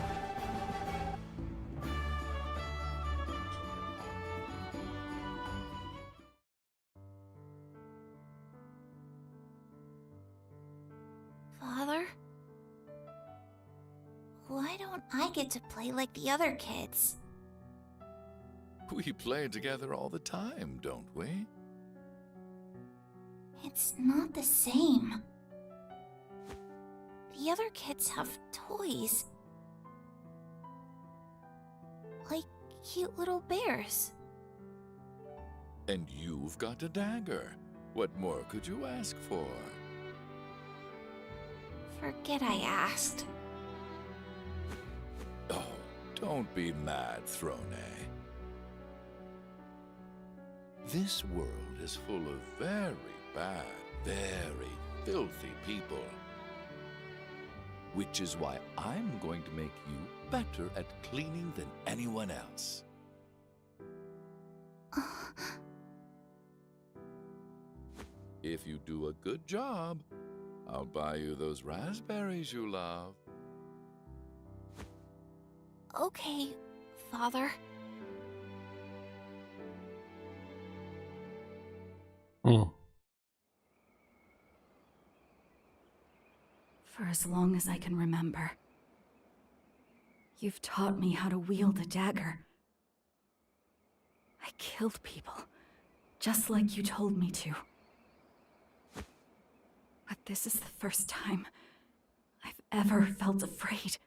Father? Why don't I get to play like the other kids? We play together all the time, don't we? It's not the same. The other kids have toys. Like cute little bears. And you've got a dagger. What more could you ask for? Forget I asked. Oh, don't be mad, Throne. This world is full of very bad, very filthy people. Which is why I'm going to make you better at cleaning than anyone else. If you do a good job, I'll buy you those raspberries you love. Okay, Father. as long as I can remember. You've taught me how to wield a dagger. I killed people, just like you told me to. But this is the first time I've ever felt afraid.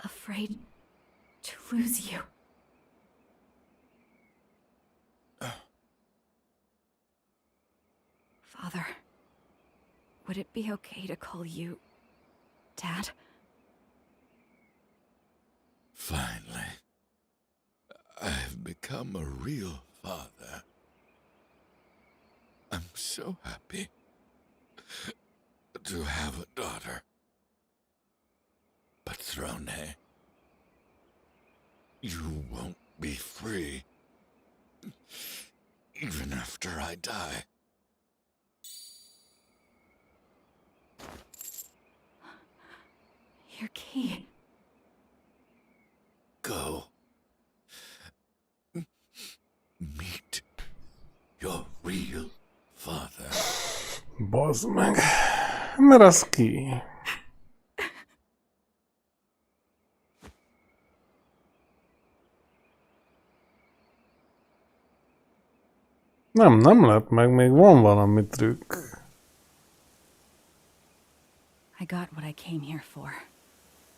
Afraid to lose you. Father, would it be okay to call you Dad? Finally, I've become a real father. I'm so happy to have a daughter. But Throne, you won't be free, even after I die. Your key. Go. Meet your real father. Bazd meg. Mert az ki? Nem lett meg, még van valami trükk. I got what I came here for,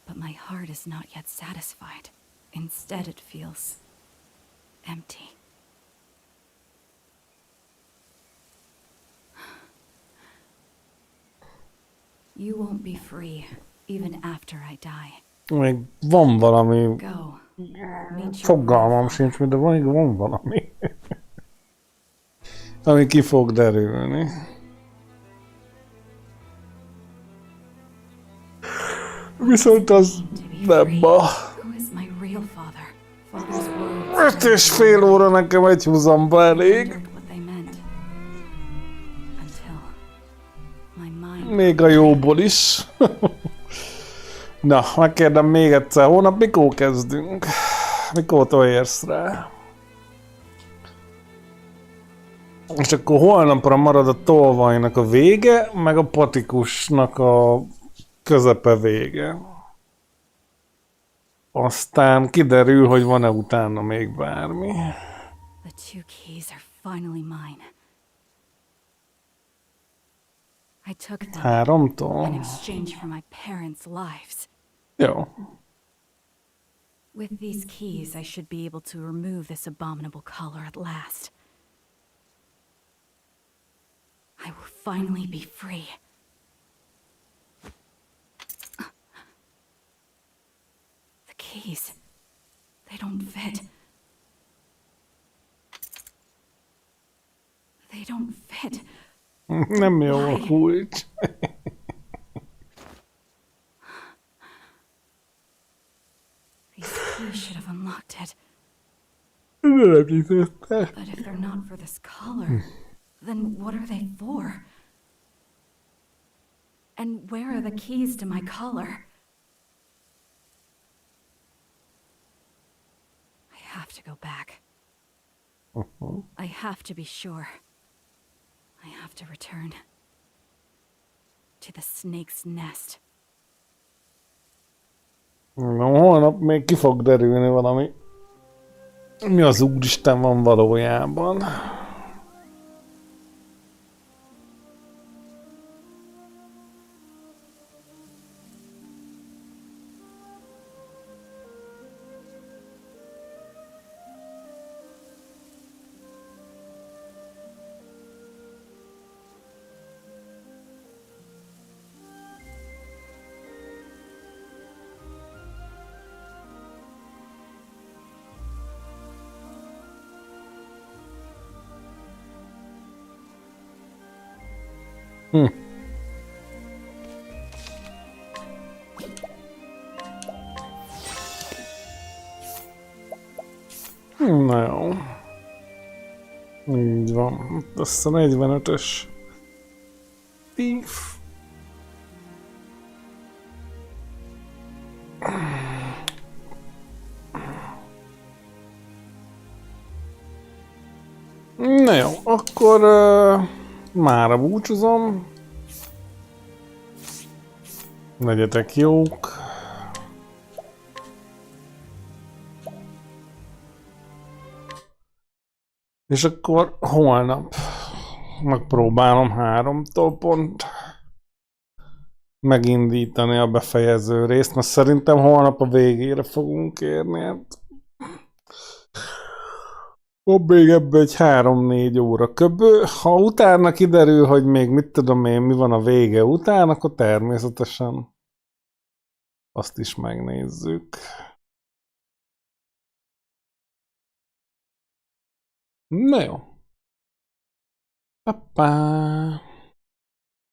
but my heart is not yet satisfied. Instead, it feels empty. You won't be free, even after I die. Még van valami... Go. Fogalmam sincs, de van valami. Ami ki fog derülni. Viszont az nem ma. 5,5 óra nekem egy húzamba elég. Még a jóból is. Na, megkérdem még egyszer, hónap mikor kezdünk? Mikortól érsz rá? És akkor holnapra marad a tolvajnak a vége, meg a patikusnak a közepe vége. Aztán kiderül, hogy van-e utána még bármi. The two keys are finally mine. I took them 3-tól? in exchange for my parents' lives. Jó. With these keys, I should be able to remove this abominable color at last. I will finally be free. The keys, they don't fit. They don't fit. Nem jó a kulcs. These keys should have unlocked it. But if they're not for this color, then what are they for? And where are the keys to my collar? I have to go back. I have to be sure. I have to return to the snake's nest. Na, holnap még ki fog derülni valami. Mi az úristen van valójában? Na jó. Így van. Azt a 45-ös. Thief. Na jó, akkor mára búcsúzom. Legyetek jók. És akkor holnap megpróbálom 3-tól pont megindítani a befejező részt, mert szerintem holnap a végére fogunk érni. Hát van még ebbe egy 3-4 óra köbő. Ha utána kiderül, hogy még mit tudom én, mi van a vége után, akkor természetesen azt is megnézzük. Na jó. Papá.